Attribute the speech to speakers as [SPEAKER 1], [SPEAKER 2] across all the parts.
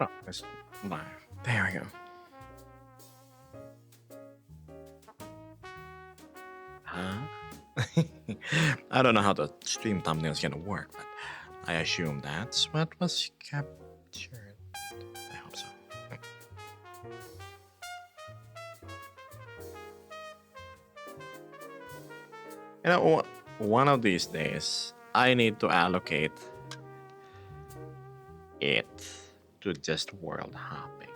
[SPEAKER 1] Oh, it's live. There we go. Huh? I don't know how the stream thumbnail is gonna work, but I assume that's what was captured. I hope so. You know, one of these days, I need to allocate it to just world hopping.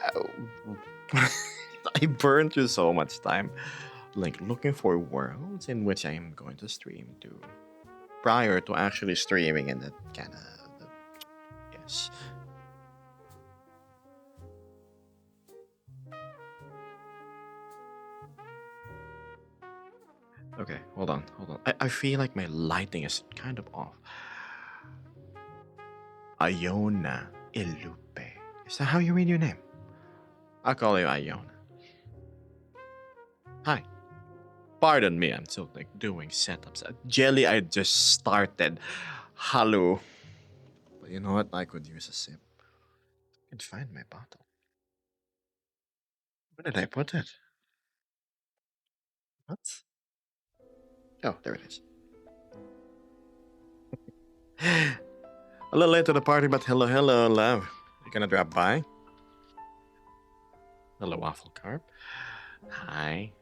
[SPEAKER 1] Uh, I burned through so much time, like looking for worlds in which I am going to stream to, prior to actually streaming, and that kind of yes. Okay, hold on, hold on. I feel like my lighting is kind of off. Iona Ilupe. Is that how you read your name? I'll call you Iona. Hi. Pardon me, I'm still like doing setups. Jelly, I just started. Hello. But you know what? I could use a sip. I can find my bottle. Where did I put it? What? Oh, there it is. A little late to the party, but hello, hello, love. You gonna drop by? Hello, waffle carp. Hi.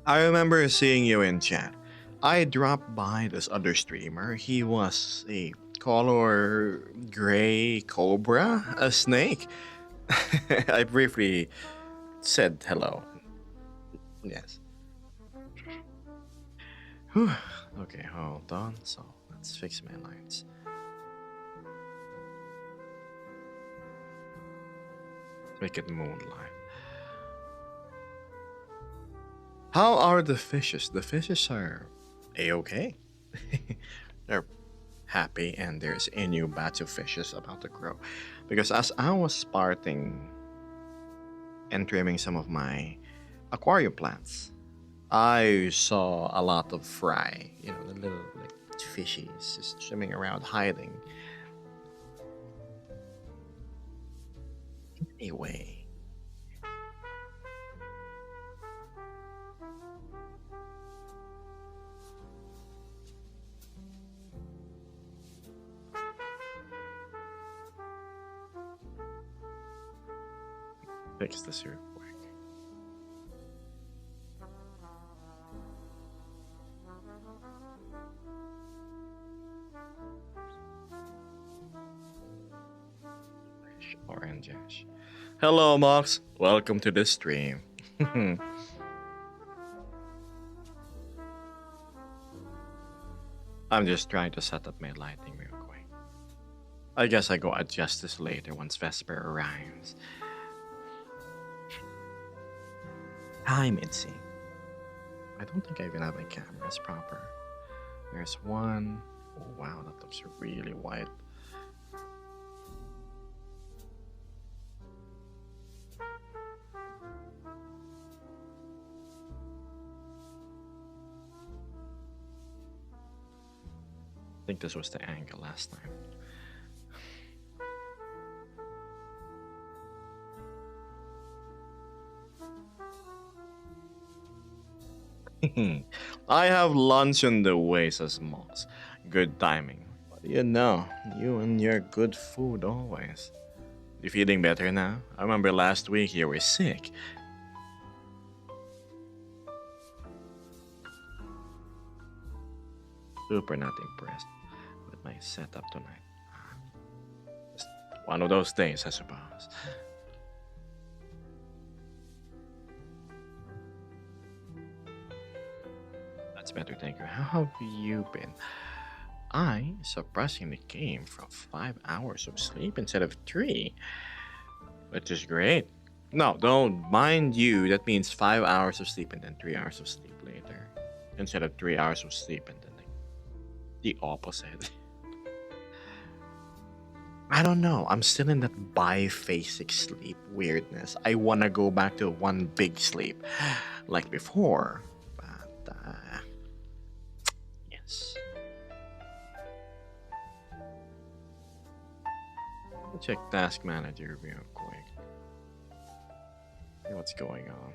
[SPEAKER 1] I remember seeing you in chat. I dropped by this other streamer. He was a color gray cobra, a snake. I briefly said hello. Yes. Whew. Okay, hold on. So let's fix my lines. Make it moonlight. How are the fishes? The fishes are a-okay. They're happy, and there's a new batch of fishes about to grow. Because as I was starting and trimming some of my aquarium plants, I saw a lot of fry, the little like fishies just swimming around hiding. Anyway, fix this real quick. Orange. Hello, Mox. Welcome to the stream. I'm just trying to set up my lighting real quick. I guess I go adjust this later once Vesper arrives. Hi, Mitzi. I don't think I even have my cameras proper. There's one. Oh, wow, that looks really white. I think this was the angle last time. I have lunch on the way, says Moss. Good timing. What do you know? You and your good food always. You feeling better now? I remember last week you were sick. Super not impressed with my setup tonight. Just one of those days, I suppose. That's better, thank you. How have you been? I surprisingly came from 5 hours of sleep instead of 3, which is great. No, don't mind you. That means 5 hours of sleep and then 3 hours of sleep later, instead of 3 hours of sleep and then like the opposite. I don't know. I'm still in that biphasic sleep weirdness. I wanna go back to one big sleep, like before. But yes, I'll check Task Manager real quick. See what's going on.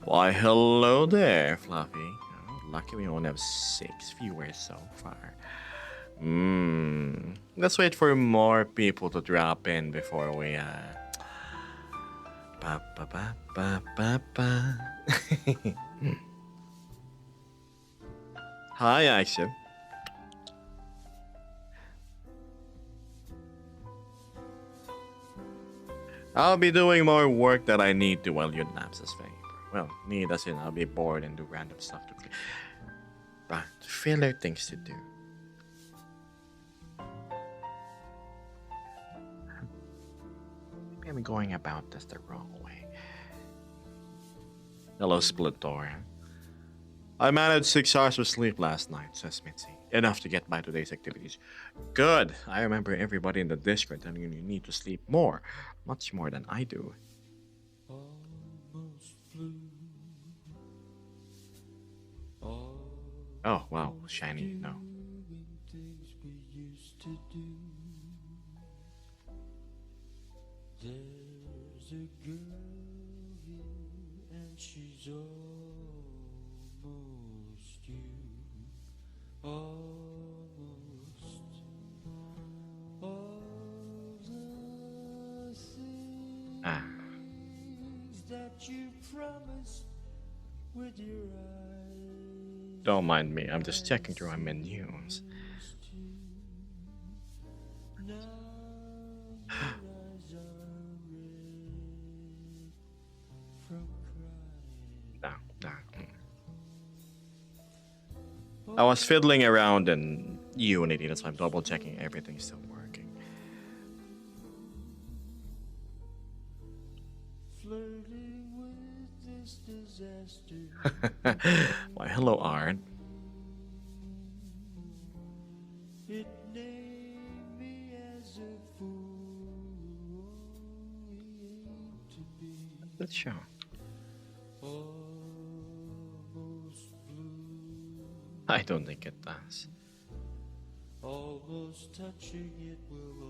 [SPEAKER 1] Why, hello there, Fluffy. Oh, lucky we only have 6 viewers so far. Let's wait for more people to drop in before we ba ba ba ba ba ba. Hi, Action. I'll be doing more work that I need to while you naps as favor. Well, need as in I'll be bored and do random stuff to but filler things to do. Maybe I'm going about this the wrong way. Hello, Splitor. I managed 6 hours of sleep last night, says Mitzi. Enough to get by today's activities. Good. I remember everybody in the Discord telling you need to sleep more. Much more than I do. Oh, wow. Shiny. No.
[SPEAKER 2] There's a girl here and she's almost you. Almost all the things that you promised with your eyes.
[SPEAKER 1] Don't mind me. I'm just checking through my menus. No. I was fiddling around in Unity, that's why I'm double checking everything's still working.
[SPEAKER 2] Flirting with this disaster.
[SPEAKER 1] Why, hello, Art.
[SPEAKER 2] It named me as a fool to be
[SPEAKER 1] Let's show.
[SPEAKER 2] almost blue.
[SPEAKER 1] I don't think it does.
[SPEAKER 2] Almost touching it will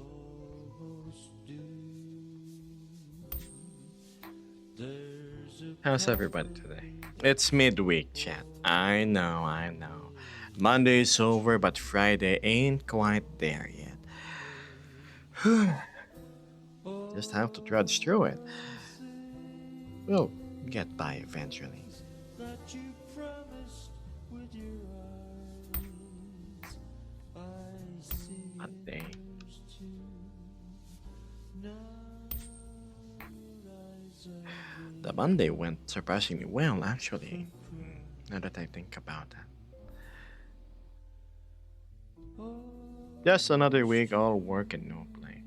[SPEAKER 2] almost do. There's a
[SPEAKER 1] How's everybody today? It's midweek, chat. I know. Monday's over, but Friday ain't quite there yet. Just have to trudge through it. We'll get by eventually.
[SPEAKER 2] that you promised with your eyes. I see
[SPEAKER 1] Monday.
[SPEAKER 2] yours too. Now your eyes are red.
[SPEAKER 1] The Monday went surprisingly well, actually. Now that I think about that. Just another week, all work and no play.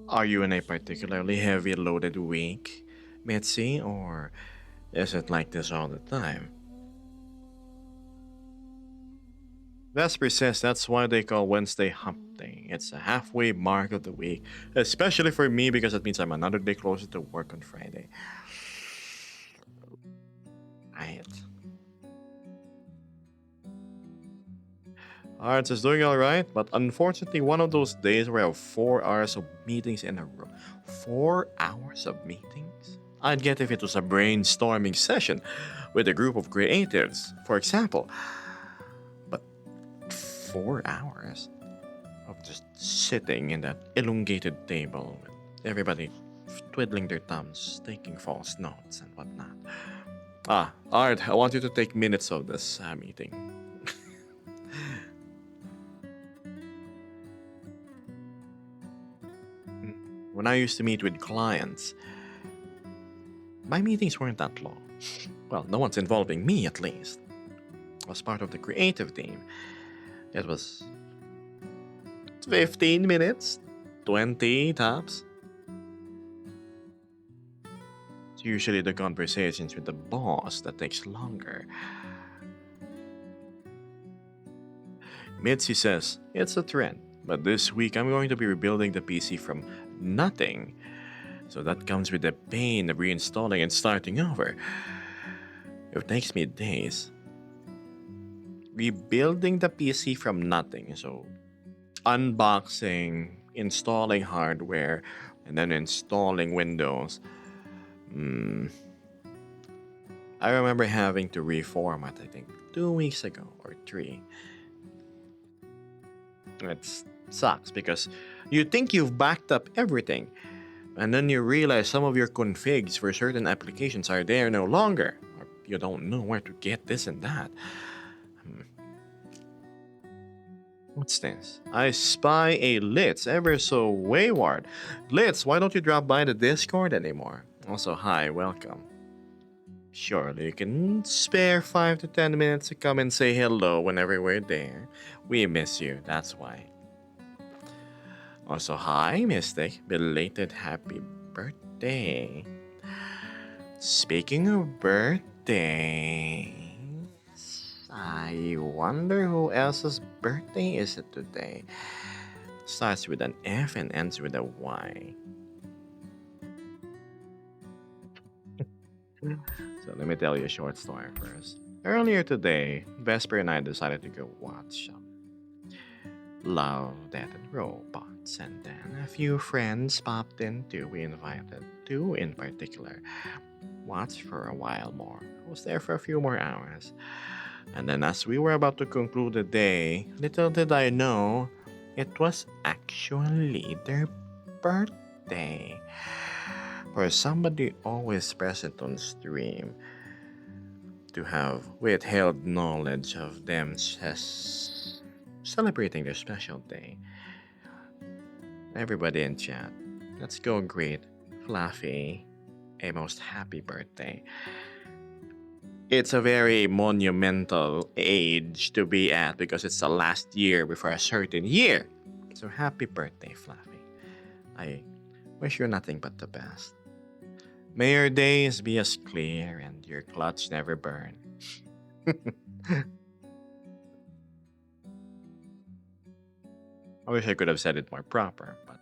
[SPEAKER 1] Are you in a particularly heavy loaded week, Mitzi, or is it like this all the time? Vesper says that's why they call Wednesday hump day. It's a halfway mark of the week, especially for me because it means I'm another day closer to work on Friday. Right. Arts is doing alright, but unfortunately, one of those days where I have 4 hours of meetings in a row. 4 hours of meetings? I'd get if it was a brainstorming session with a group of creatives, for example. But 4 hours of just sitting in that elongated table with everybody twiddling their thumbs, taking false notes, and whatnot. Art, I want you to take minutes of this meeting. When I used to meet with clients, my meetings weren't that long. Well, the ones involving me, at least. I was part of the creative team. It was 15 minutes, 20 tops. Usually the conversations with the boss that takes longer. Mitzi says, it's a trend, but this week I'm going to be rebuilding the PC from nothing. So that comes with the pain of reinstalling and starting over. It takes me days. Rebuilding the PC from nothing. So unboxing, installing hardware, and then installing Windows. Hmm. I remember having to reformat, I think, 2 weeks ago or 3. It sucks because you think you've backed up everything, and then you realize some of your configs for certain applications are there no longer, or you don't know where to get this and that. Hmm. What's this? I spy a Litz ever so wayward. Litz, why don't you drop by the Discord anymore? Also, hi, welcome. Surely you can spare 5 to 10 minutes to come and say hello whenever we're there. We miss you, that's why. Also, hi, Mystic. Belated happy birthday. Speaking of birthdays, I wonder who else's birthday is it today? Starts with an F and ends with a Y. So let me tell you a short story first. Earlier today, Vesper and I decided to go watch Love, Death, and Robots, and then a few friends popped in too. We invited 2 in particular. Watched for a while more. I was there for a few more hours. And then as we were about to conclude the day, little did I know, it was actually their birthday. For somebody always present on stream to have withheld knowledge of them celebrating their special day. Everybody in chat, let's go greet Fluffy a most happy birthday. It's a very monumental age to be at because it's the last year before a certain year. So happy birthday, Fluffy. I wish you nothing but the best. May your days be as clear and your clutch never burn. I wish I could have said it more proper, but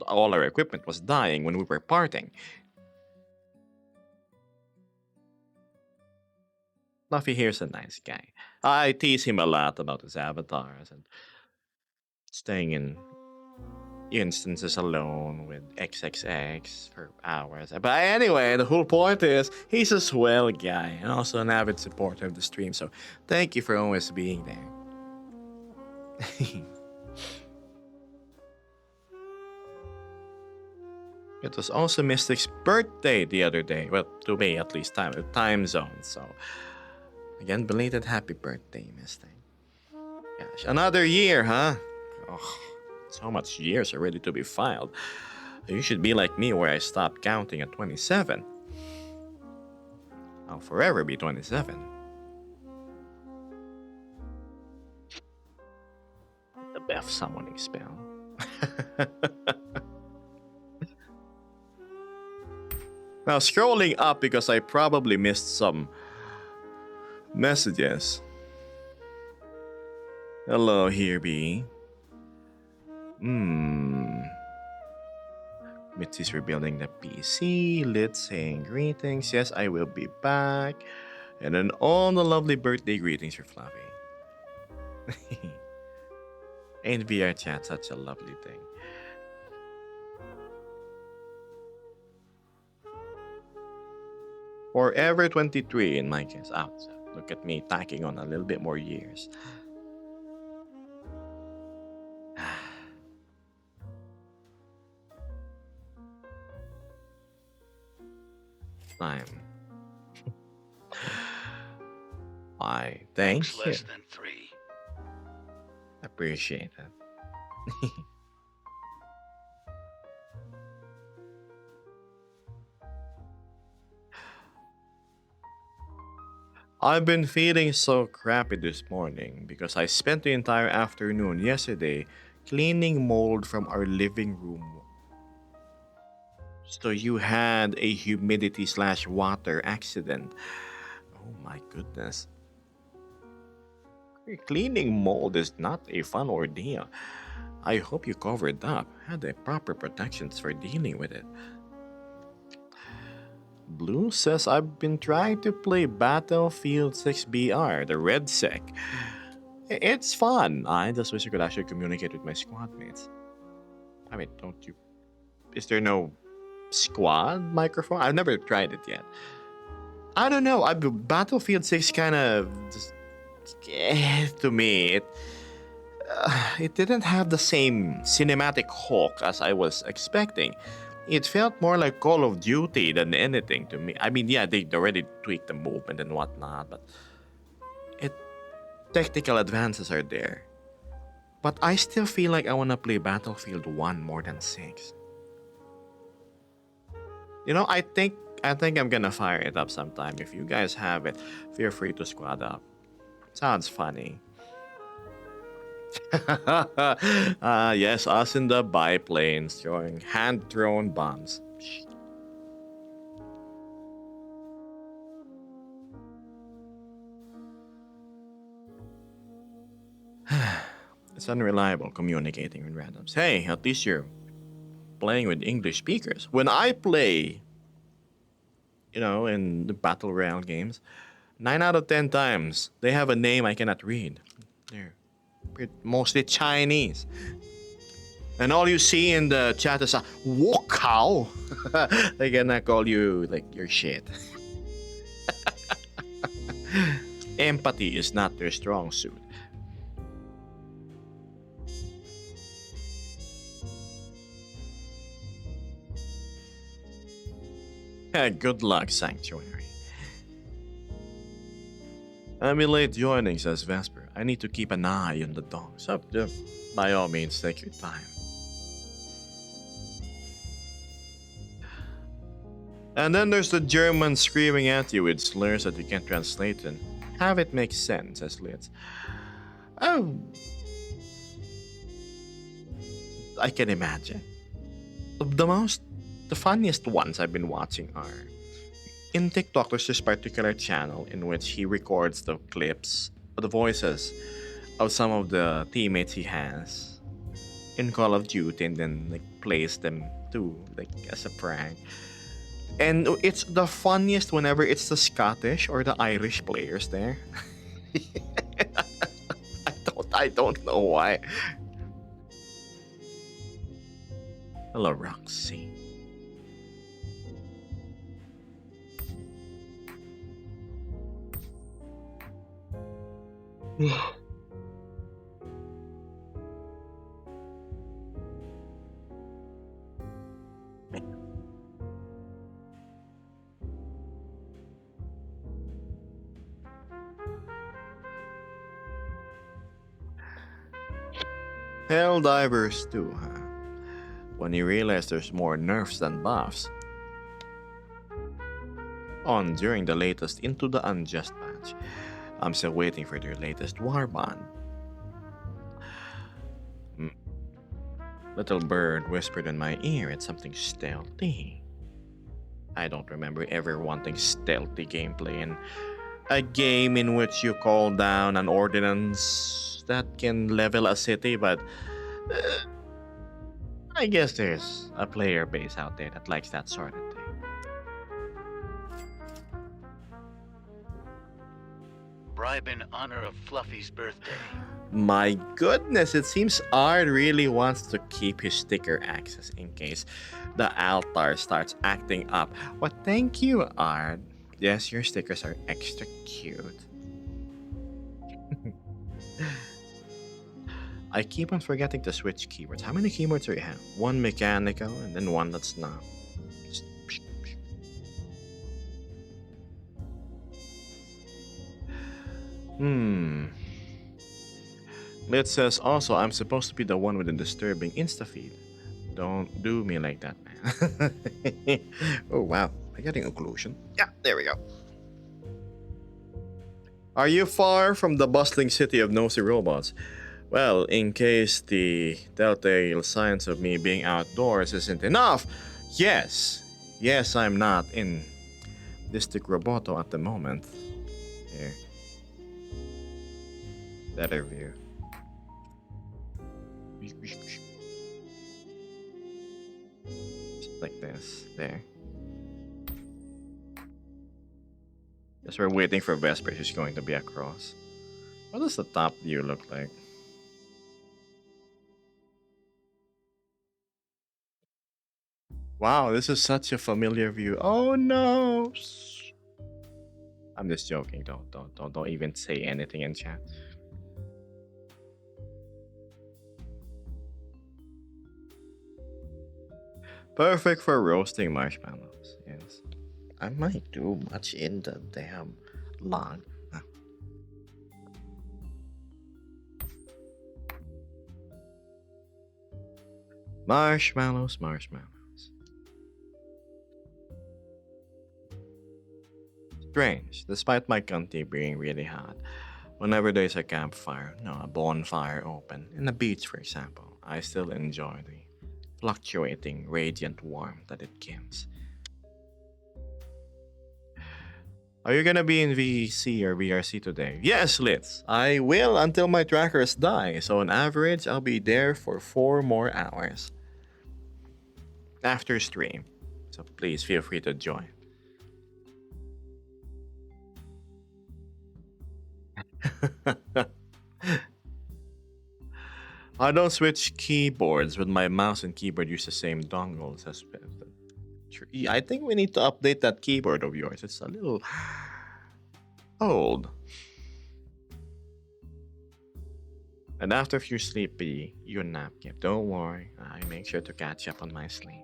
[SPEAKER 1] all our equipment was dying when we were parting. Fluffy here's a nice guy. I tease him a lot about his avatars and staying in instances alone with XXX for hours. But anyway, the whole point is he's a swell guy and also an avid supporter of the stream. So thank you for always being there. It was also Mystic's birthday the other day. Well, to me at least, time zone. So again, belated happy birthday, Mystic. Gosh, another year, huh? Oh, so much years are ready to be filed. You should be like me where I stopped counting at 27. I'll forever be 27. The Beth summoning spell. Now scrolling up because I probably missed some messages. Hello, Hereby. Mitzi's rebuilding the PC. Lit saying greetings. Yes, I will be back. And then all the lovely birthday greetings for Fluffy. Ain't VR chat such a lovely thing? Forever 23 in my case. Ah, so look at me tacking on a little bit more years. Time. I thank you.
[SPEAKER 3] Less than 3.
[SPEAKER 1] Appreciate it. I've been feeling so crappy this morning because I spent the entire afternoon yesterday cleaning mold from our living room. So you had a humidity slash water accident. Oh my goodness. Cleaning mold is not a fun ordeal. I hope you covered up, had the proper protections for dealing with it. Blue says I've been trying to play Battlefield 6 BR, the Red Sec. It's fun. I just wish I could actually communicate with my squad mates. I mean, don't you? Is there no squad microphone? I've never tried it yet. I don't know. Battlefield 6 kind of to me it didn't have the same cinematic hook as I was expecting. It felt more like Call of Duty than anything to me. I mean, yeah, they already tweaked the movement and whatnot, but it technical advances are there. But I still feel like I want to play Battlefield 1 more than 6. You know, I think I'm gonna fire it up sometime. If you guys have it, feel free to squad up. Sounds funny. Yes, us in the biplanes throwing hand-thrown bombs. It's unreliable communicating with randoms. Hey, at least you're playing with English speakers. When I play, in the battle royale games, 9 out of 10 times they have a name I cannot read. They're mostly Chinese. And all you see in the chat is a "Wokao." They're gonna call you like your shit. Empathy is not their strong suit. Good luck, Sanctuary. I'm late joining, says Vesper. I need to keep an eye on the dogs. So, by all means, take your time. And then there's the German screaming at you with slurs that you can't translate and have it make sense, says Litz. Oh, I can imagine. The funniest ones I've been watching are in TikTok. There's this particular channel in which he records the clips, the voices of some of the teammates he has in Call of Duty, and then like plays them too, like as a prank. And it's the funniest whenever it's the Scottish or the Irish players there. I don't know why. Hello, Roxy. Helldivers too, huh? When you realize there's more nerfs than buffs. On during the latest Into the Unjust patch. I'm still waiting for their latest Warband. Little bird whispered in my ear it's something stealthy. I don't remember ever wanting stealthy gameplay in a game in which you call down an ordinance that can level a city, but I guess there's a player base out there that likes that sort of thing.
[SPEAKER 3] Bribe in honor of Fluffy's birthday.
[SPEAKER 1] My goodness, it seems Ard really wants to keep his sticker access in case the altar starts acting up. Well, thank you, Ard. Yes, your stickers are extra cute. I keep on forgetting to switch keywords. How many keywords do you have? One mechanical and then one that's not. It says also I'm supposed to be the one with the disturbing insta feed. Don't do me like that, man. Oh wow, am I getting occlusion? Yeah, there we go. Are you far from the bustling city of nosy robots? Well, in case the telltale signs of me being outdoors isn't enough, Yes. Yes, I'm not in District Roboto at the moment. Here. Better view. Just like this. There. Yes, we're waiting for Vesper. She's going to be across. What does the top view look like? Wow, this is such a familiar view. Oh no! I'm just joking. Don't even say anything in chat. Perfect for roasting marshmallows. Yes. I might do much in the damn log. Marshmallows, marshmallows. Strange, despite my country being really hot, whenever there's a campfire, no, a bonfire open, in a beach for example, I still enjoy the fluctuating radiant warmth that it gives. Are you gonna be in VC or VRC today? Yes, Litz. I will until my trackers die. So on average, I'll be there for 4 more hours after stream. So please feel free to join. I don't switch keyboards with my mouse and keyboard use the same dongles as I think we need to update that keyboard of yours. It's a little old. And after if you're sleepy, you nap. Don't worry, I make sure to catch up on my sleep.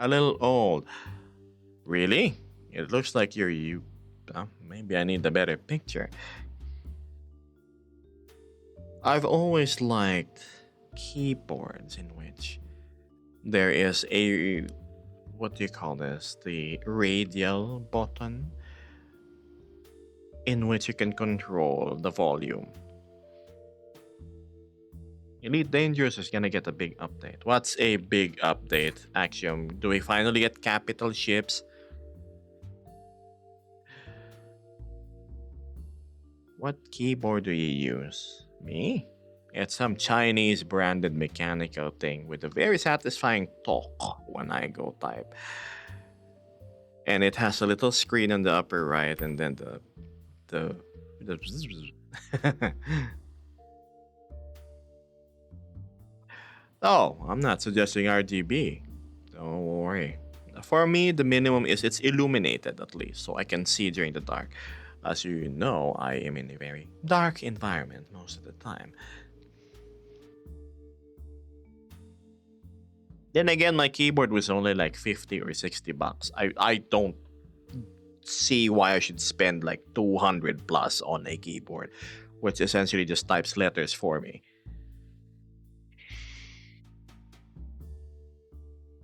[SPEAKER 1] A little old. Really? It looks like you're you. Maybe I need a better picture. I've always liked keyboards in which there is a, what do you call this? The radial button in which you can control the volume. Elite Dangerous is gonna get a big update. What's a big update, Axiom? Do we finally get capital ships? What keyboard do you use? Me? It's some Chinese branded mechanical thing with a very satisfying talk when I go type. And it has a little screen on the upper right and then the Oh, I'm not suggesting RGB. Don't worry. For me, the minimum is it's illuminated at least, so I can see during the dark. As you know, I am in a very dark environment most of the time. Then again, my keyboard was only like 50 or 60 bucks. I don't see why I should spend like 200 plus on a keyboard, which essentially just types letters for me.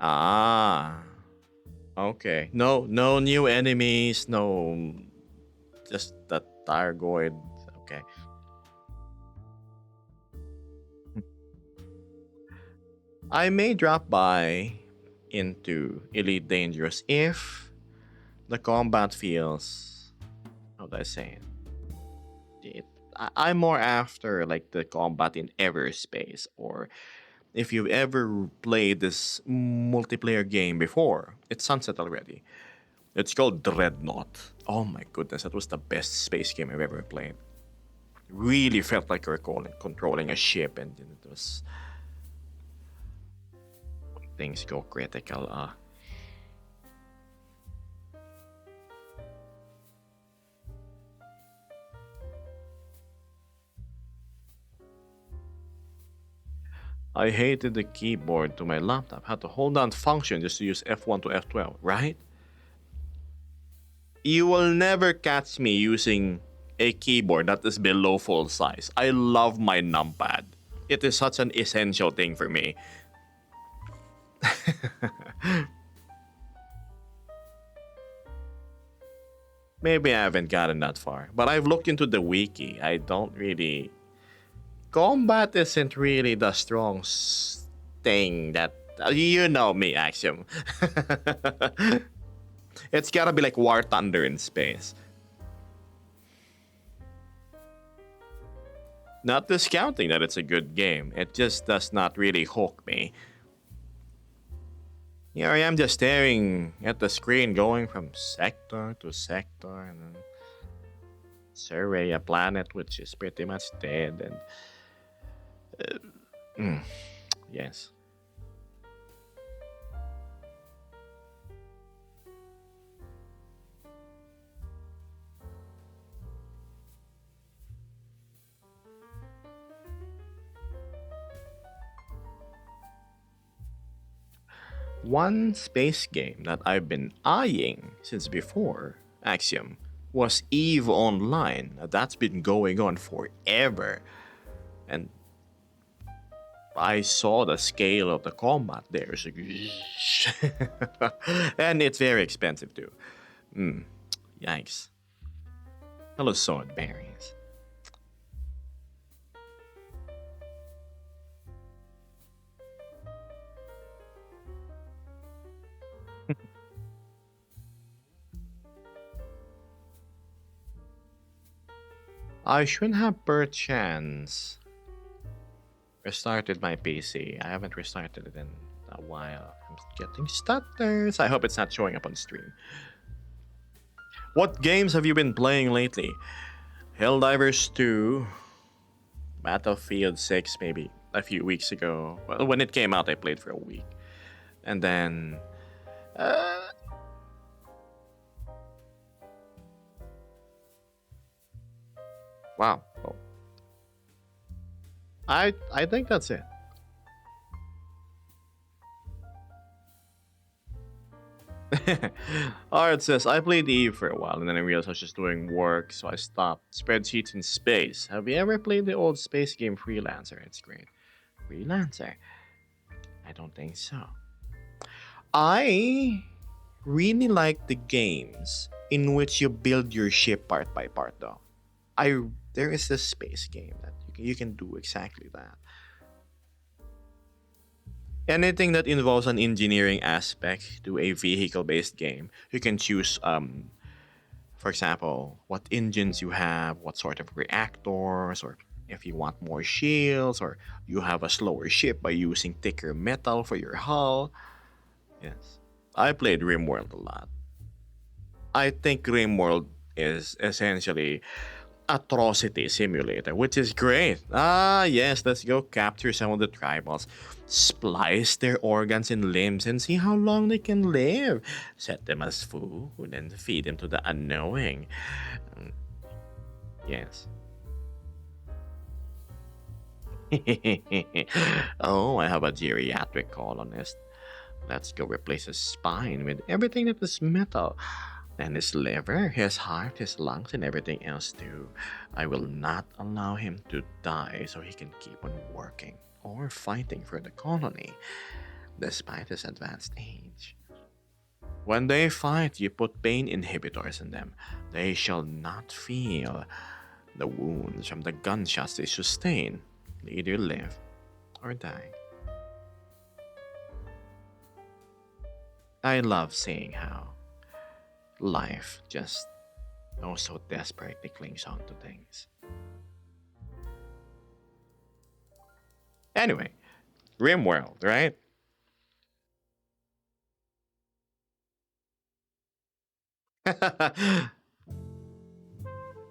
[SPEAKER 1] Ah, okay. No new enemies. No, just that Targoid. Okay. I may drop by into Elite Dangerous if the combat feels, how do I say it? I'm more after like the combat in Everspace, or if you've ever played this multiplayer game before, it's sunset already. It's called Dreadnought. Oh my goodness, that was the best space game I've ever played. Really felt like you're controlling a ship, and it was when things go critical. I hated the keyboard to my laptop. Had to hold down function just to use F1 to F12, right? You will never catch me using a keyboard that is below full size. I love my numpad. It is such an essential thing for me. Maybe I haven't gotten that far, but I've looked into the wiki. I don't really combat isn't really the strong thing that you know me, Axiom. It's gotta be like War Thunder in space. Not discounting that it's a good game, it just does not really hook me. Here I am just staring at the screen, going from sector to sector, and then survey a planet which is pretty much dead. And yes. One space game that I've been eyeing since before Axiom was EVE Online. Now, that's been going on forever. And I saw the scale of the combat there. It's like, and it's very expensive too. Yikes. Hello, sword berries. I should have perchance restarted my PC. I haven't restarted it in a while. I'm getting stutters. I hope it's not showing up on stream. What games have you been playing lately? Helldivers 2, Battlefield 6, maybe a few weeks ago. Well, when it came out, I played for a week. And then. Wow. Oh. I think that's it. Alright, says I played Eve for a while and then I realized I was just doing work, so I stopped. Spreadsheets in space. Have you ever played the old space game Freelancer? It's great. Freelancer? I don't think so. I really like the games in which you build your ship part by part, though. There is this space game that you can do exactly that. Anything that involves an engineering aspect to a vehicle-based game, you can choose, for example, what engines you have, what sort of reactors, or if you want more shields, or you have a slower ship by using thicker metal for your hull. Yes, I played RimWorld a lot. I think RimWorld is essentially atrocity simulator, which is great. Ah, yes, let's go capture some of the tribals, splice their organs and limbs, and see how long they can live. Set them as food and feed them to the unknowing. Yes. Oh, I have a geriatric colonist. Let's go replace his spine with everything that is metal. And his liver, his heart, his lungs, and everything else too. I will not allow him to die so he can keep on working or fighting for the colony, despite his advanced age. When they fight, you put pain inhibitors in them. They shall not feel the wounds from the gunshots they sustain. They either live or die. I love seeing how life just so desperately clings on to things. Anyway, RimWorld, right?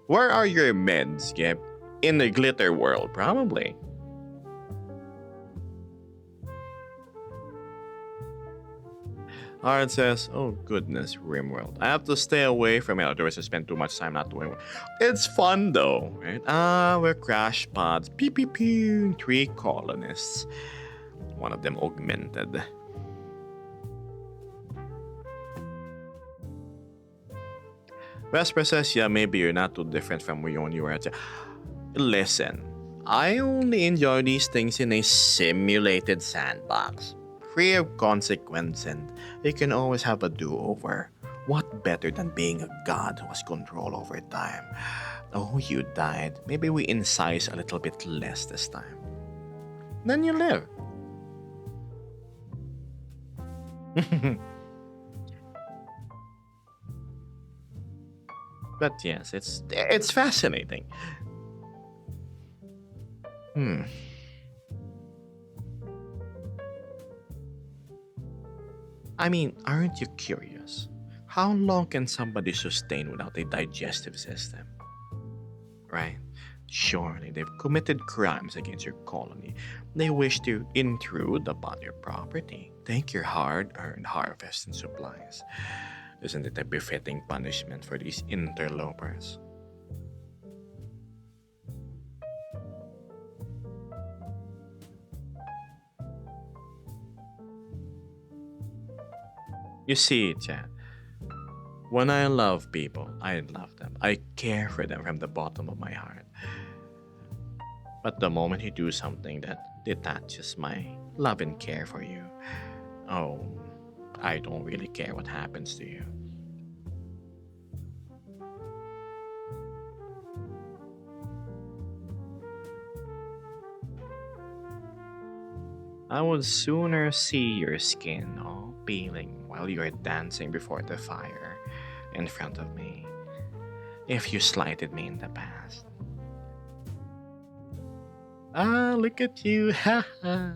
[SPEAKER 1] Where are your meds, Gib? In the glitter world, probably. Aaron says, oh goodness, RimWorld. I have to stay away from outdoors and spend too much time not doing work. It's fun though, right? We're crash pods. Pew pew pew. 3 colonists. One of them augmented. Vesper says, yeah, maybe you're not too different from when you were at. Listen, I only enjoy these things in a simulated sandbox, free of consequence, and you can always have a do-over. What better than being a god who has control over time? Oh, you died. Maybe we incise a little bit less this time. Then you live. But yes, it's fascinating. Hmm. I mean, aren't you curious? How long can somebody sustain without a digestive system? Right? Surely they've committed crimes against your colony. They wish to intrude upon your property, take your hard earned harvest and supplies. Isn't it a befitting punishment for these interlopers? You see, Chad, when I love people, I love them. I care for them from the bottom of my heart. But the moment you do something that detaches my love and care for you, oh, I don't really care what happens to you. I would sooner see your skin all peeling while you're dancing before the fire in front of me if you slighted me in the past. Ah, look at you. Ha ha.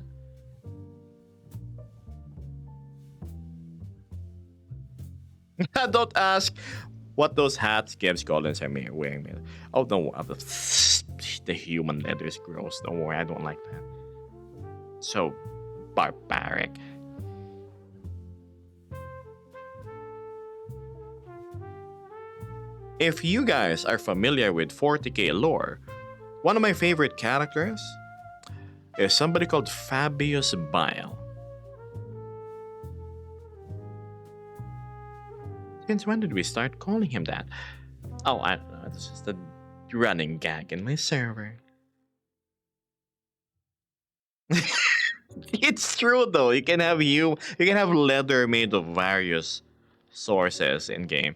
[SPEAKER 1] Don't ask what those hats Gibbs Gollins are wearing. Oh, no. The human leather is gross. Don't worry, I don't like that. So barbaric. If you guys are familiar with 40k lore, one of my favorite characters is somebody called Fabius Bile. Since when did we start calling him that? Oh, I don't know. It's just a running gag in my server. It's true though. You can have leather made of various sources in game.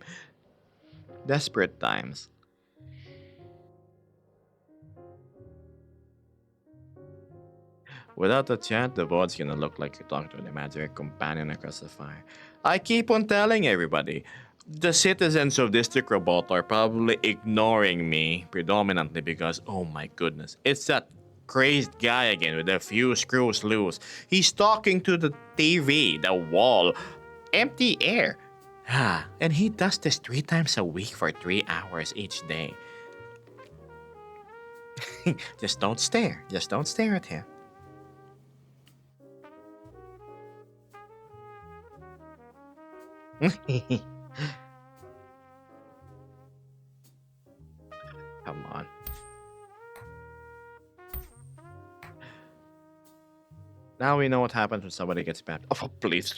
[SPEAKER 1] Desperate times. Without a chat, the VOD's gonna look like you're talking to an imaginary companion across the fire. I keep on telling everybody, the citizens of District Robot are probably ignoring me predominantly because, oh my goodness, it's that crazed guy again with a few screws loose. He's talking to the TV, the wall, empty air. Ah, and he does this 3 times a week for 3 hours each day. Just don't stare. Just don't stare at him. Come on. Now we know what happens when somebody gets bad. Oh, please.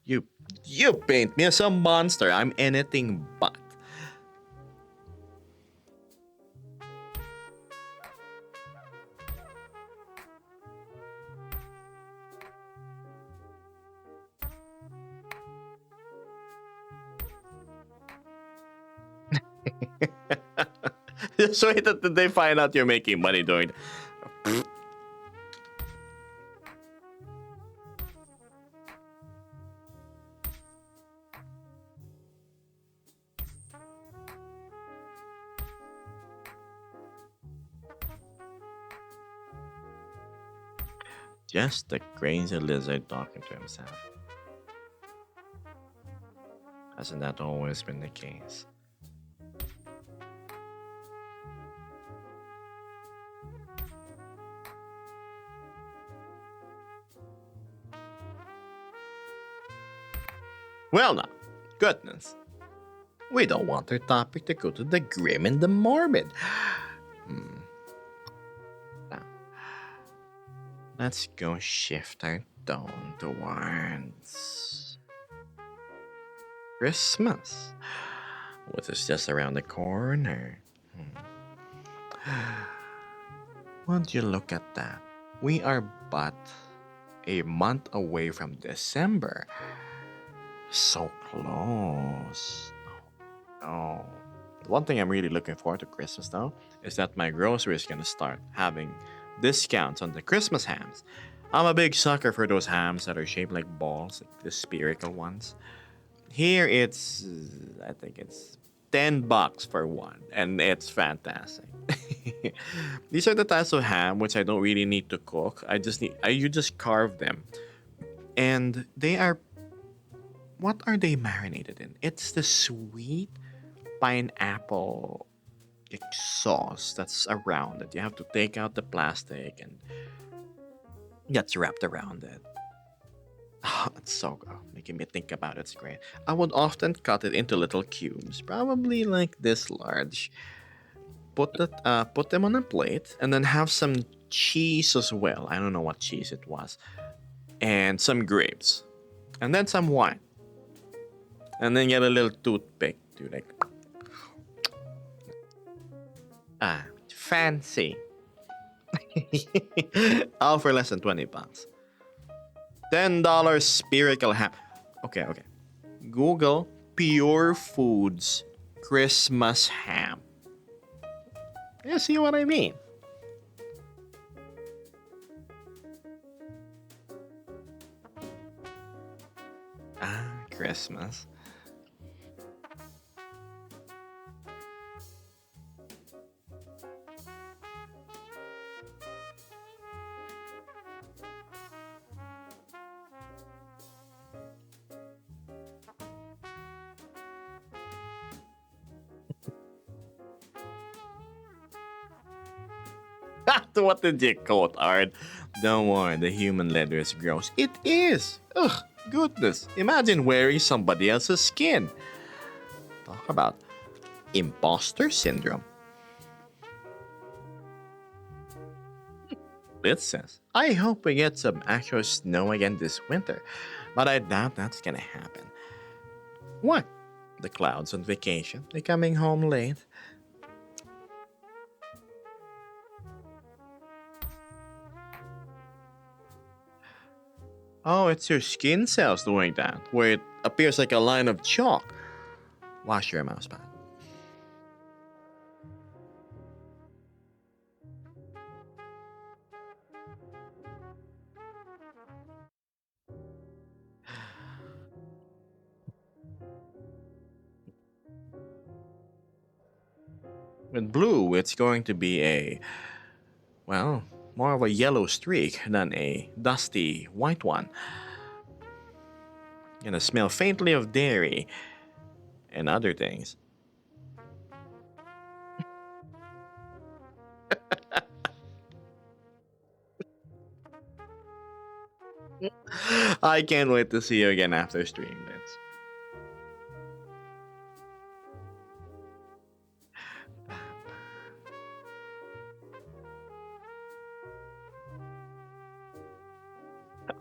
[SPEAKER 1] You you paint me as a monster. I'm anything but. Just wait until they find out you're making money doing it. Just the crazy lizard talking to himself. Hasn't that always been the case? Well, now, goodness. We don't want our topic to go to the grim and the morbid. Now, let's go shift our tone towards Christmas, which is just around the corner. Won't you look at that? We are but a month away from December. So close. Oh. The one thing I'm really looking forward to Christmas though is that my grocery is gonna start having discounts on the Christmas hams. I'm a big sucker for those hams that are shaped like balls, like the spherical ones. Here it's, I think it's $10 for one, and it's fantastic. These are the types of ham which I don't really need to cook. You just carve them, and they are, what are they marinated in? It's the sweet pineapple like sauce that's around it. You have to take out the plastic and gets wrapped around it. Oh, it's so good. Making me think about it. It's great. I would often cut it into little cubes, probably like this large. Put them on a plate, and then have some cheese as well. I don't know what cheese it was, and some grapes, and then some wine, and then get a little toothpick to like fancy. All for less than $20. $10 spherical ham. Okay, okay. Google Pure Foods Christmas ham. You see what I mean? Christmas. What did you quote, Art? Don't worry, the human leather is gross. It is! Ugh, goodness. Imagine wearing somebody else's skin. Talk about imposter syndrome. It says, I hope we get some actual snow again this winter, but I doubt that's gonna happen. What? The clouds on vacation? They coming home late? Oh, it's your skin cells doing that, where it appears like a line of chalk. Wash your mouse pad. With blue, it's going to be well, more of a yellow streak than a dusty white one. Gonna smell faintly of dairy and other things. I can't wait to see you again after stream, Vince.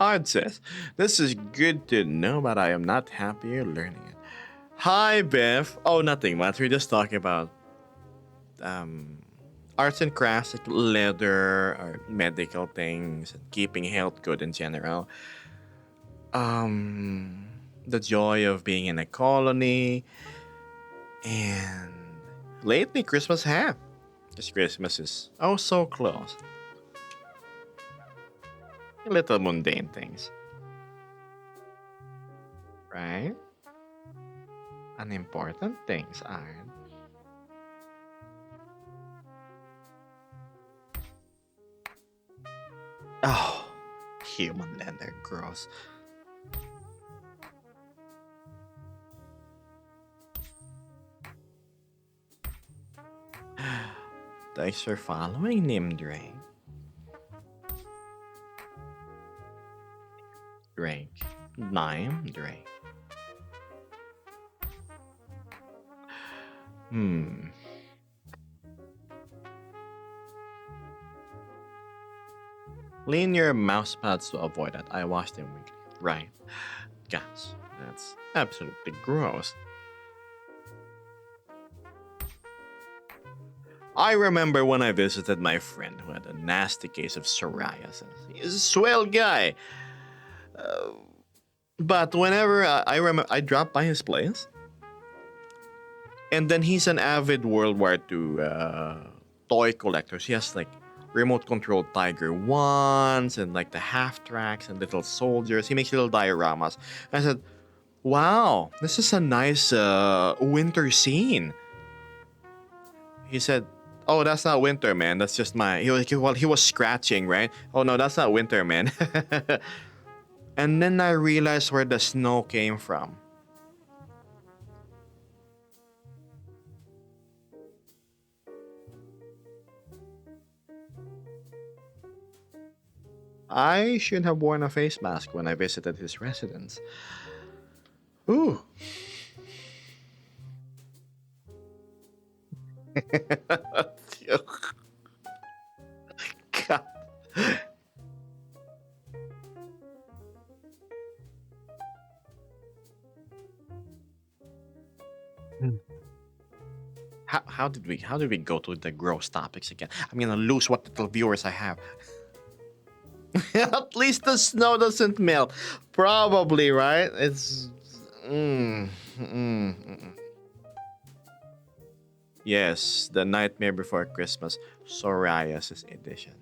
[SPEAKER 1] Odd says, this is good to know, but I am not happy you're learning it. Hi, Beth. Oh, nothing much. We're just talking about arts and crafts, like leather or medical things, and keeping health good in general. Um, the joy of being in a colony, and lately Christmas ham. Because Christmas is oh so close. Little mundane things, right? Unimportant things aren't. Oh, human leather, gross. Thanks for following, Nimdrake. Drake. Nime Drake. Hmm. Lean your mouse pads to avoid that. I wash them weekly. Right. Gosh, that's absolutely gross. I remember when I visited my friend who had a nasty case of psoriasis. He's a swell guy. Uh, But whenever I remember, I dropped by his place, and then he's an avid World War II toy collector. So he has like remote controlled Tiger Ones and like the half tracks and little soldiers. He makes little dioramas. I said, "Wow, this is a nice winter scene." He said, "Oh, that's not winter, man. That's just my." He was scratching, right? "Oh no, that's not winter, man." And then I realized where the snow came from. I should have worn a face mask when I visited his residence. Ooh. God. How did we go to the gross topics again? I'm gonna lose what little viewers I have. At least the snow doesn't melt. Probably, right? It's mm, mm, mm. Yes, the Nightmare Before Christmas, psoriasis edition.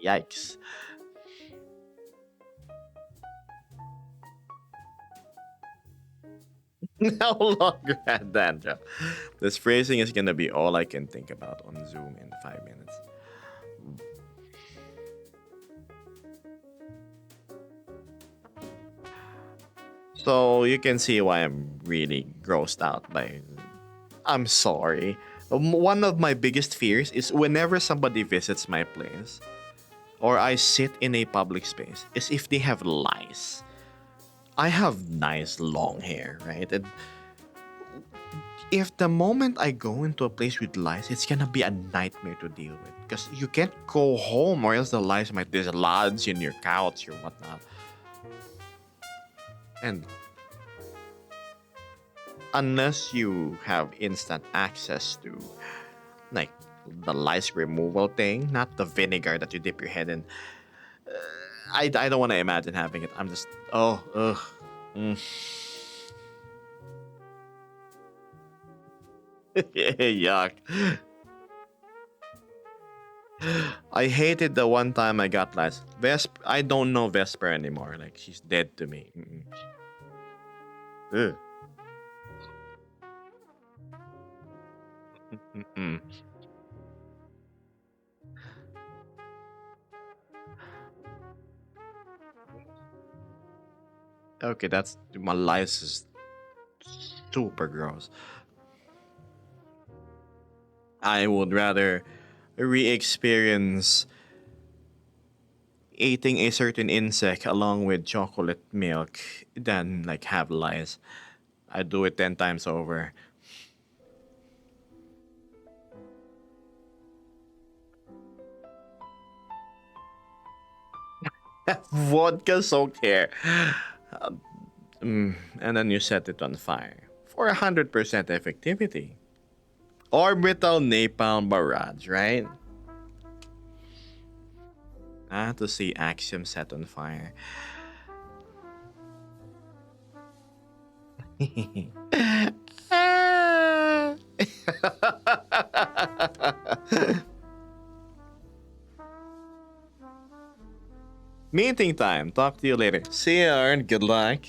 [SPEAKER 1] Yikes. No longer had dandruff. This phrasing is gonna be all I can think about on Zoom in 5 minutes. So you can see why I'm really grossed out by. I'm sorry. One of my biggest fears is whenever somebody visits my place or I sit in a public space, is if they have lice. I have nice long hair, right? And if the moment I go into a place with lice, it's gonna be a nightmare to deal with because you can't go home or else the lice might dislodge in your couch or whatnot. And unless you have instant access to like the lice removal thing, not the vinegar that you dip your head in, I don't want to imagine having it. I'm just ugh. Mm. Yuck. I hated the one time I got lice. I don't know Vesper anymore. Like she's dead to me. Mm-mm. Ugh. Mm-mm. Okay, that's my lice is super gross. I would rather re-experience eating a certain insect along with chocolate milk than like have lice. I do it 10 times over. Vodka soaked hair. And then you set it on fire for 100% effectivity. Orbital napalm barrage, right? To see Axiom set on fire. Meeting time. Talk to you later. See you, Arn. Good luck.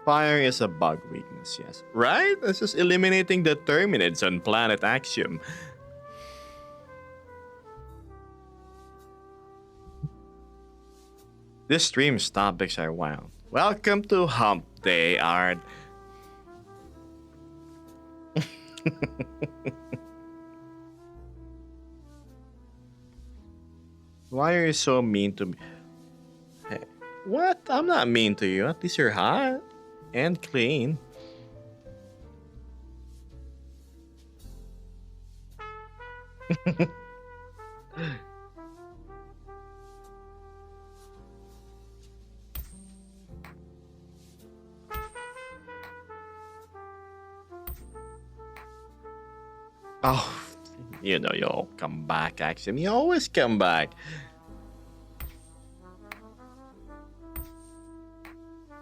[SPEAKER 1] Fire is a bug weakness, yes. Right? It's just eliminating the Terminids on planet Axiom. This stream's topics are wild. Welcome to Hump Day, Art. Why are you so mean to me? Hey, what? I'm not mean to you. At least you're hot and clean. Oh, you know you'll come back, Axiom. You always come back.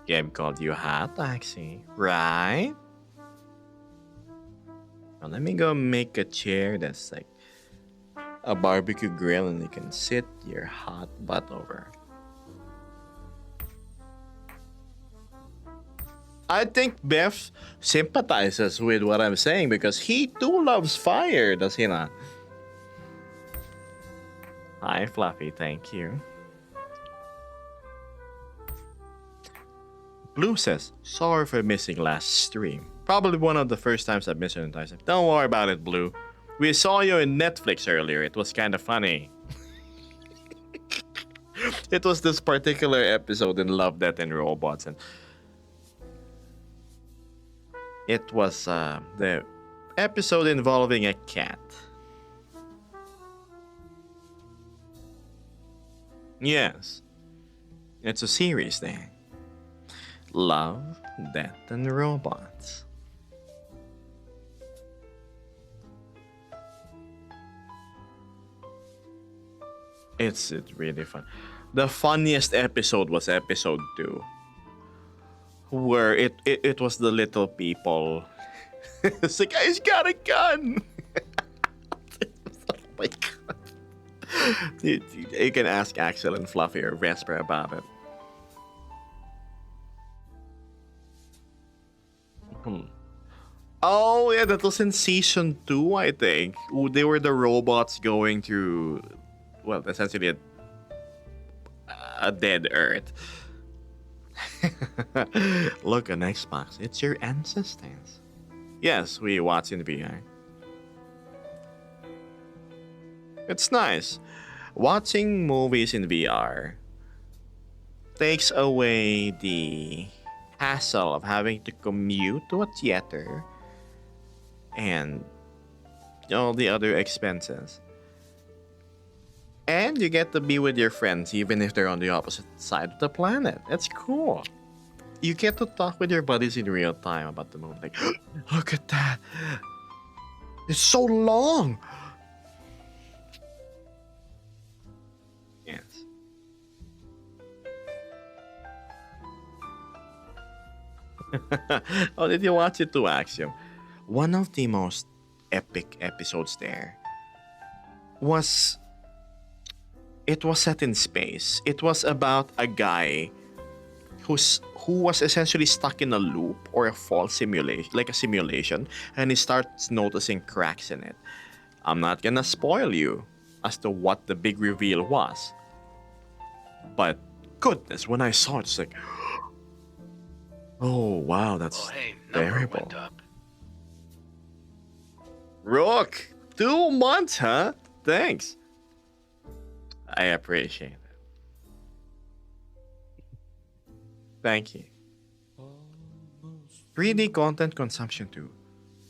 [SPEAKER 1] Gabe called you hot, Taxi, right? Now let me go make a chair that's like a barbecue grill and you can sit your hot butt over. I think Beth sympathizes with what I'm saying because he too loves fire, does he not? Hi, Fluffy, thank you. Blue says, sorry for missing last stream. Probably one of the first times I've missed an entire time. Don't worry about it, Blue. We saw you in Netflix earlier. It was kind of funny. It was this particular episode in Love, Death, and Robots, and it was the episode involving a cat. Yes, it's a series there. Love, Death, and Robots. It's really fun. The funniest episode was episode 2, where it was the little people. It's like, guy's got a gun. Oh my god. You can ask Axel and Fluffy or Vesper about it. Oh yeah, that was in season 2, I think. Ooh, they were the robots going through, well, essentially a dead Earth. Look, an Xbox. It's your ancestors. Yes, we watch in VR. It's nice. Watching movies in VR takes away the hassle of having to commute to a theater and all the other expenses. And you get to be with your friends even if they're on the opposite side of the planet. It's cool. You get to talk with your buddies in real time about the movie. Like, look at that. It's so long. Yes. Oh, did you watch it too, Axiom? One of the most epic episodes there was, it was set in space. It was about a guy who was essentially stuck in a loop or a false simulation, like a simulation, and he starts noticing cracks in it. I'm not gonna spoil you as to what the big reveal was, but goodness, when I saw it, it's like, oh wow, that's
[SPEAKER 3] Oh, hey, number
[SPEAKER 1] terrible.
[SPEAKER 3] went up.
[SPEAKER 1] Rook, 2 months, huh? Thanks. I appreciate it. Thank you. 3D content consumption too.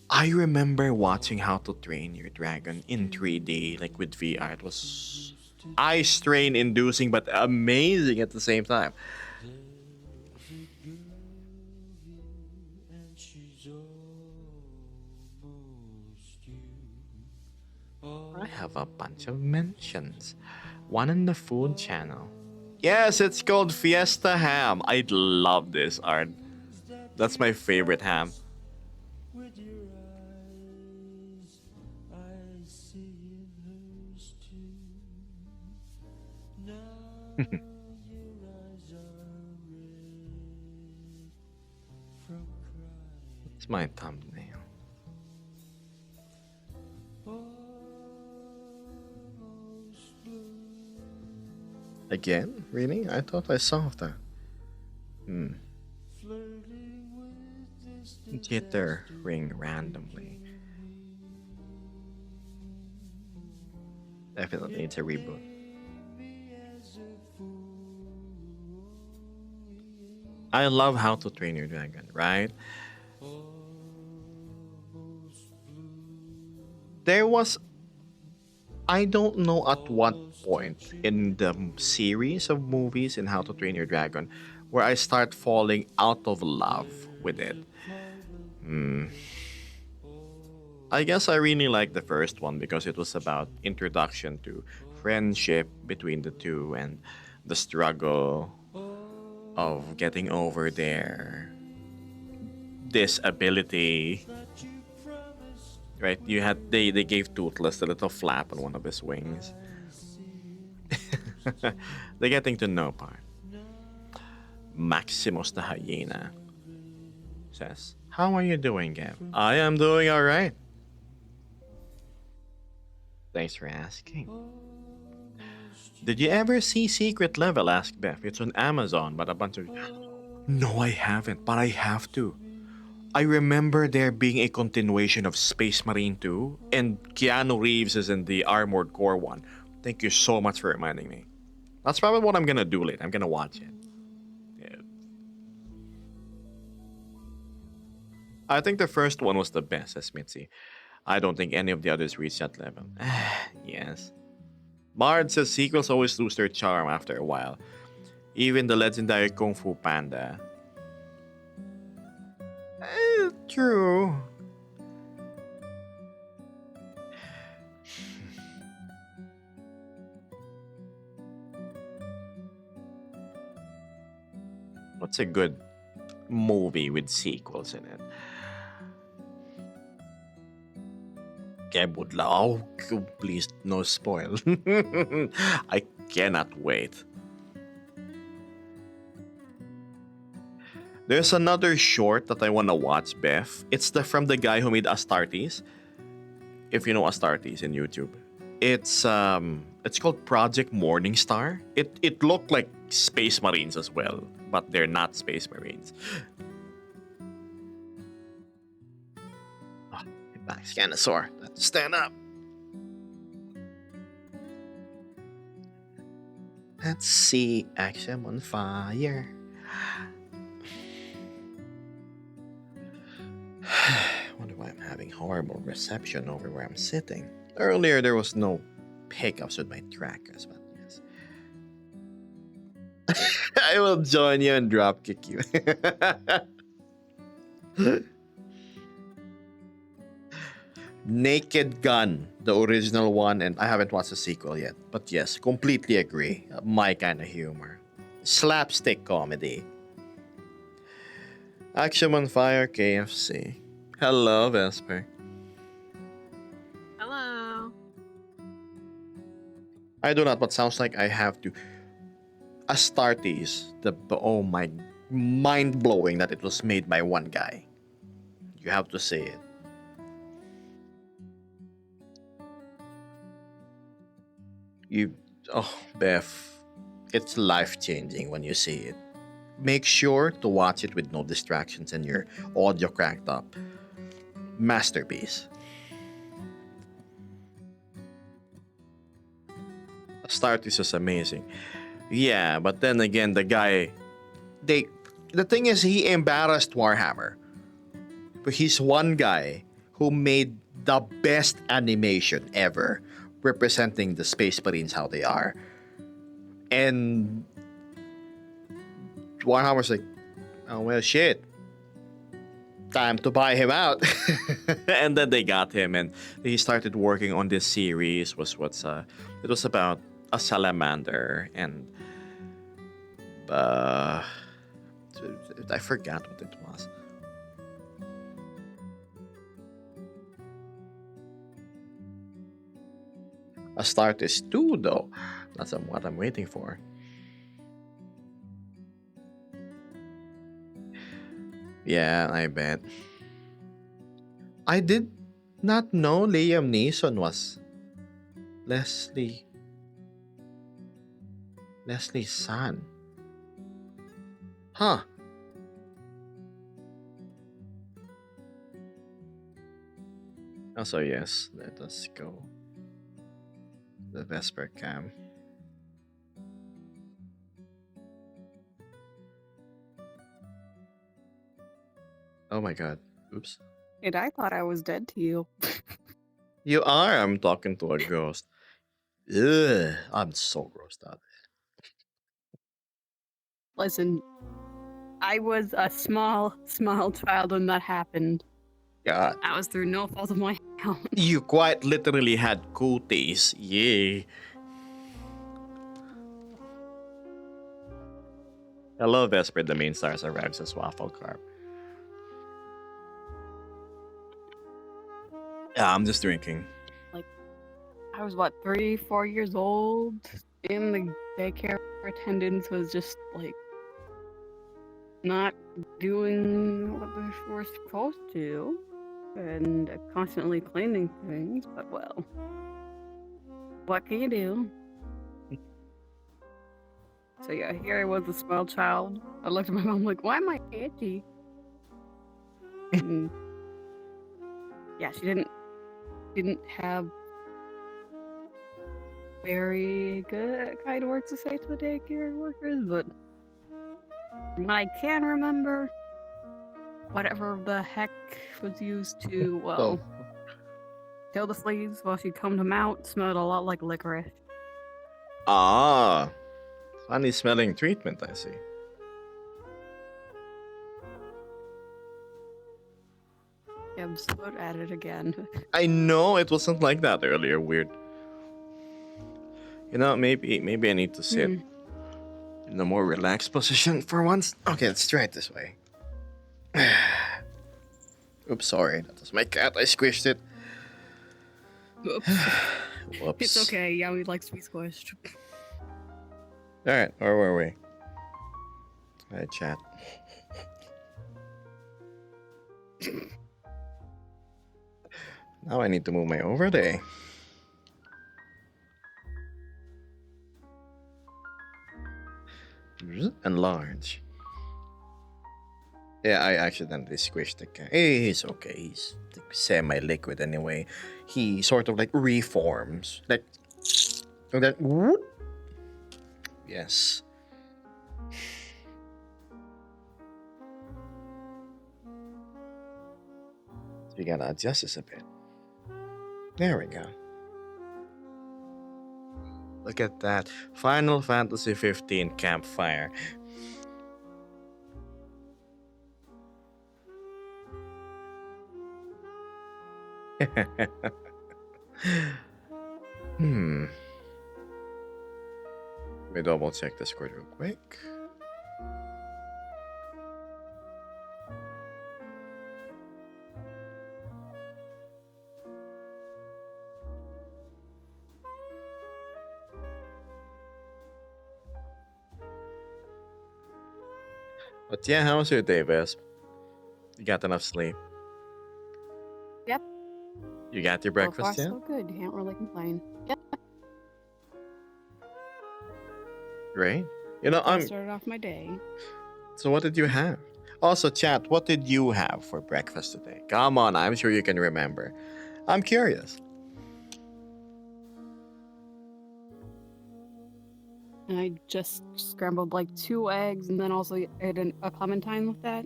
[SPEAKER 1] I remember watching How to Train Your Dragon in 3D, like with VR. It was eye strain inducing, but amazing at the same time. I have a bunch of mentions. One in the food channel. Yes, it's called Fiesta Ham. I love this art. That's my favorite ham.
[SPEAKER 2] With your eyes, I see in hers too. Now your eyes are red from crying.
[SPEAKER 1] It's my thumbnail.
[SPEAKER 2] Almost blue.
[SPEAKER 1] Again? Really? I thought I solved that.
[SPEAKER 2] Flirting with this
[SPEAKER 1] Jitter ring randomly. Definitely needs a reboot.
[SPEAKER 2] me as a fool.
[SPEAKER 1] I love How to Train Your Dragon, right? There was, I don't know at what point in the series of movies in How to Train Your Dragon where I start falling out of love with it. I guess I really liked the first one because it was about introduction to friendship between the two and the struggle of getting over their disability. Right? They gave Toothless a little flap on one of his wings. The getting to know part. Maximus the hyena says, "How are you doing, Gav?" "I am doing alright. Thanks for asking." "Did you ever see Secret Level?" asked Beth. "It's on Amazon, but a bunch of..." "No, I haven't, but I have to. I remember there being a continuation of Space Marine 2, and Keanu Reeves is in the Armored Core one. Thank you so much for reminding me. That's probably what I'm gonna do later. I'm gonna watch it. Yeah. I think the first one was the best," says Mitzi. "I don't think any of the others reached that level." Yes. Bard says sequels always lose their charm after a while. Even the legendary Kung Fu Panda. True. What's a good movie with sequels in it? Oh, please, no spoil. I cannot wait. There's another short that I want to watch, Beth. It's from the guy who made Astartes. If you know Astartes in YouTube. It's called Project Morningstar. It looked like Space Marines as well, but they're not Space Marines. Oh, my back's kind of sore. Let's stand up. Let's see Action on Fire. Wonder why I'm having horrible reception over where I'm sitting. Earlier there was no hiccups with my trackers, but yes. I will join you and drop kick you. Naked Gun, the original one, and I haven't watched the sequel yet. But yes, completely agree. My kind of humor. Slapstick comedy. Action on Fire KFC. Hello, Vesper.
[SPEAKER 4] Hello.
[SPEAKER 1] I do not, but sounds like I have to. Astartes, oh my, mind blowing that it was made by one guy. You have to say it. Oh, Beth, it's life changing when you see it. Make sure to watch it with no distractions and your audio cranked up. Masterpiece. Astartes was amazing. Yeah, but then again, the thing is, he embarrassed Warhammer. But he's one guy who made the best animation ever, representing the Space Marines how they are. And Warhammer's like, oh well, shit. Time to buy him out. And then they got him, and he started working on this series. It was about a salamander, and I forgot what it was. Astartes 2, though. That's what I'm waiting for. Yeah, I bet. I did not know Liam Neeson was Leslie's son. Huh. Also, yes, let us go. The Vesper Cam. Oh my god. Oops.
[SPEAKER 4] And I thought I was dead to you.
[SPEAKER 1] You are. I'm talking to a ghost. Ugh. I'm so grossed out.
[SPEAKER 4] Listen, I was a small child when that happened.
[SPEAKER 1] God.
[SPEAKER 4] That was through no fault of my own.
[SPEAKER 1] You quite literally had cooties. Yay. Hello, Vesper. The main stars arrives as Waffle Carp. Yeah, I'm just drinking.
[SPEAKER 4] I was what, 3, 4 years old, and the daycare attendants was just like not doing what they were supposed to, and constantly cleaning things. But well, what can you do? So yeah, here I was, a small child. I looked at my mom like, "Why am I itchy?" And yeah, she didn't have very good kind words to say to the daycare workers, but from what I can remember, whatever the heck was used to, well, kill the fleas while she combed them out smelled a lot like licorice.
[SPEAKER 1] Ah, funny smelling treatment, I see.
[SPEAKER 4] Absolute at it again.
[SPEAKER 1] I know it wasn't like that earlier. Weird. You know, maybe I need to sit in a more relaxed position for once. Okay, let's try it this way. Oops, sorry. That was my cat. I squished it.
[SPEAKER 4] Oops.
[SPEAKER 1] Whoops.
[SPEAKER 4] It's okay. Yeah, we likes to be squished.
[SPEAKER 1] Alright, where were we? Alright, chat. Now I need to move my overlay. Enlarge. Yeah, I accidentally squished the cat. Hey, he's okay. He's semi-liquid anyway. He sort of like reforms. Like, and then, whoop. Yes. So you gotta adjust this a bit. There we go. Look at that. Final Fantasy 15 campfire. Let me double check this score real quick. But yeah, how was your day, Vesp? You got enough sleep?
[SPEAKER 4] Yep.
[SPEAKER 1] You got your
[SPEAKER 4] So far,
[SPEAKER 1] breakfast yet?
[SPEAKER 4] so good. Can't really complain. Yep.
[SPEAKER 1] Great. You know,
[SPEAKER 4] I started off my day.
[SPEAKER 1] So what did you have? Also, chat, what did you have for breakfast today? Come on, I'm sure you can remember. I'm curious.
[SPEAKER 4] And I just scrambled like 2 eggs and then also ate a clementine with that.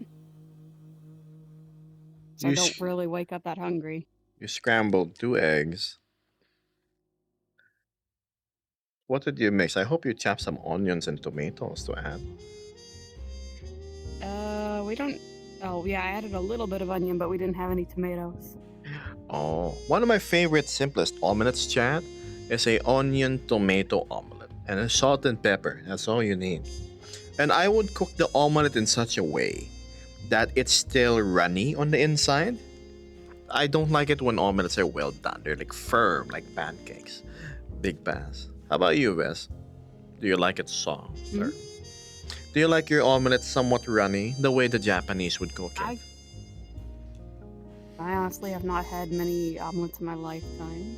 [SPEAKER 4] So I
[SPEAKER 1] You
[SPEAKER 4] don't really wake up that hungry.
[SPEAKER 1] You scrambled 2 eggs. What did you mix? I hope you chopped some onions and tomatoes to add.
[SPEAKER 4] We don't. Oh, yeah, I added a little bit of onion, but we didn't have any tomatoes.
[SPEAKER 1] Oh, one of my favorite simplest omelets, chat, is a onion tomato omelet and a salt and pepper. That's all you need. And I would cook the omelet in such a way that it's still runny on the inside. I don't like it when omelets are well done. They're like firm, like pancakes. Big pass. How about you, Wes? Do you like it soft? Or do you like your omelet somewhat runny, the way the Japanese would cook it?
[SPEAKER 4] I honestly have not had many omelets in my lifetime.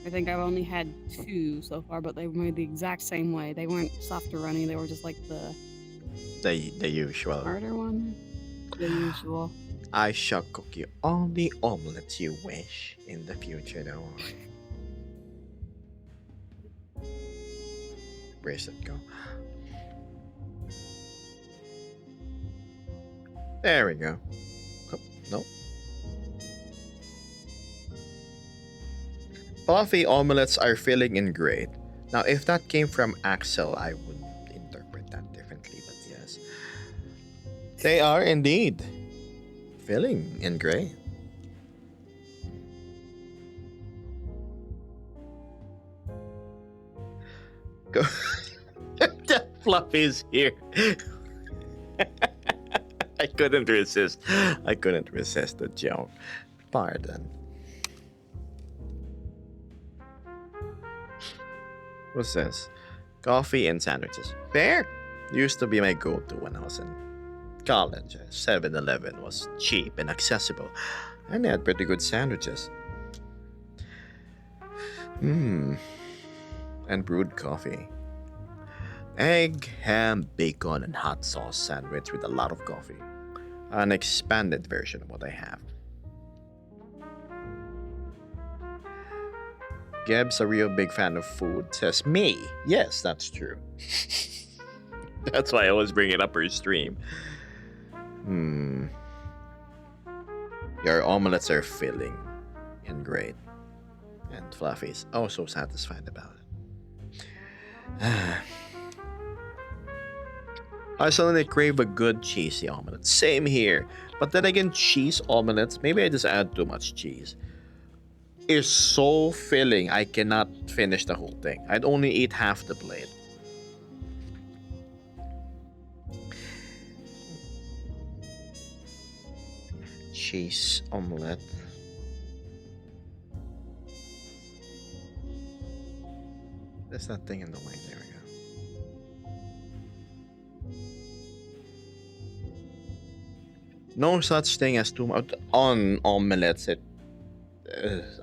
[SPEAKER 4] I think I've only had 2 so far, but they were made the exact same way. They weren't soft or runny. They were just like
[SPEAKER 1] The usual.
[SPEAKER 4] harder one. The usual.
[SPEAKER 1] I shall cook you all the omelets you wish in the future, don't worry. Where's it go? There we go. Oh, no. Fluffy omelets are filling and great. Now, if that came from Axel, I would interpret that differently, but yes. They are indeed filling and great. Go. Fluffy's here. I couldn't resist. I couldn't resist the joke. Pardon. What's this? Coffee and sandwiches. Fair. Used to be my go-to when I was in college. 7-Eleven was cheap and accessible, and they had pretty good sandwiches. Mmm. And brewed coffee. Egg, ham, bacon, and hot sauce sandwich with a lot of coffee. An expanded version of what I have. Geb's a real big fan of food, says me. Yes, that's true. That's why I always bring it up her stream. Your omelets are filling and great. And Fluffy's so satisfied about it. I suddenly crave a good cheesy omelet. Same here. But then again, cheese omelets, maybe I just add too much cheese, is so filling I cannot finish the whole thing. I'd only eat half the plate. Cheese omelette. There's that thing in the way. There we go. No such thing as too much on omelettes.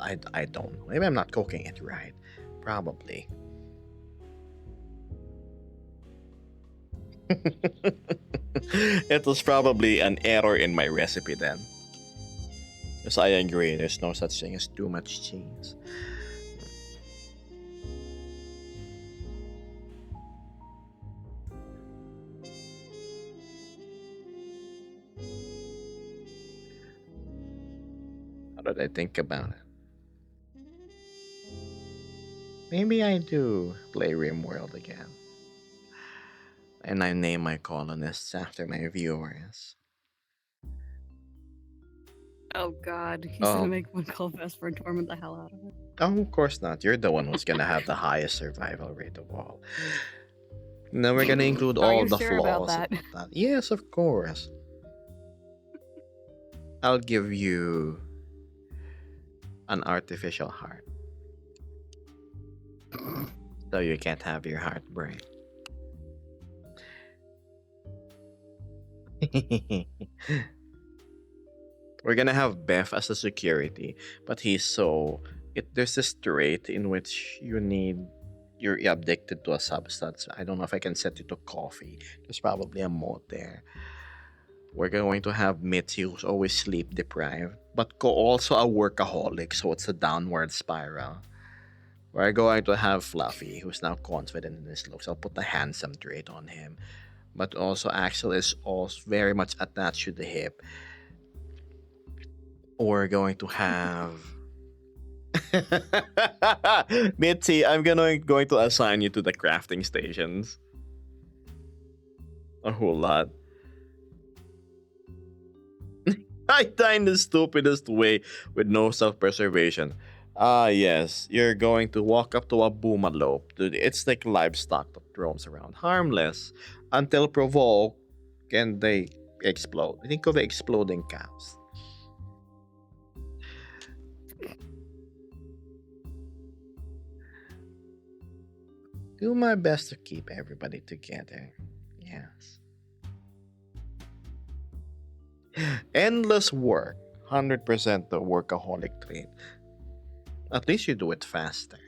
[SPEAKER 1] I don't know. Maybe I'm not cooking it right. Probably. It was probably an error in my recipe then. Yes, I agree. There's no such thing as too much cheese. How did I think about it? Maybe I do play RimWorld again. And I name my colonists after my viewers.
[SPEAKER 4] Oh god, he's
[SPEAKER 1] Oh.
[SPEAKER 4] gonna make one call Vesper and torment the hell out of it.
[SPEAKER 1] Oh, of course not. You're the one who's gonna have the highest survival rate of all. Now we're gonna include
[SPEAKER 4] Are
[SPEAKER 1] all
[SPEAKER 4] you
[SPEAKER 1] the
[SPEAKER 4] sure about
[SPEAKER 1] flaws
[SPEAKER 4] that?
[SPEAKER 1] about that. Yes, of course. I'll give you an artificial heart. So you can't have your heart break. We're gonna have Beth as a security, but there's this trait in which you're addicted to a substance. I don't know if I can set it to coffee. There's probably a mode there. We're going to have Mitzi, who's always sleep deprived, but also a workaholic, so it's a downward spiral. We're going to have Fluffy, who's now confident in his looks. I'll put the handsome trait on him. But also Axel is also very much attached to the hip. We're going to have Mitzi, I'm going to assign you to the crafting stations. A whole lot. I die in the stupidest way with no self-preservation. Yes, you're going to walk up to a boomalope. Dude, it's like livestock that roams around, harmless until provoked, and they explode. Think of the exploding cows. Do my best to keep everybody together. Yes. Endless work. 100% the workaholic trait. At least you do it faster.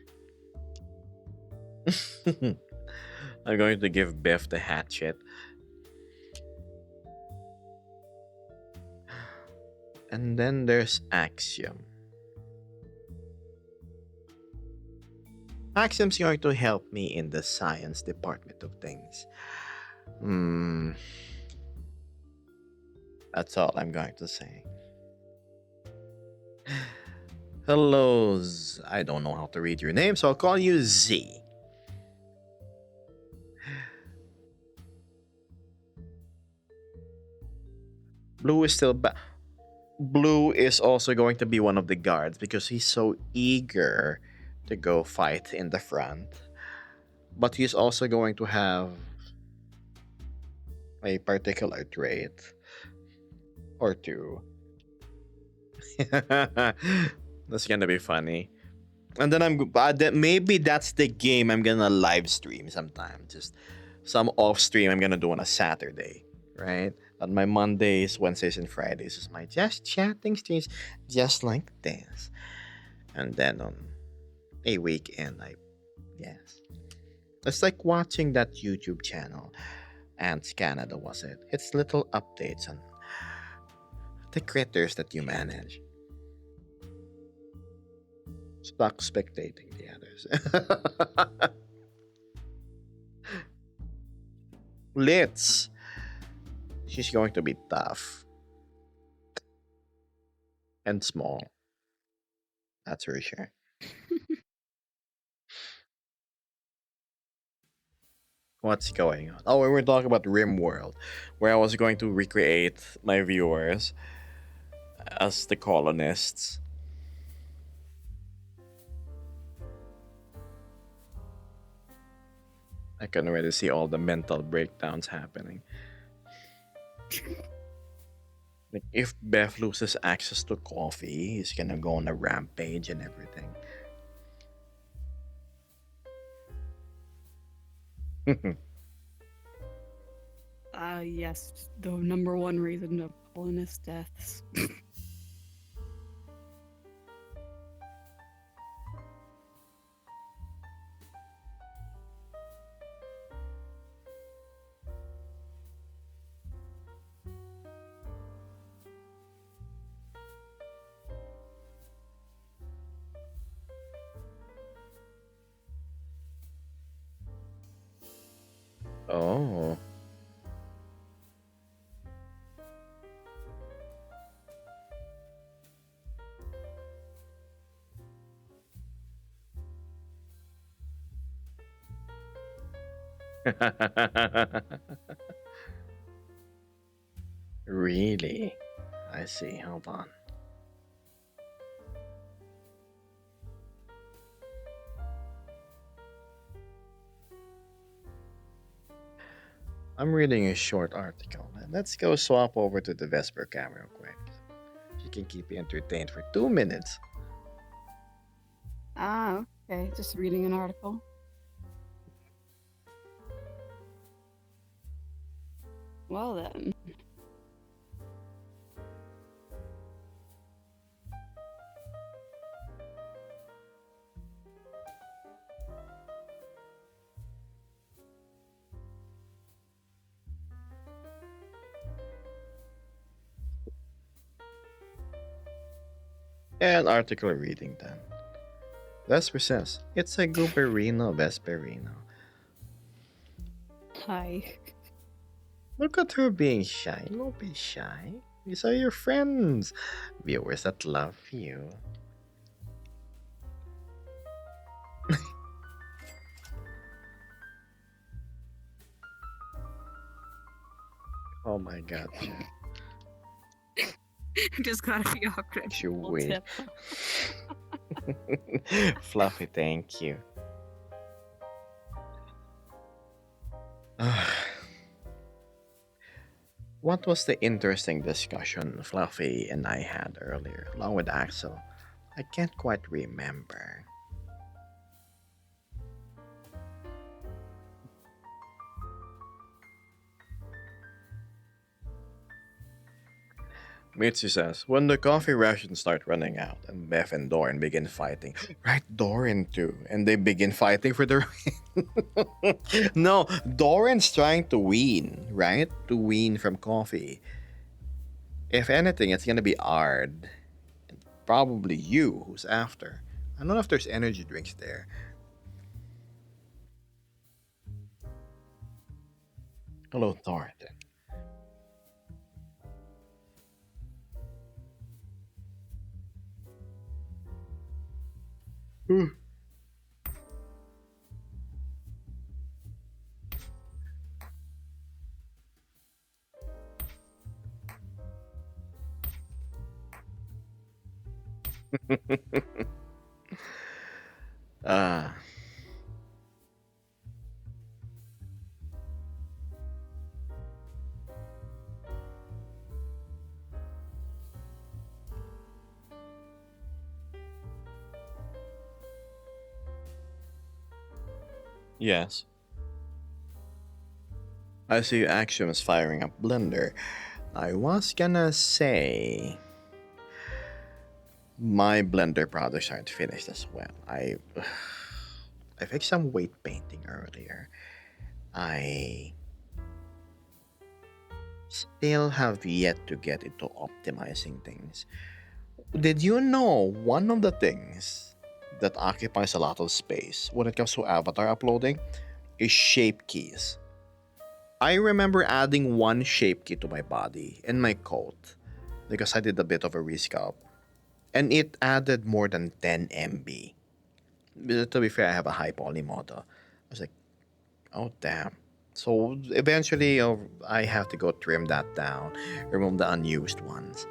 [SPEAKER 1] I'm going to give Beth the hatchet. And then there's Axiom. Axiom's going to help me in the science department of things. That's all I'm going to say. Hello, I don't know how to read your name, so I'll call you Z. Blue is still back. Blue is also going to be one of the guards because he's so eager to go fight in the front. But he's also going to have a particular trait or two. That's gonna be funny. And then maybe that's the game I'm gonna live stream sometime. Just some off stream I'm gonna do on a Saturday, right? On my Mondays, Wednesdays, and Fridays is my just chatting streams, just like this. And then on a weekend, yes, it's like watching that YouTube channel. Ants Canada was it? It's little updates on the critters that you manage. Stop spectating the others. Litz. She's going to be tough and small. That's for sure. What's going on? Oh, we were talking about RimWorld, where I was going to recreate my viewers as the colonists. I can already see all the mental breakdowns happening. Like, if Beth loses access to coffee, he's gonna go on a rampage and everything.
[SPEAKER 4] Yes, the number one reason of colonist deaths.
[SPEAKER 1] Oh. Really? I see. Hold on. I'm reading a short article. Let's go swap over to the Vesper cam real quick. She can keep you entertained for 2 minutes.
[SPEAKER 4] Ah, okay. Just reading an article. Well then.
[SPEAKER 1] And article reading then. Vesper says, it's a Gooberino Vesperino.
[SPEAKER 4] Hi.
[SPEAKER 1] Look at her being shy. Don't be shy. These are your friends. Viewers that love you. Oh my god.
[SPEAKER 4] Just gotta be awkward.
[SPEAKER 1] You wait. Fluffy, thank you. What was the interesting discussion Fluffy and I had earlier, along with Axel? I can't quite remember. Mitsu says, when the coffee rations start running out and Beth and Doran begin fighting, right, Doran too, and they begin fighting for the No, Doran's trying to wean, right? To wean from coffee. If anything, it's gonna be Ard. Probably you who's after. I don't know if there's energy drinks there. Hello, Thornton. Ah. Yes. I see Axiom is firing up Blender. I was gonna say my Blender projects aren't finished as well. I fixed some weight painting earlier. I still have yet to get into optimizing things. Did you know one of the things that occupies a lot of space when it comes to avatar uploading is shape keys? I remember adding one shape key to my body and my coat because I did a bit of a resculpt, and it added more than 10 MB. But to be fair, I have a high poly model. I was like, oh damn. So eventually, I have to go trim that down, remove the unused ones,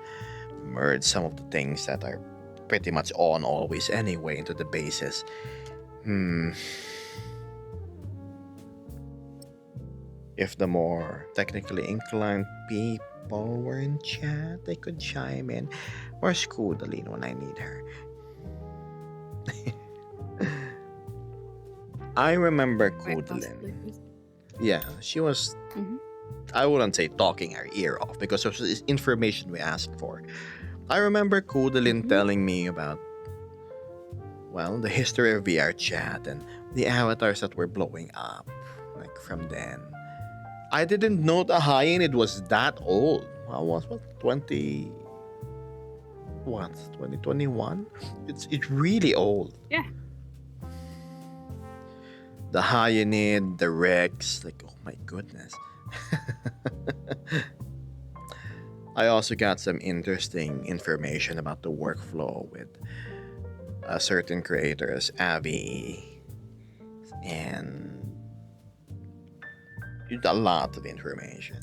[SPEAKER 1] merge some of the things that are pretty much on always anyway into the bases. If the more technically inclined people were in chat, they could chime in. Where's Kudaline when I need her? I remember
[SPEAKER 4] Wait, possibly,
[SPEAKER 1] Kudaline.
[SPEAKER 4] please.
[SPEAKER 1] Yeah, she was.
[SPEAKER 4] Mhm.
[SPEAKER 1] I wouldn't say talking her ear off because it was information we asked for. I remember Kudaline
[SPEAKER 4] Mhm.
[SPEAKER 1] telling me about, well, the history of VR chat and the avatars that were blowing up, like from then. I didn't know the Hyanid was that old. I was what 2021? It's really old.
[SPEAKER 4] Yeah.
[SPEAKER 1] The Hyanid, the Rex, like oh my goodness. I also got some interesting information about the workflow with certain creators, Avi, and a lot of information.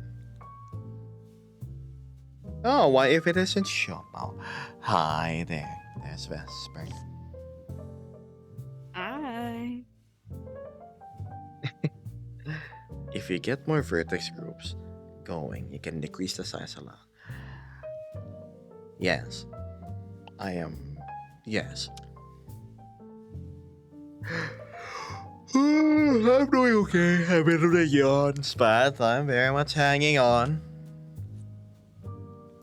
[SPEAKER 1] Oh, why if it isn't shop? Oh, hi there. There's Vesper.
[SPEAKER 4] Hi.
[SPEAKER 1] If you get more vertex groups going, you can decrease the size a lot. Yes, I am. Yes. I'm doing okay. I'm in the yawns, but I'm very much hanging on.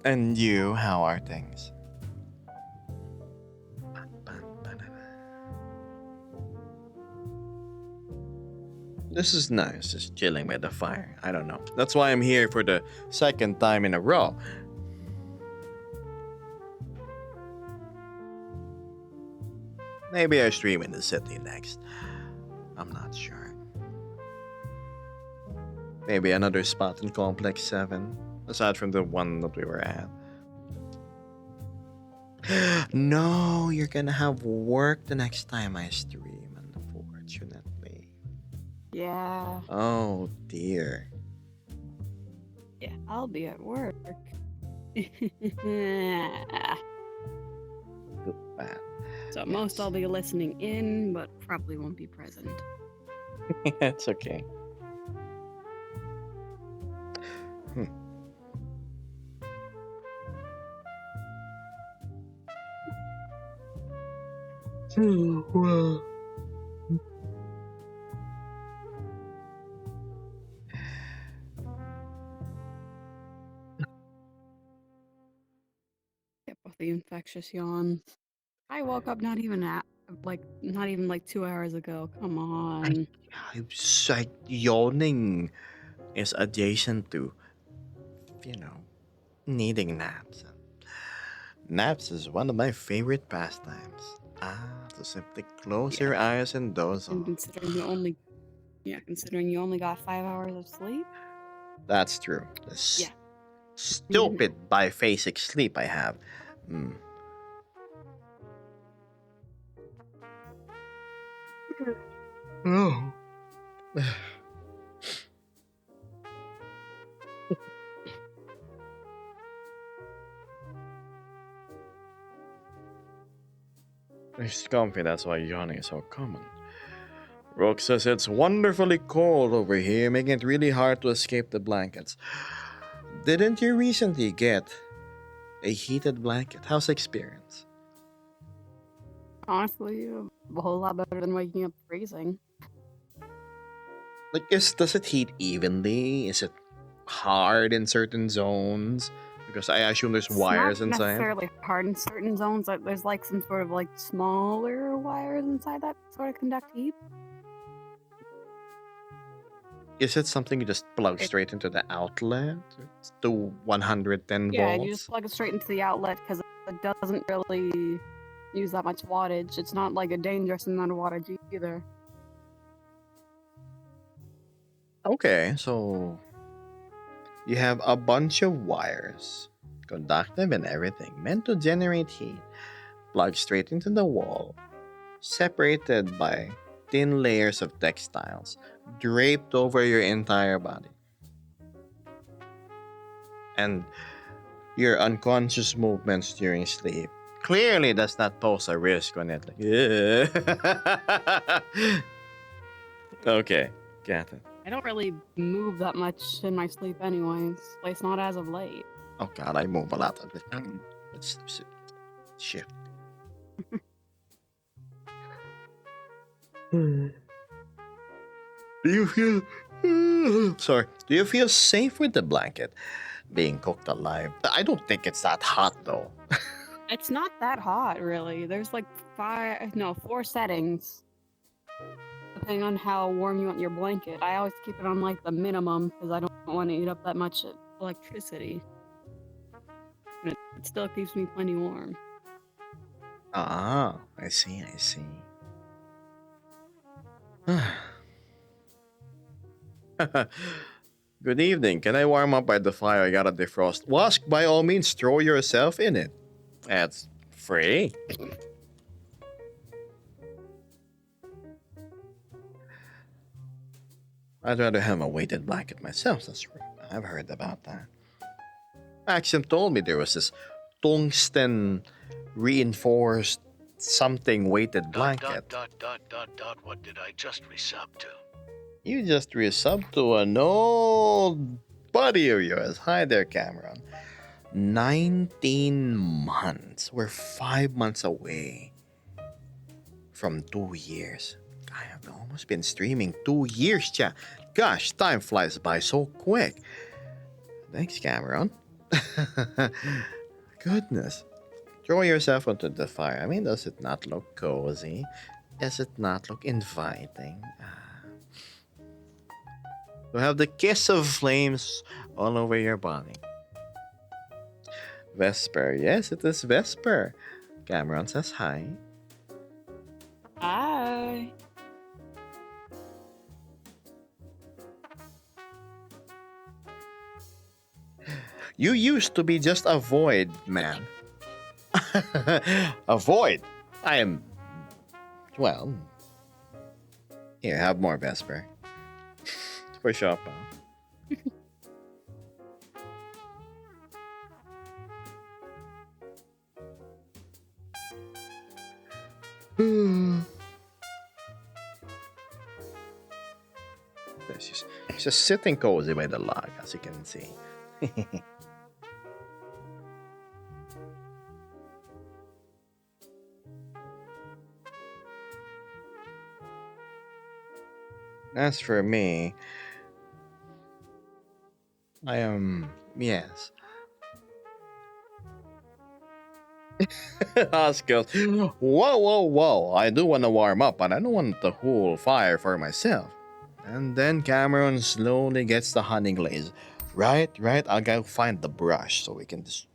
[SPEAKER 1] And you, how are things? This is nice, just chilling by the fire. I don't know. That's why I'm here for the second time in a row. Maybe I stream in the city next. I'm not sure. Maybe another spot in Complex 7, aside from the one that we were at. No, you're gonna have work the next time I stream, unfortunately.
[SPEAKER 4] Yeah.
[SPEAKER 1] Oh dear.
[SPEAKER 4] Yeah, I'll be at work.
[SPEAKER 1] Too bad.
[SPEAKER 4] So at most I'll be listening in, but probably won't be present.
[SPEAKER 1] It's okay. Well.
[SPEAKER 4] Get both the infectious yawns. I woke up not even 2 hours ago. Come on.
[SPEAKER 1] I'm like yawning is adjacent to, needing naps. Naps is one of my favorite pastimes. To simply close your eyes and doze
[SPEAKER 4] And
[SPEAKER 1] off.
[SPEAKER 4] considering you only got 5 hours of sleep.
[SPEAKER 1] That's true. The
[SPEAKER 4] Yeah.
[SPEAKER 1] stupid biphasic sleep I have. Oh. It's comfy, that's why yawning is so common. Rook says it's wonderfully cold over here, making it really hard to escape the blankets. Didn't you recently get a heated blanket? How's the experience?
[SPEAKER 4] Honestly, a whole lot better than waking up freezing.
[SPEAKER 1] Like, does it heat evenly? Is it hard in certain zones? Because I assume there's
[SPEAKER 4] It's
[SPEAKER 1] wires
[SPEAKER 4] not
[SPEAKER 1] inside.
[SPEAKER 4] necessarily hard in certain zones. Like there's like some sort of like smaller wires inside that sort of conduct heat.
[SPEAKER 1] Is it something you just plug
[SPEAKER 4] It-
[SPEAKER 1] straight into the outlet? It's to 110
[SPEAKER 4] Yeah,
[SPEAKER 1] volts?
[SPEAKER 4] you just plug it straight into the outlet because it doesn't really use that much wattage. It's not like a dangerous amount of wattage either.
[SPEAKER 1] Okay, so you have a bunch of wires, conductive and everything, meant to generate heat, plugged straight into the wall, separated by thin layers of textiles, draped over your entire body. And your unconscious movements during sleep clearly does not pose a risk on it. Like, yeah. Okay, got it.
[SPEAKER 4] I don't really move that much in my sleep anyways. At least not as of late.
[SPEAKER 1] Oh god, I move a lot of it. Let's shift. Do you feel sorry? Do you feel safe with the blanket being cooked alive? I don't think it's that hot though.
[SPEAKER 4] It's not that hot, really. There's like 4 settings. Depending on how warm you want your blanket. I always keep it on like the minimum because I don't want to eat up that much electricity. And it still keeps me plenty warm.
[SPEAKER 1] Ah, I see, I see. Good evening. Can I warm up by the fire? I got a defrost. Wask, by all means, throw yourself in it. That's free. I'd rather have a weighted blanket myself. That's right. I've heard about that. Maxim told me there was this tungsten reinforced something weighted blanket.
[SPEAKER 3] What did I just resub to?
[SPEAKER 1] You just resubbed to an old buddy of yours. Hi there, Cameron. 19 months. We're 5 months away from 2 years. I have almost been streaming 2 years, chat. Gosh, time flies by so quick. Thanks, Cameron. Goodness. Throw yourself onto the fire. I mean, does it not look cozy? Does it not look inviting? To have the kiss of flames all over your body. Vesper. Yes, it is Vesper. Cameron says hi.
[SPEAKER 4] Hi.
[SPEAKER 1] You used to be just a void, man. A void. I am. Well. Here, have more Vesper. For sure, pal. She's just sitting cozy by the log, as you can see. As for me, I am. Yes. Oscar, whoa. I do want to warm up, but I don't want the whole fire for myself. And then Cameron slowly gets the honey glaze. Right. I'll go find the brush so we can just.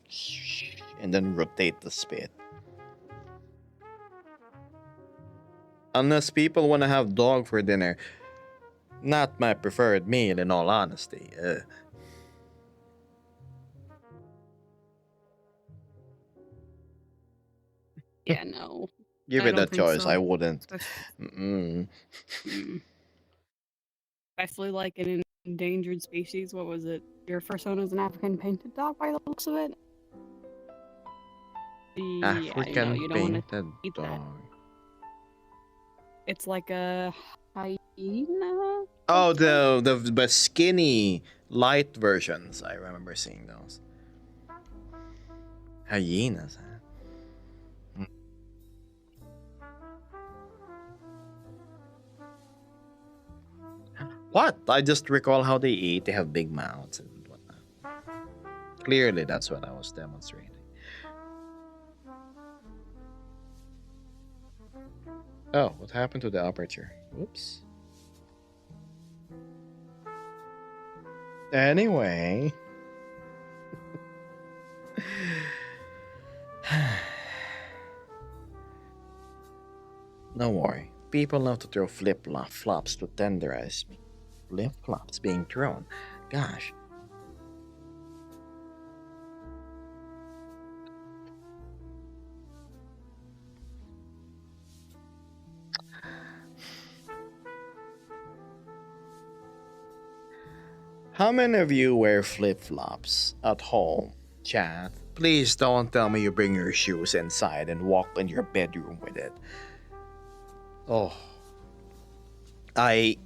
[SPEAKER 1] And then rotate the spit. Unless people want to have dog for dinner. Not my preferred meal, in all honesty.
[SPEAKER 4] Yeah, no.
[SPEAKER 1] Give
[SPEAKER 4] I
[SPEAKER 1] it a
[SPEAKER 4] don't think
[SPEAKER 1] choice.
[SPEAKER 4] so.
[SPEAKER 1] I wouldn't.
[SPEAKER 4] Especially, especially like an endangered species. What was it? Your first one was an African painted dog by the looks of it? Yeah,
[SPEAKER 1] African
[SPEAKER 4] no, you don't want to
[SPEAKER 1] painted
[SPEAKER 4] eat that.
[SPEAKER 1] dog.
[SPEAKER 4] It's like a hyena?
[SPEAKER 1] Oh, the skinny light versions. I remember seeing those. Hyenas. What? I just recall how they eat. They have big mouths and whatnot. Clearly, that's what I was demonstrating. Oh, what happened to the aperture? Whoops. Anyway. Don't worry. People love to throw flops to tenderize me. Flip flops being thrown. Gosh. How many of you wear flip flops at home? Chat. Please don't tell me you bring your shoes inside and walk in your bedroom with it. Oh. I.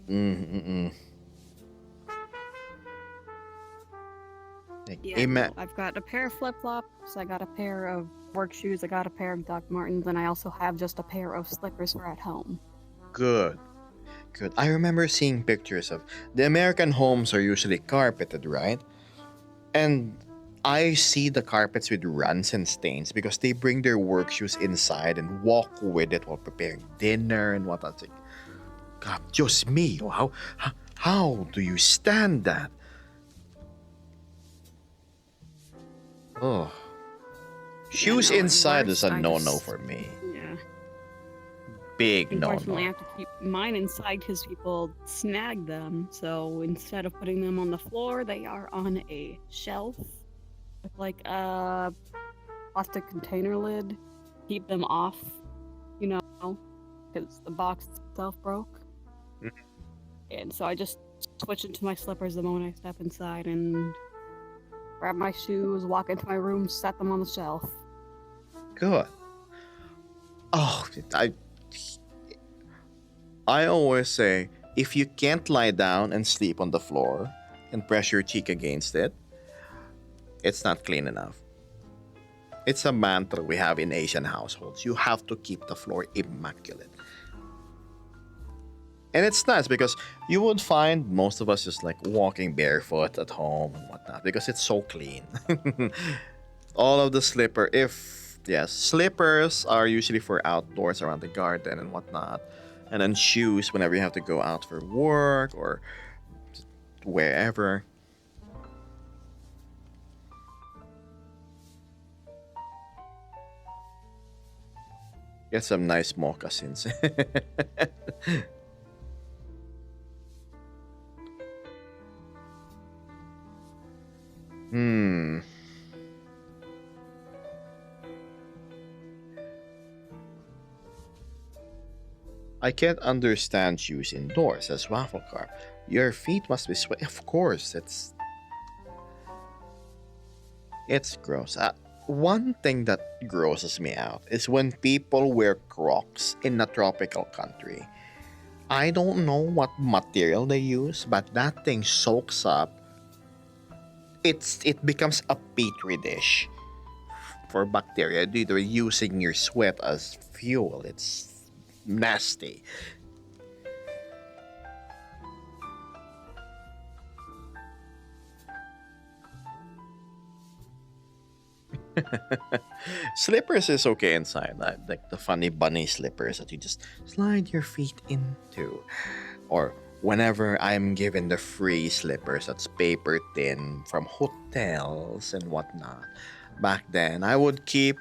[SPEAKER 1] Like,
[SPEAKER 4] Yeah, no, I've got a pair of flip flops. I got a pair of work shoes. I got a pair of Doc Martens, and I also have just a pair of slippers for at home.
[SPEAKER 1] Good. Good. I remember seeing pictures of the American homes are usually carpeted, right? And I see the carpets with runs and stains because they bring their work shoes inside and walk with it while preparing dinner and whatnot. Like, God, Dios mío, how do you stand that? Oh, shoes
[SPEAKER 4] no, and
[SPEAKER 1] inside
[SPEAKER 4] worse,
[SPEAKER 1] is a
[SPEAKER 4] I
[SPEAKER 1] no-no
[SPEAKER 4] just-
[SPEAKER 1] for me.
[SPEAKER 4] Yeah.
[SPEAKER 1] Big
[SPEAKER 4] Unfortunately, I
[SPEAKER 1] no-no.
[SPEAKER 4] have to keep mine inside because people snag them. So instead of putting them on the floor, they are on a shelf with like a plastic container lid. Keep them off, you know, because the box itself broke.
[SPEAKER 1] Mhm.
[SPEAKER 4] And so I just switch into my slippers the moment I step inside and grab my shoes, walk into my room, set them on the shelf.
[SPEAKER 1] Good. Oh, I always say if you can't lie down and sleep on the floor and press your cheek against it, it's not clean enough. It's a mantra we have in Asian households. You have to keep the floor immaculate. And it's nice because you would find most of us just like walking barefoot at home and whatnot because it's so clean. All of the slippers are usually for outdoors around the garden and whatnot. And then shoes whenever you have to go out for work or wherever. Get some nice moccasins. Hmm. I can't understand shoes indoors, says Wafflecar. Your feet must be sweaty. Of course, it's gross. One thing that grosses me out is when people wear Crocs in a tropical country. I don't know what material they use, but that thing soaks up. It becomes a petri dish for bacteria. They're using your sweat as fuel. It's nasty. Slippers is okay inside, like the funny bunny slippers that you just slide your feet into. Or whenever I'm given the free slippers that's paper thin from hotels and whatnot, back then I would keep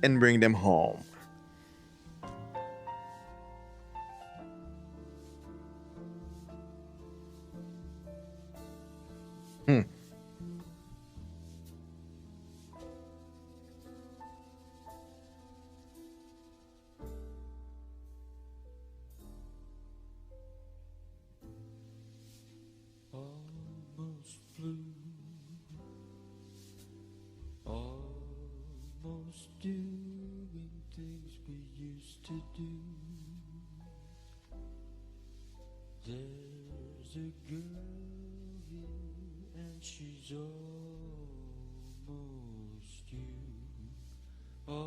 [SPEAKER 1] and bring them home. Hmm.
[SPEAKER 2] Almost flew, almost doing things we used to do. There's a girl here and she's almost you. Almost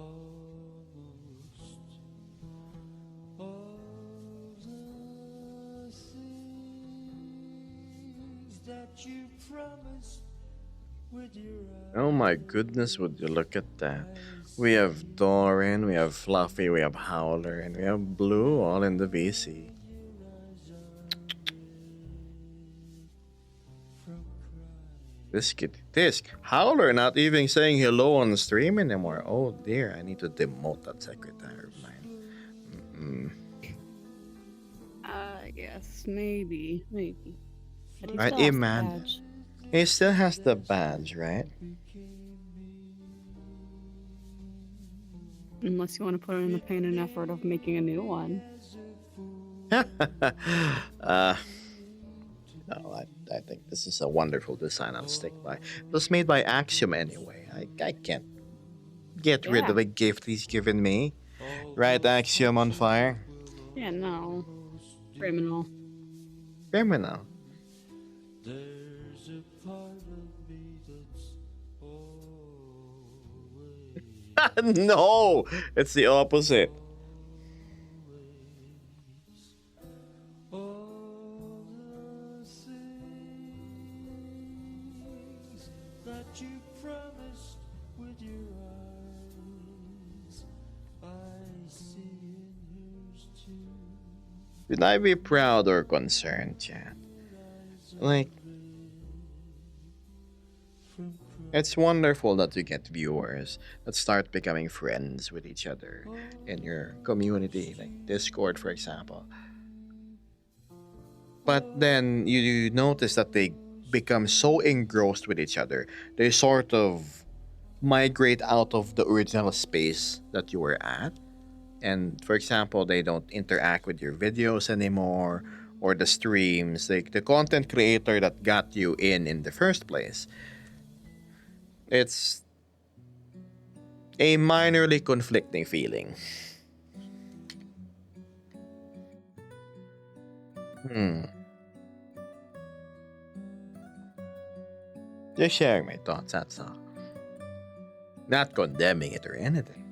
[SPEAKER 2] all the things
[SPEAKER 1] Oh my goodness, would you look at that? We have Doran, we have Fluffy, we have Howler, and we have Blue all in the VC. This Howler not even saying hello on the stream anymore. Oh dear, I need to demote that secretary of mine. Mm-mm.
[SPEAKER 4] Yes, maybe. But he
[SPEAKER 1] Right,
[SPEAKER 4] still has the
[SPEAKER 1] Amanda.
[SPEAKER 4] badge.
[SPEAKER 1] He still has the badge, right?
[SPEAKER 4] Unless you want to put in the pain and effort of making a new one.
[SPEAKER 1] No, I think this is a wonderful design. I'll stick by. It was made by Axiom anyway. I can't get rid
[SPEAKER 4] Yeah.
[SPEAKER 1] of a gift he's given me. Right, Axiom on fire?
[SPEAKER 4] Yeah, no. Criminal.
[SPEAKER 1] Criminal.
[SPEAKER 2] There's a part of me that's always,
[SPEAKER 1] No! It's the opposite.
[SPEAKER 2] all the things that you promised with your eyes, I see in yours too.
[SPEAKER 1] Should I be proud or concerned, Chad? Like, it's wonderful that you get viewers that start becoming friends with each other in your community, like Discord, for example. But then you notice that they become so engrossed with each other, they sort of migrate out of the original space that you were at. And for example, they don't interact with your videos anymore or the streams, like the content creator that got you in the first place. It's a minorly conflicting feeling. Hmm. Just sharing my thoughts, that's all. Not condemning it or anything.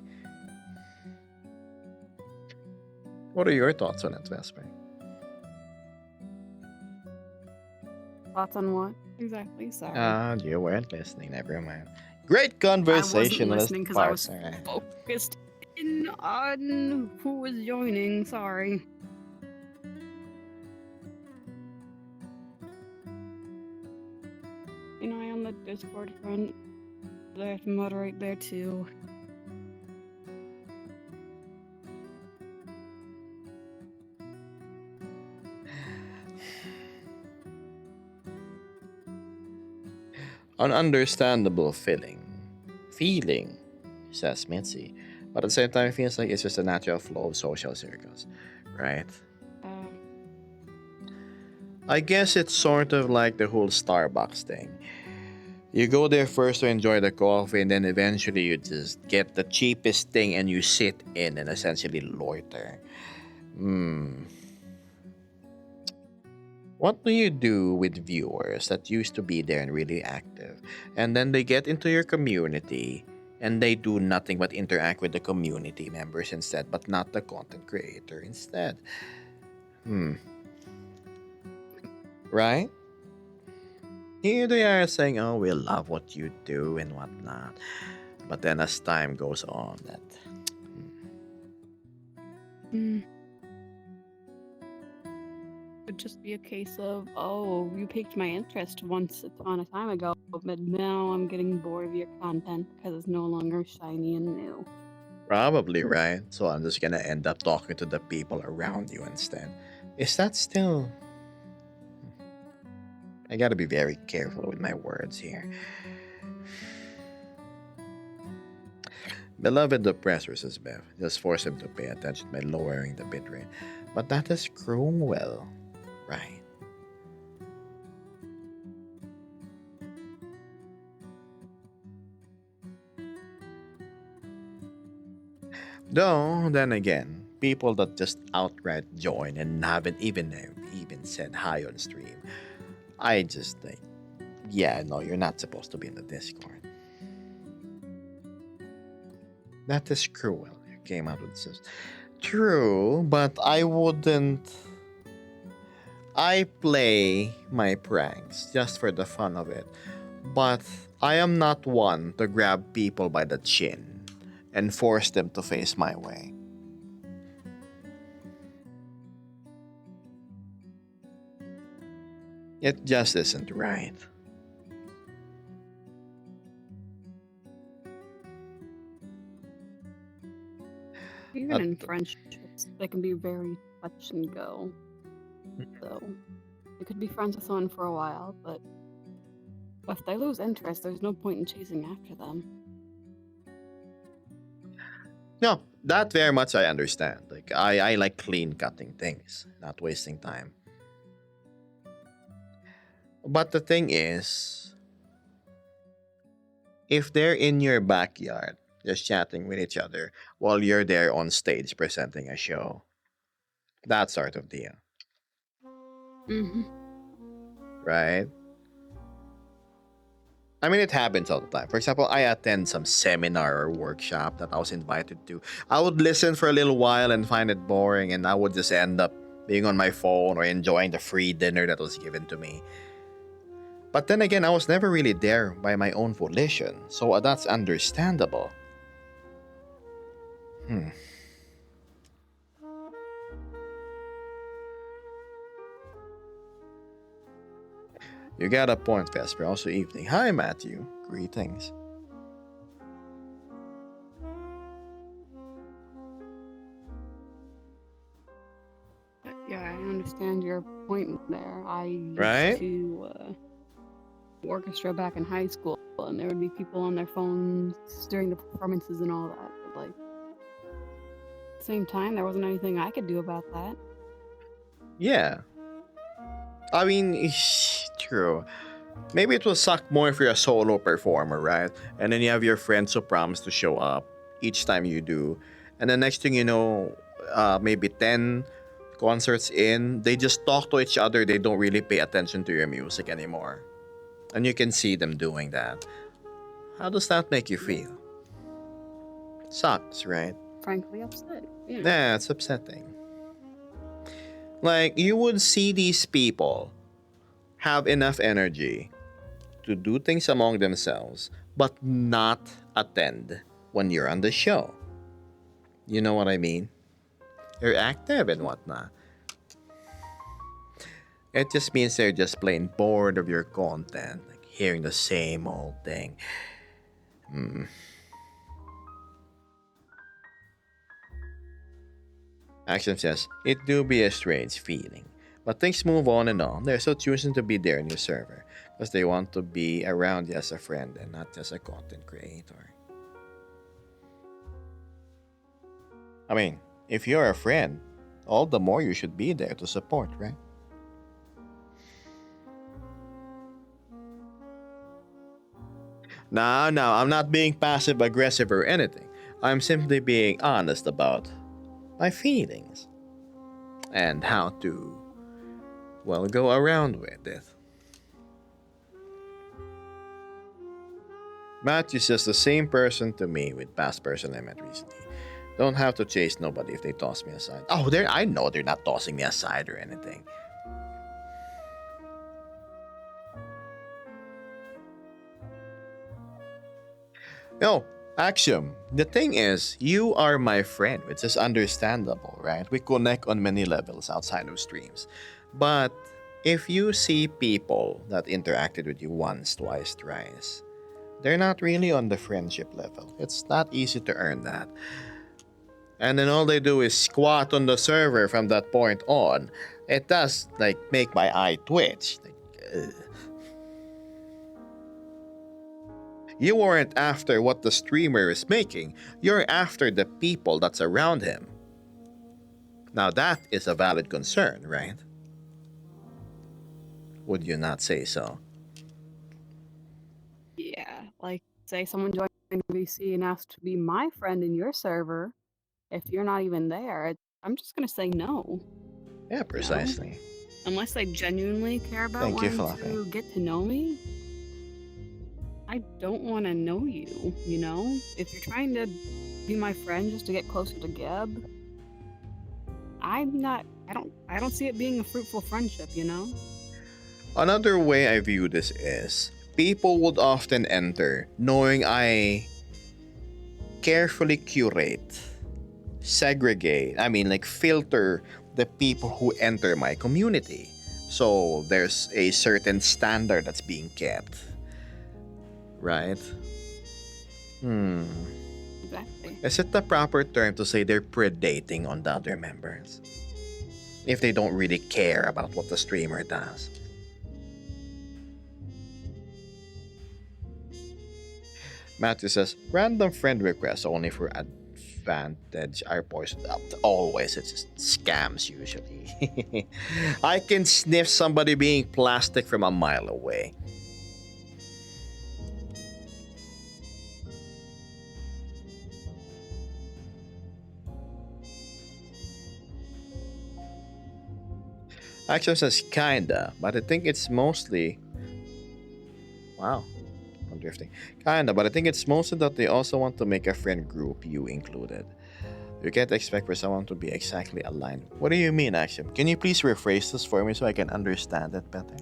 [SPEAKER 1] What are your thoughts on it, Vesper?
[SPEAKER 4] Thoughts on what? Exactly, sorry.
[SPEAKER 1] You weren't listening, never mind. Great
[SPEAKER 4] I wasn't
[SPEAKER 1] conversationalist
[SPEAKER 4] listening because I was
[SPEAKER 1] partner.
[SPEAKER 4] focused in on who was joining, sorry. You know, I on the Discord front. I have to moderate there too.
[SPEAKER 1] An understandable feeling, says Mitzi. But at the same time, it feels like it's just a natural flow of social circles, right?
[SPEAKER 4] Uh,
[SPEAKER 1] I guess it's sort of like the whole Starbucks thing. You go there first to enjoy the coffee, and then eventually you just get the cheapest thing and you sit in and essentially loiter. What do you do with viewers that used to be there and really active, and then they get into your community and they do nothing but interact with the community members instead, but not the content creator instead? Right? Here they are saying, oh, we love what you do and whatnot. But then as time goes on, that
[SPEAKER 4] mm. Would just be a case of, oh, you piqued my interest once upon a time ago, but now I'm getting bored of your content because it's no longer shiny and new.
[SPEAKER 1] probably right. So I'm just gonna end up talking to the people around you instead. Is that still? I gotta be very careful with my words here. Beloved oppressor, says Bev. Just force him to pay attention by lowering the bitrate. But that is cruel, right? Though, then again, people that just outright join and haven't even said hi on stream, I just think, yeah, no, you're not supposed to be in the Discord. That is cruel. You came out with this. True, but I play my pranks just for the fun of it, but I am not one to grab people by the chin and force them to face my way. It just isn't right.
[SPEAKER 4] Even in friendships, they can be very touch and go. So you could be friends with someone for a while, but if they lose interest, there's no point in chasing after them.
[SPEAKER 1] No, that very much I understand. Like I like clean cutting things, not wasting time. But the thing is, if they're in your backyard, just chatting with each other while you're there on stage presenting a show, that sort of deal,
[SPEAKER 4] Mm-hmm.
[SPEAKER 1] right? I mean, it happens all the time. For example, I attend some seminar or workshop that I was invited to. I would listen for a little while and find it boring, and I would just end up being on my phone or enjoying the free dinner that was given to me. But then again, I was never really there by my own volition, so that's understandable. Hmm. You got a point, Vesper. Also, evening. Hi, Matthew. Greetings.
[SPEAKER 4] Yeah, I understand your point there. I used
[SPEAKER 1] Right?
[SPEAKER 4] to orchestra back in high school, and there would be people on their phones during the performances and all that. But like, at the same time, there wasn't anything I could do about that.
[SPEAKER 1] Yeah. I mean, true. Maybe it will suck more if you're a solo performer, right? And then you have your friends who promise to show up each time you do. And the next thing you know, maybe 10 concerts in, they just talk to each other. They don't really pay attention to your music anymore. And you can see them doing that. How does that make you feel? Sucks, right?
[SPEAKER 4] Frankly, upset. Yeah.
[SPEAKER 1] Yeah, it's upsetting. Like, you would see these people have enough energy to do things among themselves, but not attend when you're on the show. You know what I mean? They're active and whatnot. It just means they're just plain bored of your content, like hearing the same old thing. Action says, it do be a strange feeling. But things move on and on. They're still choosing to be there in your server because they want to be around you as a friend and not just a content creator. I mean, if you're a friend, all the more you should be there to support, right? No, I'm not being passive aggressive or anything. I'm simply being honest about my feelings and how to, well, go around with it. Matthew's just the same person to me with past person I met recently. Don't have to chase nobody if they toss me aside. Oh, I know they're not tossing me aside or anything. No, Axiom, the thing is, you are my friend, which is understandable, right? We connect on many levels outside of streams. But if you see people that interacted with you once, twice, thrice, they're not really on the friendship level. It's not easy to earn that. And then all they do is squat on the server from that point on. It does, like, make my eye twitch. Like, ugh. You weren't after what the streamer is making. You're after the people that's around him. Now that is a valid concern, right? Would you not say so?
[SPEAKER 4] Yeah, like say someone joined VC and asked to be my friend in your server. If you're not even there, I'm just gonna say no.
[SPEAKER 1] Yeah, precisely.
[SPEAKER 4] Unless they genuinely care about
[SPEAKER 1] Thank you,
[SPEAKER 4] wanting
[SPEAKER 1] Fluffy.
[SPEAKER 4] to get to know me. I don't want to know you, you know? If you're trying to be my friend just to get closer to Geb, I'm not I don't see it being a fruitful friendship, you know?
[SPEAKER 1] Another way I view this is people would often enter knowing I carefully curate, segregate, like filter the people who enter my community. So there's a certain standard that's being kept, right? Hmm.
[SPEAKER 4] Exactly.
[SPEAKER 1] Is it the proper term to say they're predating on the other members? If they don't really care about what the streamer does. Matthew says, random friend requests only for advantage are poisoned up. Always, it's just scams usually. I can sniff somebody being plastic from a mile away. Action says kinda, but I think it's mostly. Wow, I'm drifting. Kinda, but I think it's mostly that they also want to make a friend group, you included. You can't expect for someone to be exactly aligned. What do you mean, Action? Can you please rephrase this for me so I can understand it better?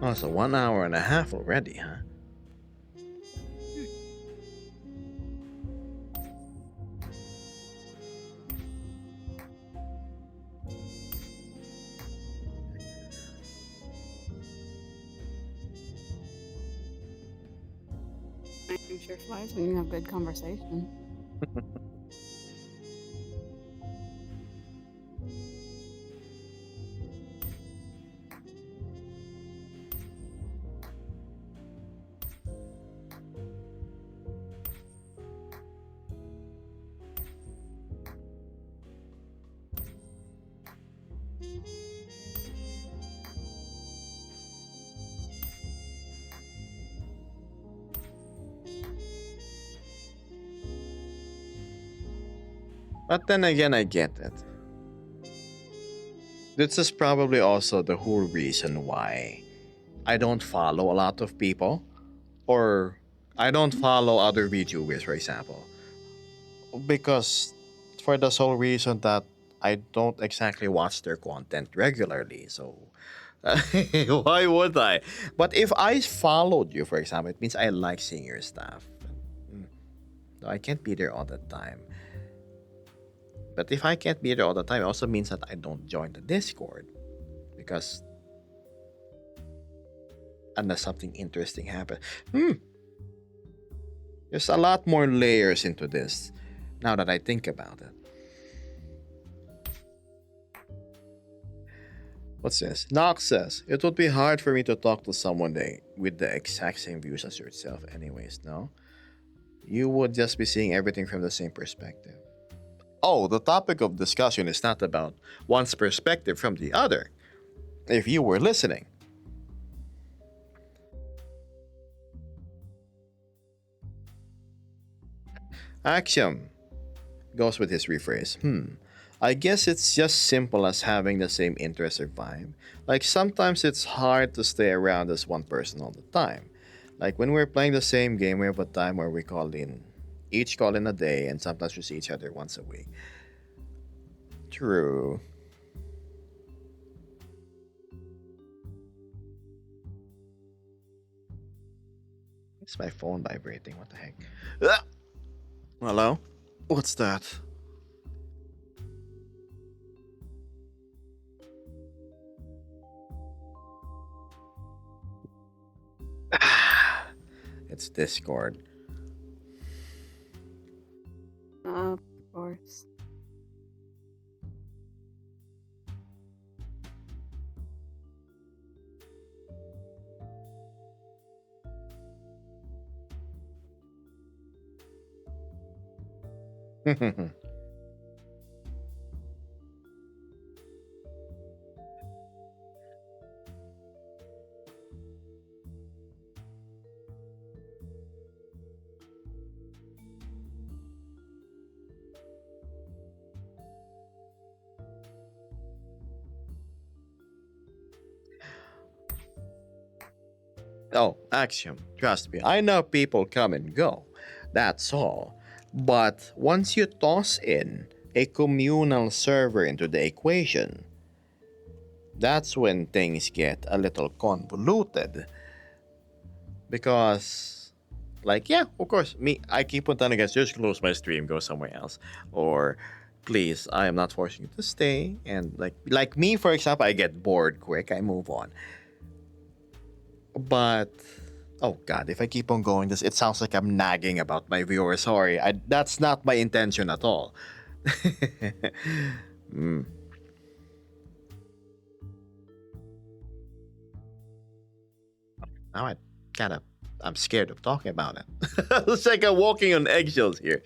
[SPEAKER 1] Oh, so 1 hour and a half already, huh?
[SPEAKER 4] I'm sure flies when you have good conversation.
[SPEAKER 1] But then again, I get it. This is probably also the whole reason why I don't follow a lot of people, or I don't follow other VTubers, for example, because for the sole reason that I don't exactly watch their content regularly. So why would I? But if I followed you, for example, it means I like seeing your stuff. Mm, I can't be there all the time. But if I can't be there all the time, it also means that I don't join the Discord because unless something interesting happens. There's a lot more layers into this now that I think about it. What's this? Nox says, it would be hard for me to talk to someone with the exact same views as yourself, anyways, no? You would just be seeing everything from the same perspective. Oh, the topic of discussion is not about one's perspective from the other. If you were listening. Axiom goes with his rephrase. I guess it's just simple as having the same interest or vibe. Like sometimes it's hard to stay around as one person all the time. Like when we're playing the same game, we have a time where we each call in a day, and sometimes we see each other once a week. True. It's my phone vibrating. What the heck? Ah! Hello? What's that? It's Discord.
[SPEAKER 4] Of course.
[SPEAKER 1] Oh, Axiom, trust me, I know people come and go. That's all. But once you toss in a communal server into the equation, that's when things get a little convoluted. Because, like, yeah, of course, I keep on telling guys, just close my stream, go somewhere else. Or, please, I am not forcing you to stay. And, like me, for example, I get bored quick, I move on. But oh god, if I keep on going this, it sounds like I'm nagging about my viewers. Sorry, that's not my intention at all. Mm. Now I'm scared of talking about it. It's like I'm walking on eggshells here.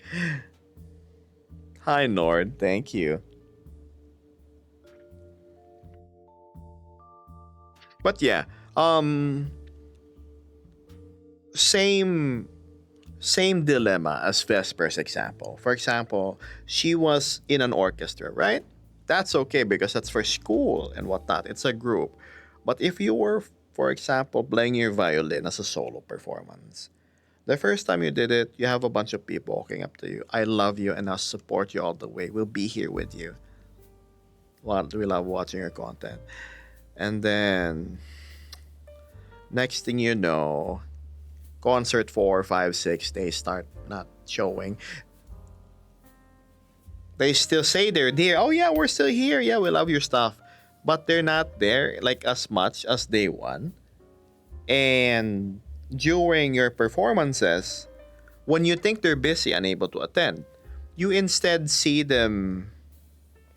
[SPEAKER 1] Hi Nord, thank you. But yeah, same same dilemma as Vesper's example. For example, she was in an orchestra, right? That's okay because that's for school and whatnot. It's a group. But if you were, for example, playing your violin as a solo performance, the first time you did it, you have a bunch of people walking up to you. I love you and I'll support you all the way. We'll be here with you. Well, we love watching your content. And then, next thing you know, concert 4, 5, 6, they start not showing. They still say they're there. Oh yeah, we're still here. Yeah, we love your stuff. But they're not there like as much as day one. And during your performances, when you think they're busy, unable to attend, you instead see them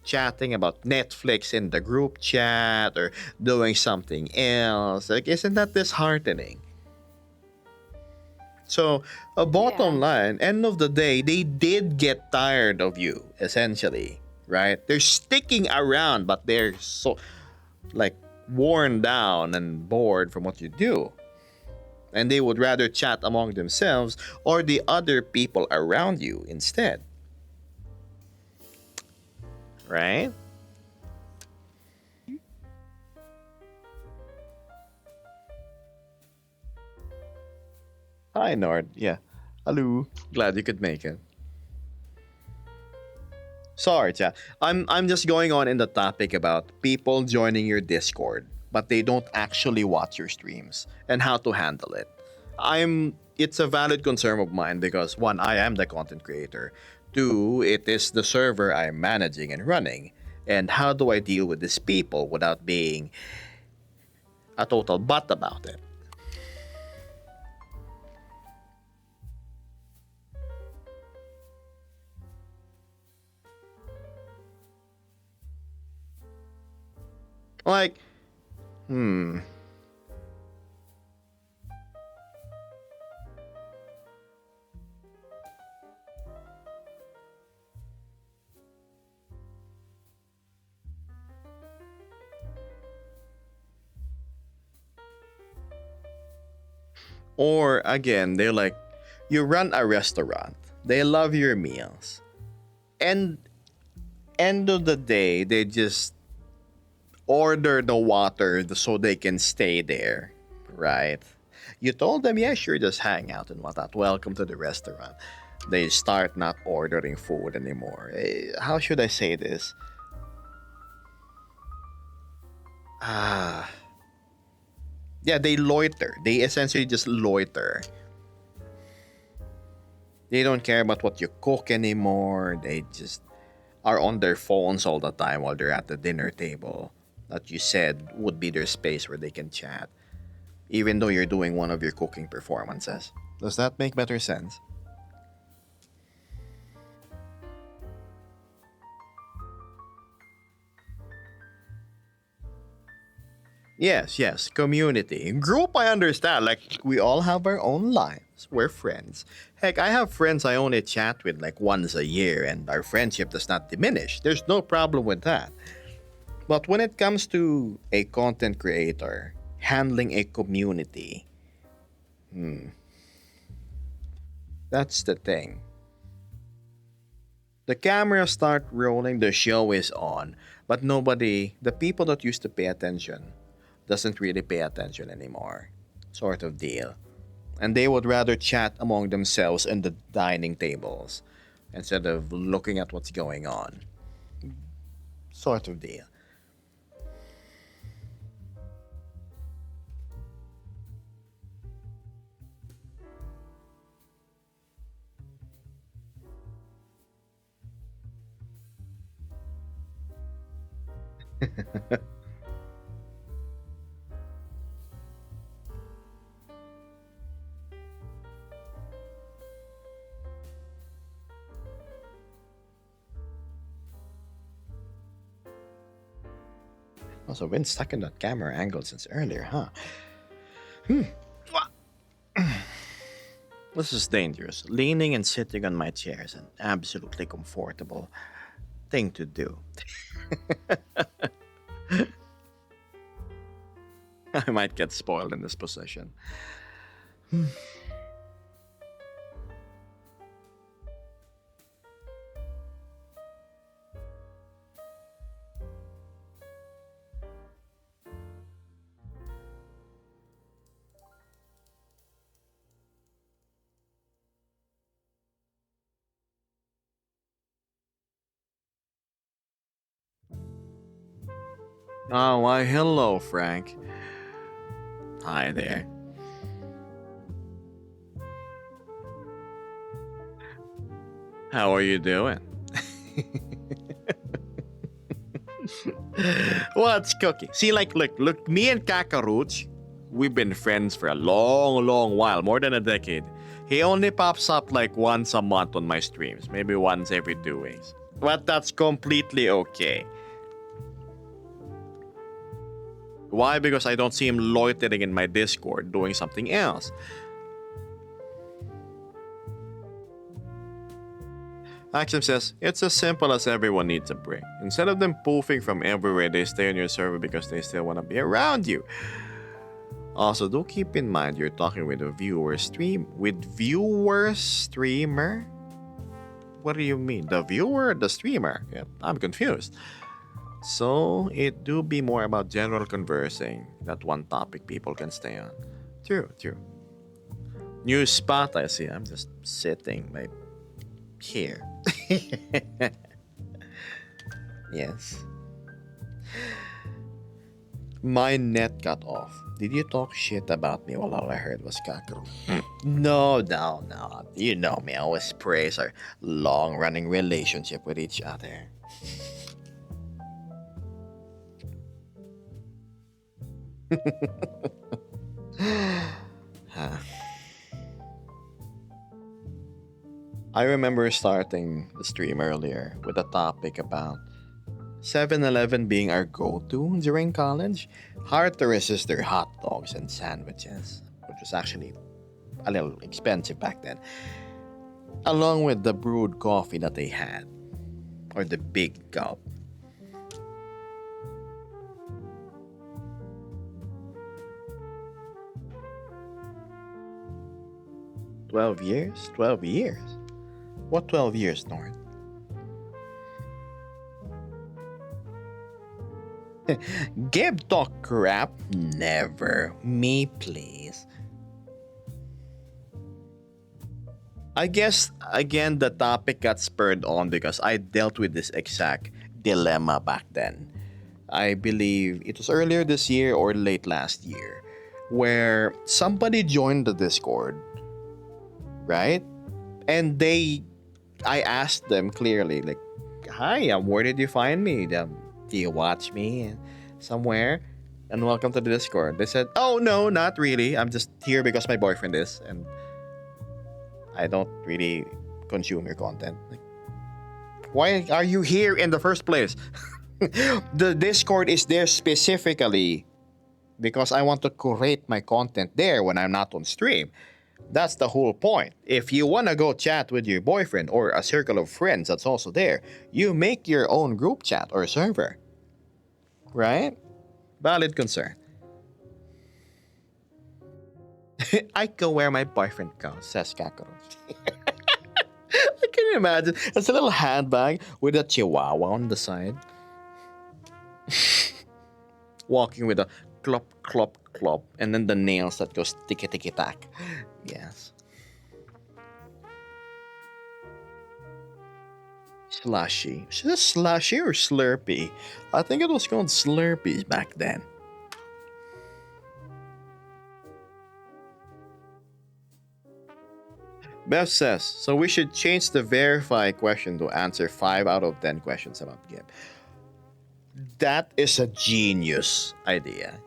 [SPEAKER 1] chatting about Netflix in the group chat or doing something else. Like, isn't that disheartening? So, a bottom line, end of the day, they did get tired of you, essentially, right? They're sticking around, but they're so, like, worn down and bored from what you do. And they would rather chat among themselves or the other people around you instead. Right? Hi, Nord. Yeah. Hello. Glad you could make it. Sorry, chat. I'm just going on in the topic about people joining your Discord, but they don't actually watch your streams and how to handle it. It's a valid concern of mine because one, I am the content creator. Two, it is the server I'm managing and running. And how do I deal with these people without being a total butt about it? Like, hmm. Or again, they're like, you run a restaurant. They love your meals. And end of the day, they just order the water so they can stay there, right? You told them, yeah, sure, just hang out and whatnot. Welcome to the restaurant. They start not ordering food anymore. How should I say this? Ah. Yeah, they loiter. They essentially just loiter. They don't care about what you cook anymore. They just are on their phones all the time while they're at the dinner table that you said would be their space where they can chat, even though you're doing one of your cooking performances. Does that make better sense? Yes, yes, community. Group, I understand. Like, we all have our own lives. We're friends. Heck, I have friends I only chat with like once a year, and our friendship does not diminish. There's no problem with that. But when it comes to a content creator handling a community, that's the thing. The cameras start rolling, the show is on, but nobody, the people that used to pay attention, doesn't really pay attention anymore. Sort of deal. And they would rather chat among themselves in the dining tables instead of looking at what's going on. Sort of deal. Also, been stuck in that camera angle since earlier, huh? This is dangerous. Leaning and sitting on my chair is an absolutely comfortable thing to do. I might get spoiled in this position. Oh, why, hello, Frank. Hi there. How are you doing? What's cooking? See, like, look, me and Kakaruch, we've been friends for a long, long while, more than a decade. He only pops up like once a month on my streams, maybe once every 2 weeks. But that's completely okay. Why? Because I don't see him loitering in my Discord doing something else. Axum says, it's as simple as everyone needs a break. Instead of them poofing from everywhere, they stay on your server because they still want to be around you. Also, do keep in mind you're talking with a viewer streamer? What do you mean? The viewer or the streamer? Yeah, I'm confused. So, it do be more about general conversing, that one topic people can stay on. True. New spot, I see. I'm just sitting right here. Yes. My net got off. Did you talk shit about me while all I heard was Kakaru? No. You know me, I always praise our long-running relationship with each other. I remember starting the stream earlier with a topic about 7-Eleven being our go-to during college. Hard to resist their hot dogs and sandwiches, which was actually a little expensive back then, along with the brewed coffee that they had, or the big gulp. 12 years? 12 years? What 12 years, North? Give talk crap? Never. Me, please. I guess, again, the topic got spurred on because I dealt with this exact dilemma back then. I believe it was earlier this year or late last year, where somebody joined the Discord, right? And I asked them clearly, like, hi, where did you find me? Do you watch me somewhere? And welcome to the Discord. They said, oh, no, not really. I'm just here because my boyfriend is. And I don't really consume your content. Like, why are you here in the first place? The Discord is there specifically because I want to curate my content there when I'm not on stream. That's the whole point. If you want to go chat with your boyfriend or a circle of friends that's also there, you make your own group chat or server. Right? Valid concern. I go where my boyfriend goes, says Kakaro. I can imagine. It's a little handbag with a chihuahua on the side. Walking with a clop, clop, clop, and then the nails that goes tiki tiki tack. Yes. Slushy. Is it slushy or slurpee? I think it was called slurpees back then. Bev says, so we should change the verify question to answer 5 out of 10 questions about Gib. That is a genius idea.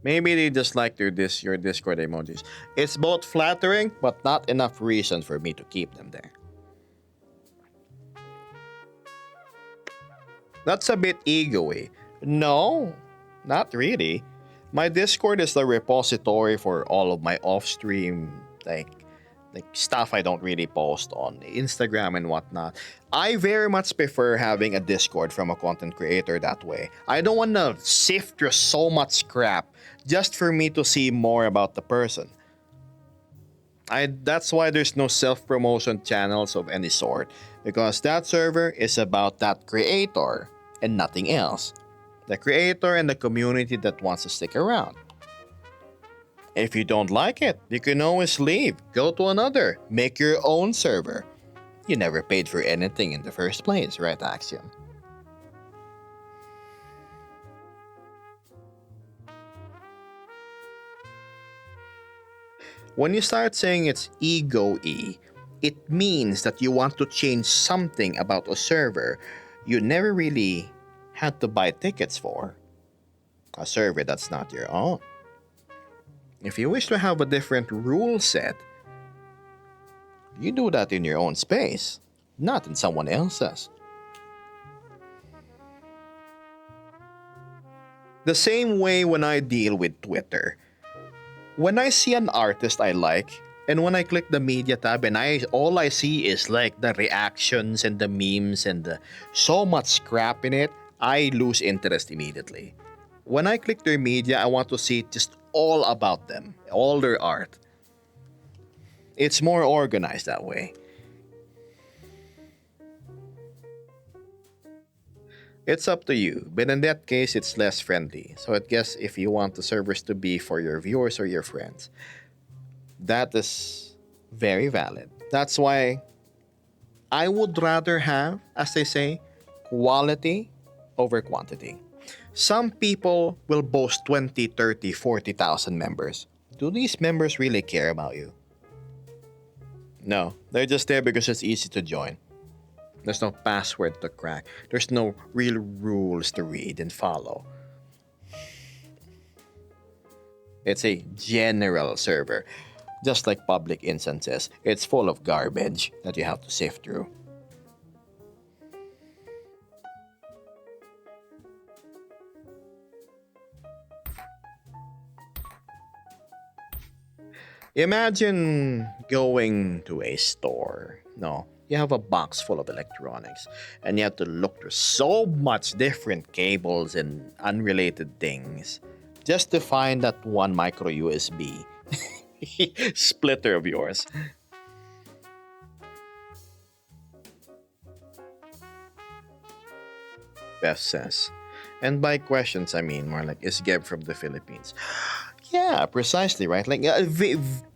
[SPEAKER 1] Maybe they just like your Discord emojis. It's both flattering, but not enough reason for me to keep them there. That's a bit ego-y. No, not really. My Discord is the repository for all of my off-stream like stuff I don't really post on Instagram and whatnot. I very much prefer having a Discord from a content creator that way. I don't want to sift through so much crap just for me to see more about the person. That's why there's no self-promotion channels of any sort, because that server is about that creator and nothing else. The creator and the community that wants to stick around. If you don't like it, you can always leave, go to another, make your own server. You never paid for anything in the first place, right, Axiom? When you start saying it's ego-y, it means that you want to change something about a server you never really had to buy tickets for. A server that's not your own. If you wish to have a different rule set, you do that in your own space, not in someone else's. The same way when I deal with Twitter. When I see an artist I like, and when I click the media tab and all I see is like the reactions and the memes and so much crap in it, I lose interest immediately. When I click their media, I want to see just all about them, all their art. It's more organized that way. It's up to you, but in that case, it's less friendly. So I guess if you want the servers to be for your viewers or your friends, that is very valid. That's why I would rather have, as they say, quality over quantity. Some people will boast 20, 30, 40,000 members. Do these members really care about you? No, they're just there because it's easy to join. There's no password to crack. There's no real rules to read and follow. It's a general server. Just like public instances, it's full of garbage that you have to sift through. Imagine going to a store. No, you have a box full of electronics and you have to look through so much different cables and unrelated things just to find that one micro USB splitter of yours. Beth says. And by questions, I mean more like, is Geb from the Philippines? Yeah, precisely, right? Like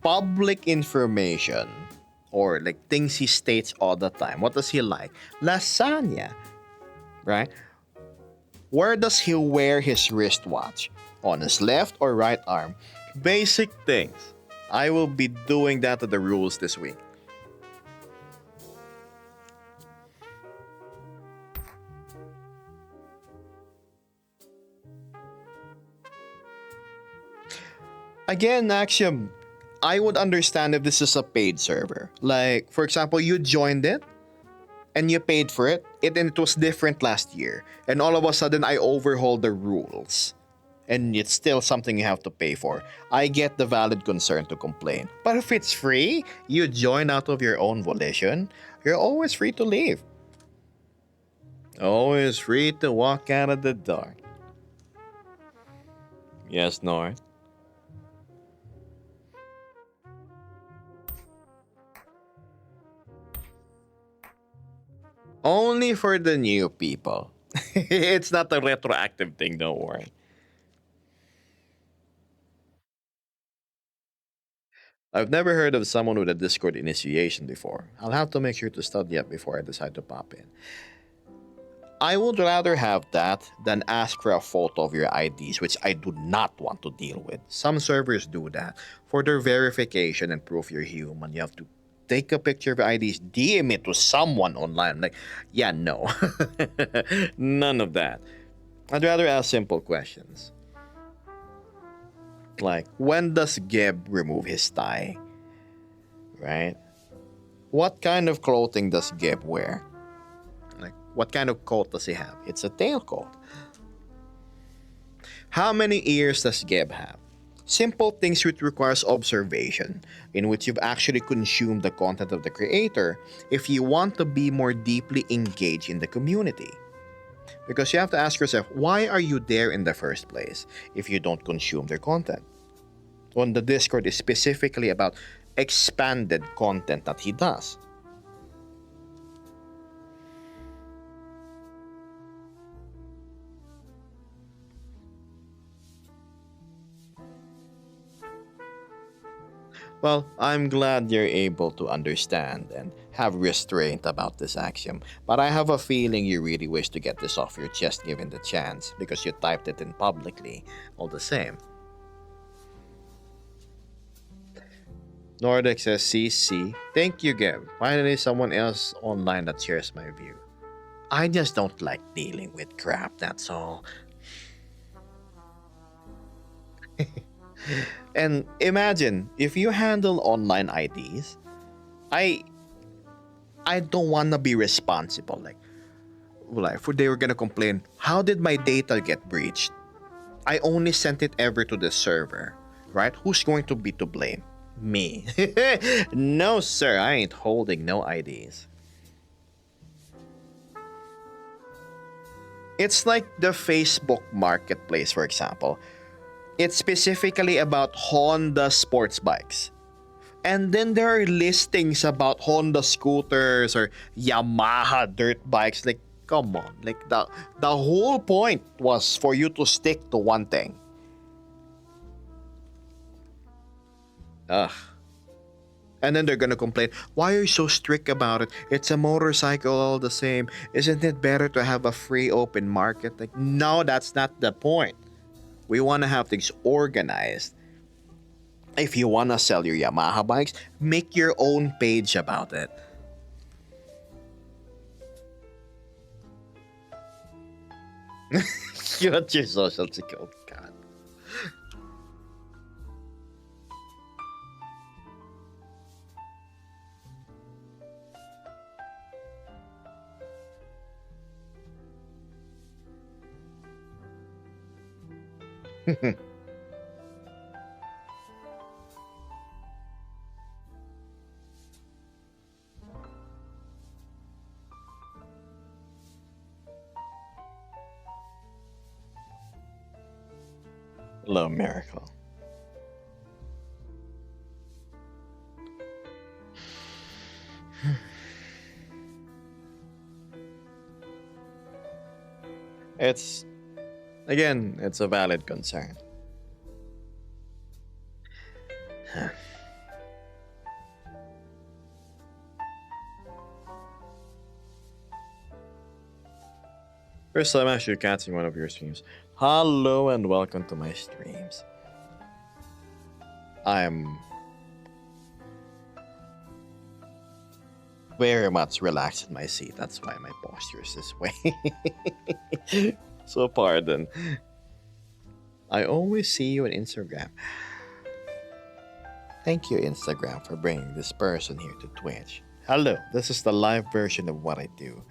[SPEAKER 1] public information or like things he states all the time. What does he like? Lasagna, right? Where does he wear his wristwatch? On his left or right arm? Basic things. I will be doing that to the rules this week. Again, Axiom, I would understand if this is a paid server. Like, for example, you joined it and you paid for it, and it was different last year. And all of a sudden, I overhauled the rules. And it's still something you have to pay for. I get the valid concern to complain. But if it's free, you join out of your own volition, you're always free to leave. Always free to walk out of the door. Yes, North? Only for the new people. It's not a retroactive thing, don't worry. I've never heard of someone with a Discord initiation before. I'll have to make sure to study up before I decide to pop in. I would rather have that than ask for a photo of your IDs, which I do not want to deal with. Some servers do that. For their verification and proof you're human, you have to take a picture of your IDs, DM it to someone online. I'm like, yeah, no. None of that. I'd rather ask simple questions. Like, when does Gib remove his tie? Right? What kind of clothing does Gib wear? Like, what kind of coat does he have? It's a tailcoat. How many ears does Gib have? Simple things which requires observation, in which you've actually consumed the content of the creator if you want to be more deeply engaged in the community. Because you have to ask yourself, why are you there in the first place if you don't consume their content? On the Discord is specifically about expanded content that he does. Well, I'm glad you're able to understand and have restraint about this axiom, but I have a feeling you really wish to get this off your chest given the chance, because you typed it in publicly, all the same. Nordic says CC. Thank you, Geb. Finally, someone else online that shares my view. I just don't like dealing with crap, that's all. And imagine if you handle online IDs, I don't wanna be responsible. Like if they were gonna complain, how did my data get breached? I only sent it ever to the server, right? Who's going to be to blame? Me. No, sir, I ain't holding no IDs. It's like the Facebook Marketplace, for example. It's specifically about Honda sports bikes. And then there are listings about Honda scooters or Yamaha dirt bikes. Like, come on. Like, the whole point was for you to stick to one thing. Ugh. And then they're gonna complain, why are you so strict about it? It's a motorcycle all the same. Isn't it better to have a free open market? Like, no, that's not the point. We want to have things organized. If you want to sell your Yamaha bikes, make your own page about it. What's your social security card? Hello, Miracle. It's, again, it's a valid concern. First time actually catching one of your streams. Hello and welcome to my streams. I'm very much relaxed in my seat. That's why my posture is this way. So pardon. I always see you on Instagram. Thank you, Instagram, for bringing this person here to Twitch. Hello, this is the live version of what I do.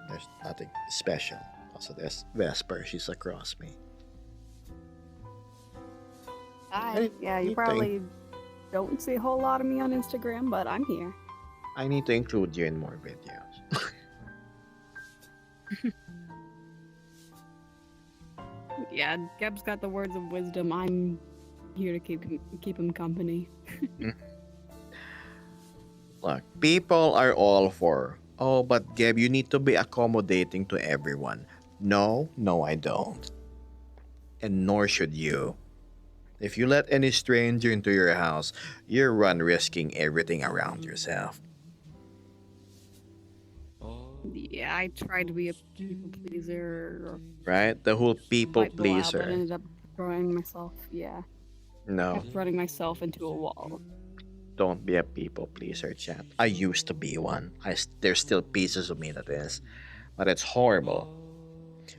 [SPEAKER 1] There's nothing special. Also, there's Vesper. She's across me.
[SPEAKER 4] Hi. Yeah, you
[SPEAKER 1] Anything.
[SPEAKER 4] probably don't see a whole lot of me on Instagram, but I'm here.
[SPEAKER 1] I need to include you in more videos.
[SPEAKER 4] Yeah, Geb's got the words of wisdom. I'm here to keep him company.
[SPEAKER 1] Look, people are all for, oh, but Gab, you need to be accommodating to everyone. No, I don't. And nor should you. If you let any stranger into your house, you're risking everything around yourself.
[SPEAKER 4] Yeah, I tried to be a people pleaser or
[SPEAKER 1] Right? The whole people
[SPEAKER 4] fight people out, but
[SPEAKER 1] pleaser.
[SPEAKER 4] ended up throwing myself. Yeah,
[SPEAKER 1] No,
[SPEAKER 4] kept running myself into a wall.
[SPEAKER 1] don't be a people pleaser, chat. I used to be one. There's still pieces of me that is. But it's horrible.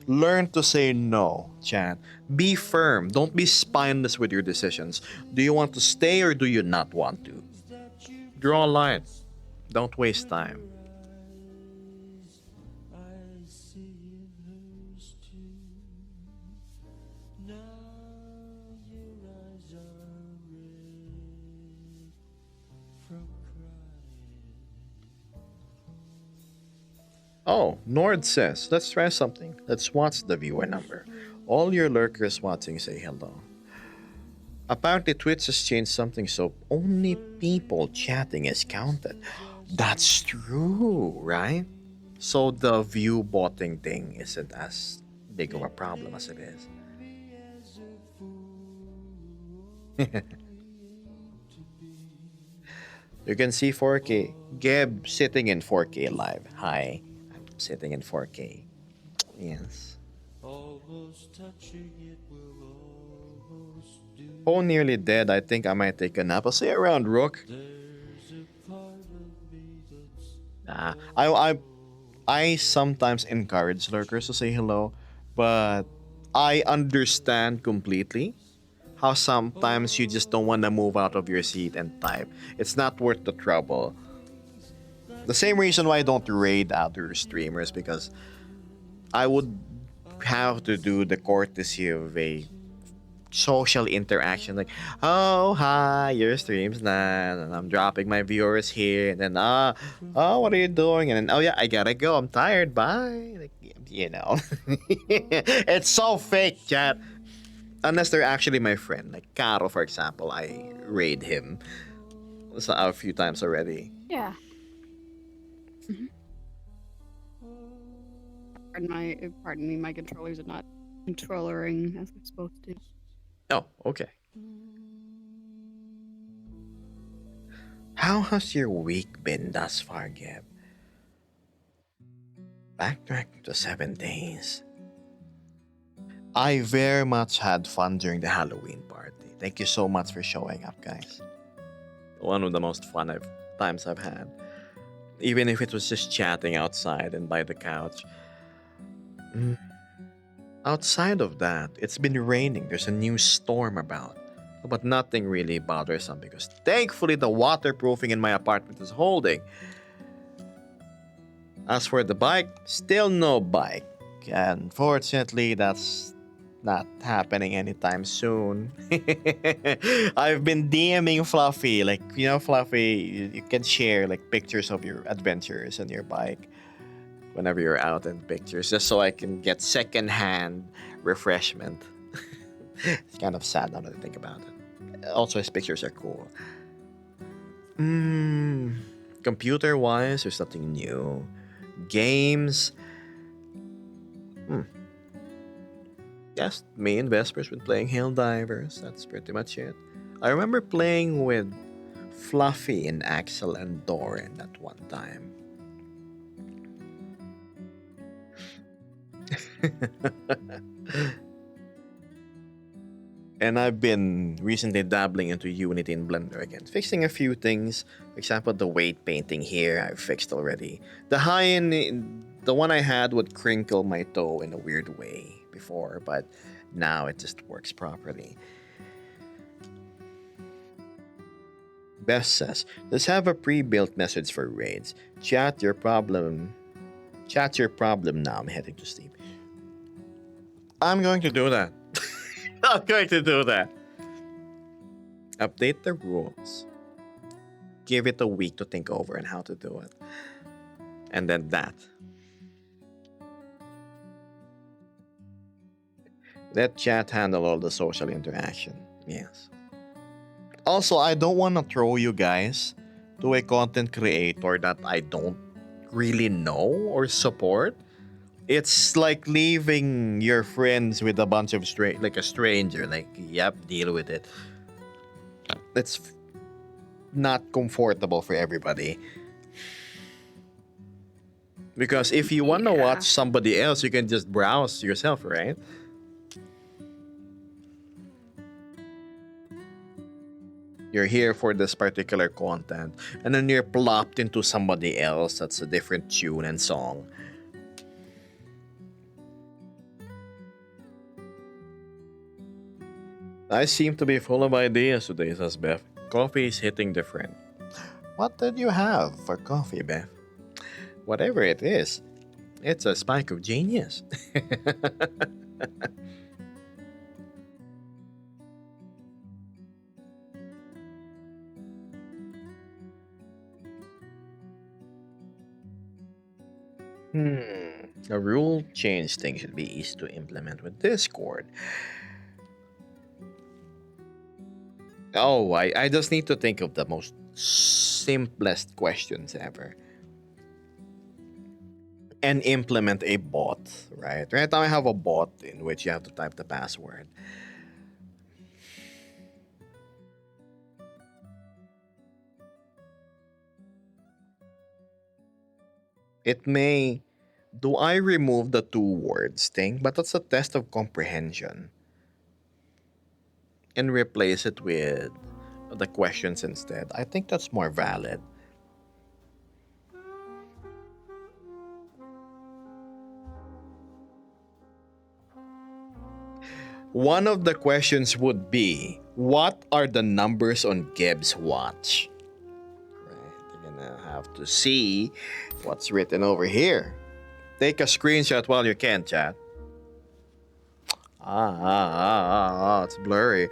[SPEAKER 1] Learn to say no, chat. Be firm. Don't be spineless with your decisions. Do you want to stay or do you not want to? Draw a line. Don't waste time.
[SPEAKER 2] I see in hers too. Now your eyes are red from crying.
[SPEAKER 1] Oh, Nord says, let's try something. Let's watch the viewer number. All your lurkers watching say hello. Apparently, Twitch has changed something so only people chatting is counted. That's true, right? So the view botting thing isn't as big of a problem as it is. You can see 4K. Geb sitting in 4K live. Hi, I'm sitting in 4K. Yes.
[SPEAKER 2] Almost touching it will almost do.
[SPEAKER 1] Phone nearly dead. I think I might take a nap. I'll see you around, Rook.
[SPEAKER 2] There's a part of me that's
[SPEAKER 1] Nah, I sometimes encourage lurkers to say hello, but I understand completely how sometimes you just don't want to move out of your seat and type. It's not worth the trouble. The same reason why I don't raid other streamers, because I would have to do the courtesy of a social interaction, like, oh, hi, your stream's not, and I'm dropping my viewers here, and then oh, what are you doing, and then, oh yeah, I gotta go, I'm tired, bye, like, you know. It's so fake, chat. Unless they're actually my friend, like Caro, for example. I raid him a few times already.
[SPEAKER 4] Yeah. Pardon me, my controllers are not controllering as they're supposed to.
[SPEAKER 1] Oh, okay. How has your week been thus far, Geb? Backtrack to 7 days. I very much had fun during the Halloween party. Thank you so much for showing up, guys. One of the most fun times I've had. Even if it was just chatting outside and by the couch. Outside of that, it's been raining. There's a new storm about. But nothing really bothersome because thankfully the waterproofing in my apartment is holding. As for the bike, still no bike. Unfortunately, that's not happening anytime soon. I've been DMing Fluffy. Like, you know, Fluffy, you can share like pictures of your adventures on your bike whenever you're out in pictures, just so I can get secondhand refreshment. It's kind of sad now that I think about it. Also, his pictures are cool. Computer wise, there's nothing new. Games. Yes, me and Vesper's been playing Helldivers. That's pretty much it. I remember playing with Fluffy and Axel and Doran at one time. And I've been recently dabbling into Unity and Blender again, fixing a few things. For example, the weight painting here I've fixed already. The the one I had would crinkle my toe in a weird way before, but now it just works properly. Beth says, let's have a pre-built message for raids. Chat your problem. Chat your problem now. I'm heading to sleep. I'm going to do that. I'm going to do that. Update the rules. Give it a week to think over and how to do it. And then that. Let chat handle all the social interaction. Yes. Also, I don't want to throw you guys to a content creator that I don't really know or support. It's like leaving your friends with a bunch of like a stranger. Like, yep, deal with it. It's not comfortable for everybody. Because if you want to
[SPEAKER 4] Yeah.
[SPEAKER 1] watch somebody else, you can just browse yourself, right? You're here for this particular content, and then you're plopped into somebody else that's a different tune and song. I seem to be full of ideas today, says Beth. Coffee is hitting different. What did you have for coffee, Beth? Whatever it is, it's a spike of genius. A rule change thing should be easy to implement with Discord. Oh, I just need to think of the most simplest questions ever. And implement a bot, right? Right now I have a bot in which you have to type the password. It may... Do I remove the 2 words thing? But that's a test of comprehension. And replace it with the questions instead. I think that's more valid. One of the questions would be, what are the numbers on Gibbs' watch? Right, you're gonna have to see what's written over here. Take a screenshot while you can, chat. It's blurry.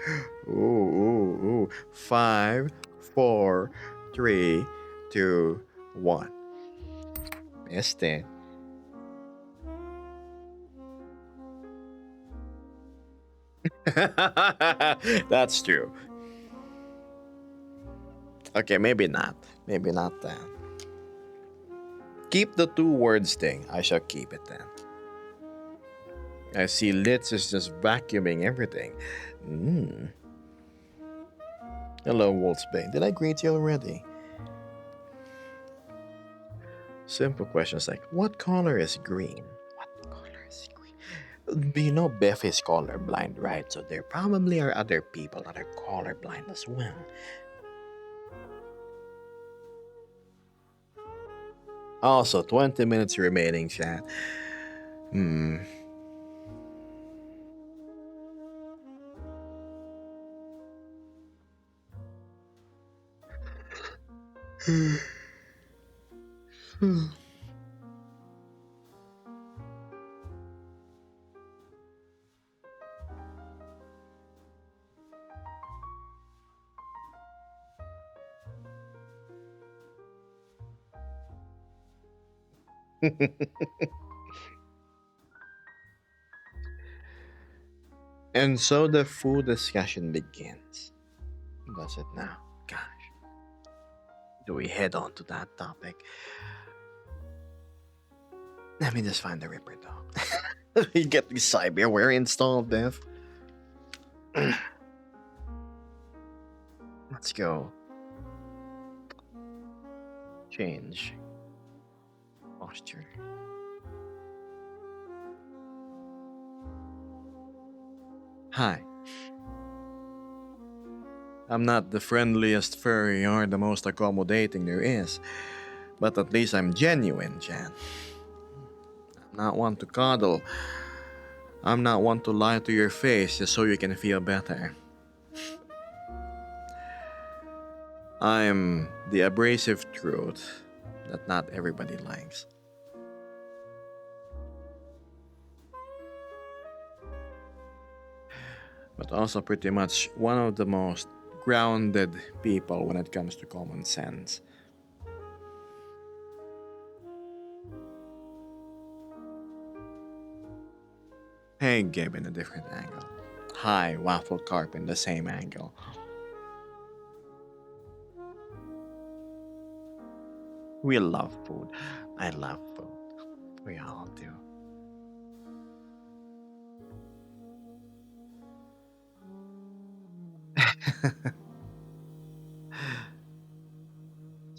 [SPEAKER 1] Ooh. 5, 4, 3, 2, 1. Este. That's true. Okay, maybe not. Maybe not that. Keep the 2 words thing. I shall keep it then. I see Litz is just vacuuming everything. Hello, Wolfsbane. Did I greet you already? Simple questions like, what color is green? What color is green? You know Beth is colorblind, right? So there probably are other people that are colorblind as well. Also, 20 minutes remaining, chat. And so the food discussion begins. Does it now? Gosh. Do we head on to that topic? Let me just find the Ripper though. We get the cyberware installed, Dev. Let's go. Change. Posture. Hi. I'm not the friendliest furry or the most accommodating there is, but at least I'm genuine, Jan. I'm not one to coddle. I'm not one to lie to your face just so you can feel better. I'm the abrasive truth that not everybody likes. But also pretty much one of the most grounded people when it comes to common sense. Hey, Gabe in a different angle. Hi, Waffle Carp in the same angle. We love food. I love food. We all do.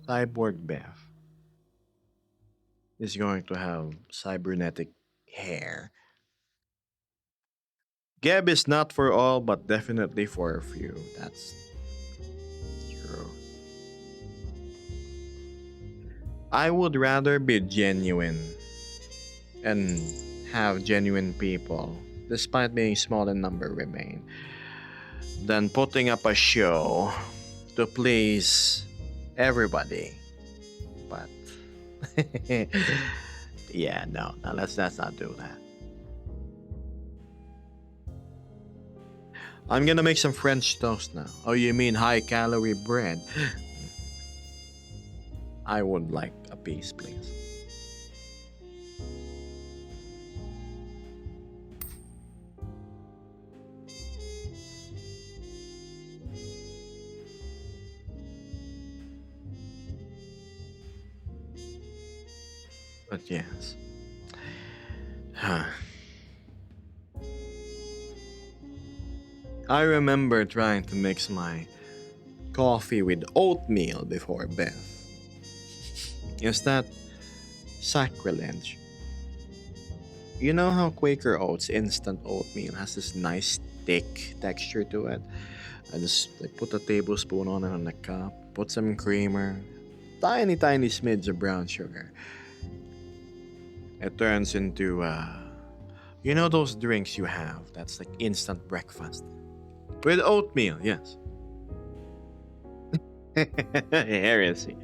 [SPEAKER 1] Cyborg Beth is going to have cybernetic hair. Gab is not for all, but definitely for a few. That's true. I would rather be genuine and have genuine people, despite being small in number, remain, than putting up a show to please everybody. But yeah, no, let's not do that. I'm gonna make some French toast now. Oh, you mean high calorie bread? I would like a piece, please. But yes. I remember trying to mix my coffee with oatmeal before Beth. Is that sacrilege? You know how Quaker Oats instant oatmeal has this nice thick texture to it? I just like put a tablespoon on it on a cup, put some creamer, tiny smidge of brown sugar. It turns into you know those drinks you have that's like instant breakfast. With oatmeal, yes. Heresy.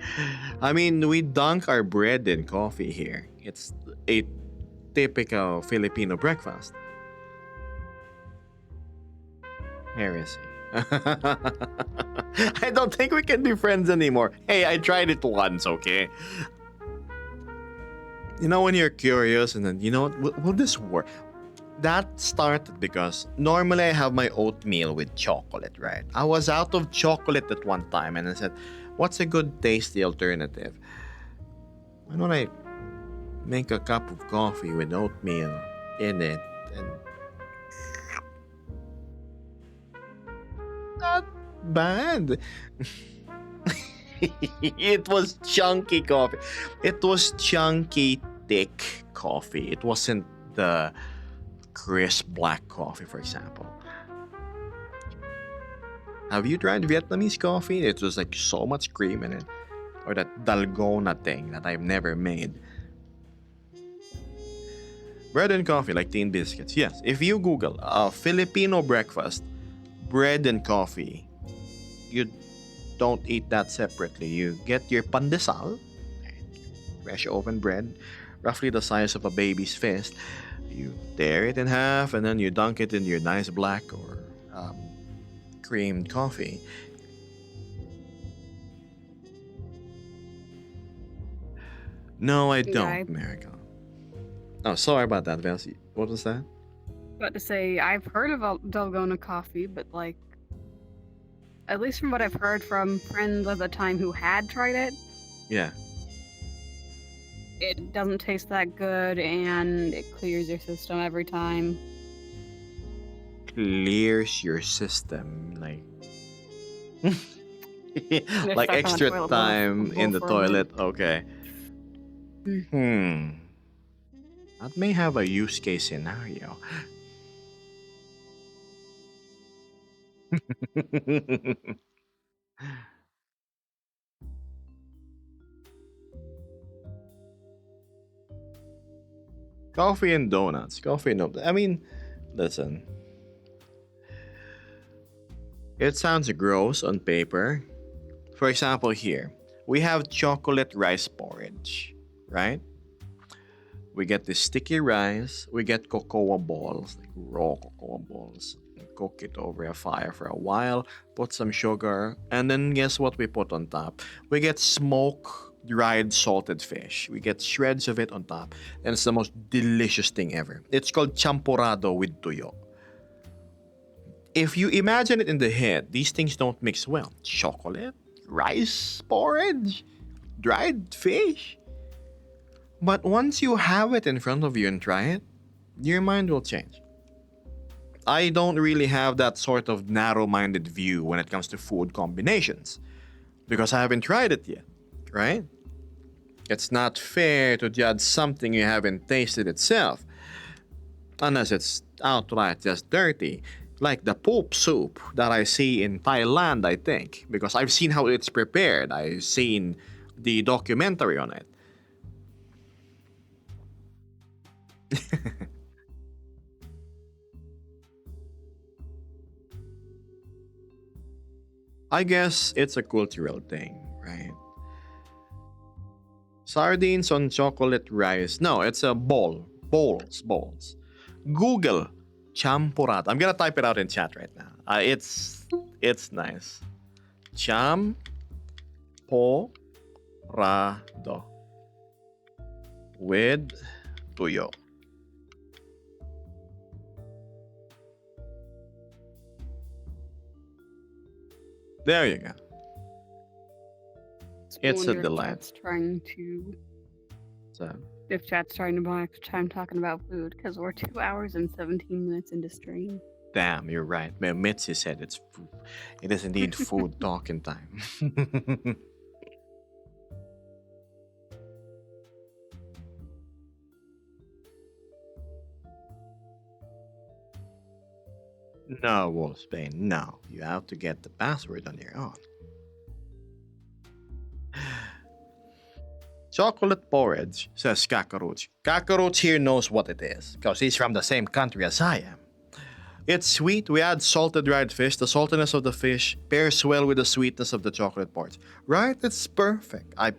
[SPEAKER 1] I mean, we dunk our bread in coffee here. It's a typical Filipino breakfast. Heresy. I don't think we can be friends anymore. Hey, I tried it once, okay? You know when you're curious and then, you know what, will this work? That started because normally I have my oatmeal with chocolate, right? I was out of chocolate at one time and I said, what's a good tasty alternative? Why don't I make a cup of coffee with oatmeal in it and not bad. It was chunky coffee. It was chunky, thick coffee. It wasn't the crisp black coffee, for example. Have you tried Vietnamese coffee? It was like so much cream in it. Or that dalgona thing that I've never made. Bread and coffee like teen biscuits. Yes, if you Google Filipino breakfast, bread and coffee, you don't eat that separately. You get your pandesal, fresh oven bread, roughly the size of a baby's fist. You tear it in half and then you dunk it in your nice black or creamed coffee. No, I
[SPEAKER 4] Yeah,
[SPEAKER 1] don't, Miracle. Oh, sorry about that, Velsi. What was that?
[SPEAKER 4] about to say I've heard of Dalgona coffee, but like at least from what I've heard from friends at the time who had tried it,
[SPEAKER 1] Yeah.
[SPEAKER 4] it doesn't taste that good and it clears your system every time.
[SPEAKER 1] Clears your system, like
[SPEAKER 4] If
[SPEAKER 1] like
[SPEAKER 4] that's on the
[SPEAKER 1] extra
[SPEAKER 4] toilet bowl
[SPEAKER 1] time in the
[SPEAKER 4] for a minute.
[SPEAKER 1] toilet. Okay.
[SPEAKER 4] Mm.
[SPEAKER 1] That may have a use case scenario. Coffee and donuts. Coffee and donuts. I mean, listen. It sounds gross on paper. For example, here we have chocolate rice porridge, right? We get the sticky rice, we get cocoa balls, like raw cocoa balls, and cook it over a fire for a while, put some sugar, and then guess what we put on top? We get smoke dried salted fish. We get shreds of it on top, and it's the most delicious thing ever. It's called champurrado with tuyo. If you imagine it in the head, these things don't mix well. Chocolate, rice, porridge, dried fish. But once you have it in front of you and try it, your mind will change. I don't really have that sort of narrow minded view when it comes to food combinations because I haven't tried it yet, right? It's not fair to judge something you haven't tasted itself unless it's outright just dirty. Like the poop soup that I see in Thailand, I think, because I've seen how it's prepared. I've seen the documentary on it. I guess it's a cultural thing, right? Sardines on chocolate rice. No, it's a bowl. Bowls. Google champurrado. I'm gonna type it out in chat right now. It's nice. Champurrado with tuyo. There you go. It's a
[SPEAKER 4] Wonder if
[SPEAKER 1] delight.
[SPEAKER 4] Chat's trying to,
[SPEAKER 1] So,
[SPEAKER 4] if chat's trying to buy extra time talking about food, because we're 2 hours and 17 minutes into stream.
[SPEAKER 1] damn, you're right. Mitzi said it is indeed food talking time. No, Wolfsbane, no. You have to get the password on your own. Chocolate porridge, says Kakaruch. Kakaruch here knows what it is, because he's from the same country as I am. It's sweet. We add salted dried fish. The saltiness of the fish pairs well with the sweetness of the chocolate porridge. Right? It's perfect. I'd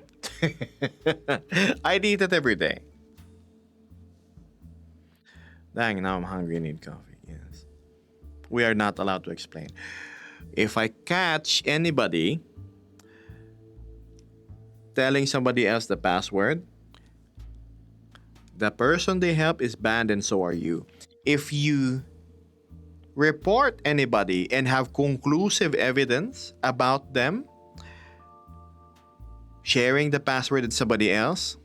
[SPEAKER 1] eat it every day. Dang, now I'm hungry and need coffee. Yes. We are not allowed to explain. If I catch anybody telling somebody else the password, the person they help is banned and so are you. If you report anybody and have conclusive evidence about them sharing the password with somebody else,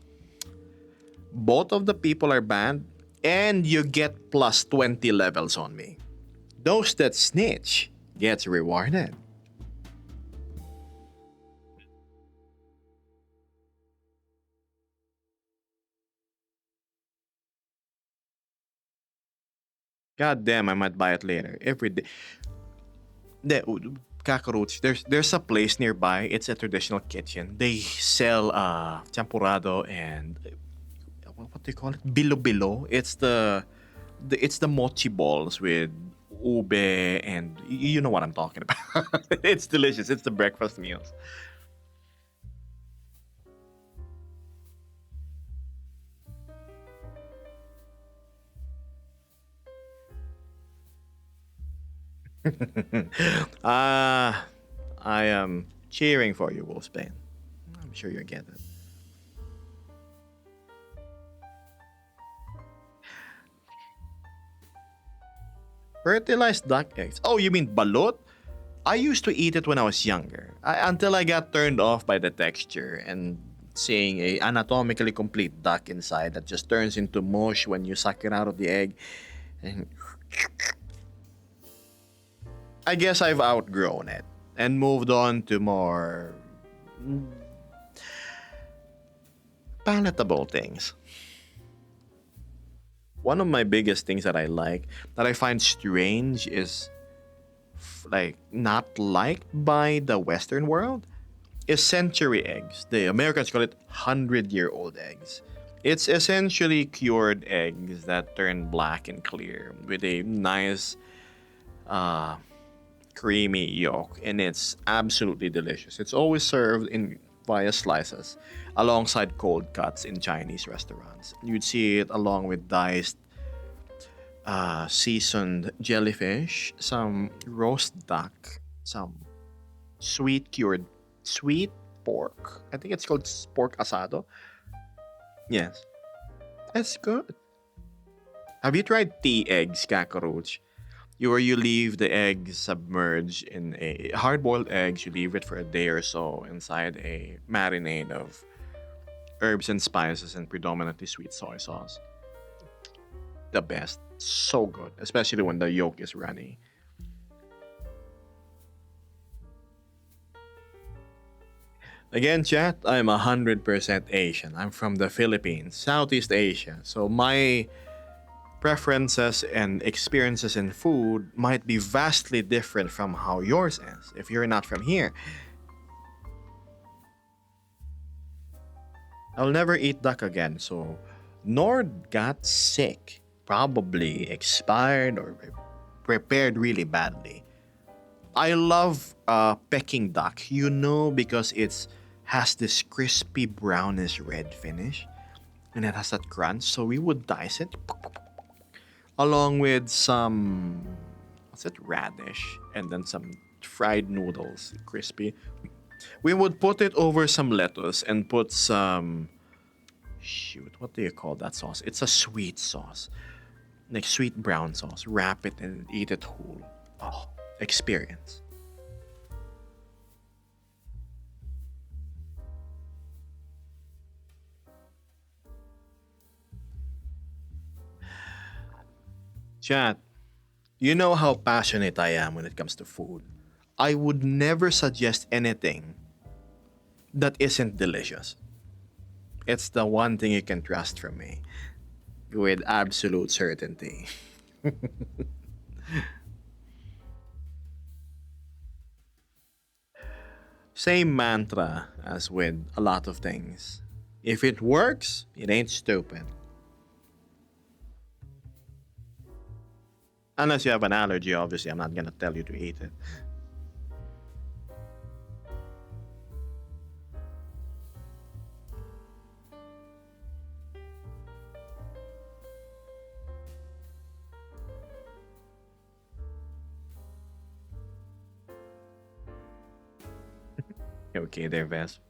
[SPEAKER 1] both of the people are banned and you get plus 20 levels on me. Those that snitch gets rewarded. God damn, I might buy it later. Every day. Kakaroach, there's a place nearby. It's a traditional kitchen. They sell champurrado and what do you call it? Bilo. It's the mochi balls with ube and you know what I'm talking about. It's delicious. It's the breakfast meals. Ah, I am cheering for you, Wolfsbane. I'm sure you'll get it. Fertilized duck eggs. Oh, you mean balut? I used to eat it when I was younger, until I got turned off by the texture and seeing a anatomically complete duck inside that just turns into mush when you suck it out of the egg. And I guess I've outgrown it and moved on to more palatable things. One of my biggest things that I like, that I find strange, is like not liked by the Western world, is century eggs. The Americans call it 100-year-old eggs. It's essentially cured eggs that turn black and clear with a nice creamy yolk, and it's absolutely delicious. It's always served in via slices alongside cold cuts in Chinese restaurants. You'd see it along with diced seasoned jellyfish, some roast duck, some sweet pork. I think it's called pork asado. Yes, it's good. Have you tried tea eggs, Kakaroach? Where you leave the eggs submerged in a hard-boiled eggs. You leave it for a day or so inside a marinade of herbs and spices and predominantly sweet soy sauce. The best, so good, especially when the yolk is runny. Again, chat, I'm 100% Asian. I'm from the Philippines, Southeast Asia. So my preferences and experiences in food might be vastly different from how yours is if you're not from here. I'll never eat duck again, so Nord got sick. Probably expired or prepared really badly. I love Peking duck, because it's has this crispy brownish red finish and it has that crunch. So we would dice it along with some radish and then some fried noodles, crispy. We would put it over some lettuce and put some what do you call that sauce? It's a sweet sauce, like sweet brown sauce. Wrap it and eat it whole. Oh, experience. Chat, you know how passionate I am when it comes to food. I would never suggest anything that isn't delicious. It's the one thing you can trust from me with absolute certainty. Same mantra as with a lot of things. If it works, it ain't stupid. Unless you have an allergy, obviously, I'm not gonna tell you to eat it. Okay, there, Vess.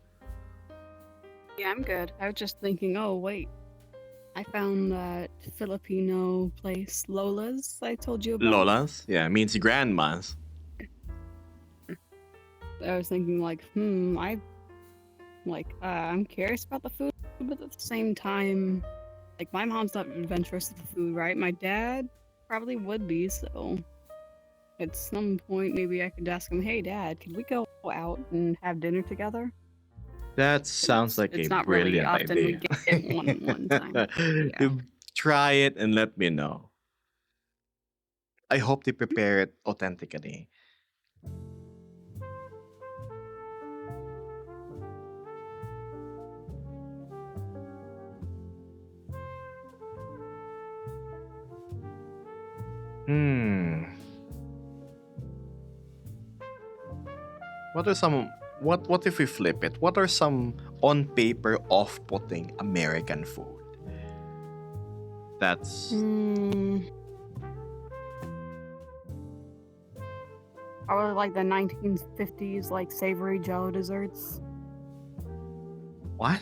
[SPEAKER 4] Yeah, I'm good. I was just thinking, oh, wait. I found that Filipino place, Lola's, I told you about.
[SPEAKER 1] Lolas? Yeah, means grandmas.
[SPEAKER 4] I was thinking, I'm curious about the food, but at the same time, like, my mom's not adventurous with the food, right? My dad probably would be, so at some point, maybe I could ask him, hey, Dad, could we go out and have dinner together?
[SPEAKER 1] That sounds like
[SPEAKER 4] It's
[SPEAKER 1] a
[SPEAKER 4] not really
[SPEAKER 1] brilliant
[SPEAKER 4] often we
[SPEAKER 1] idea.
[SPEAKER 4] get one time. Yeah.
[SPEAKER 1] You try it and let me know. I hope they prepare it authentically. Hmm. What are some what if we flip it? What are some on paper off-putting American food? That's
[SPEAKER 4] Probably like the 1950s, like savory Jello desserts.
[SPEAKER 1] what?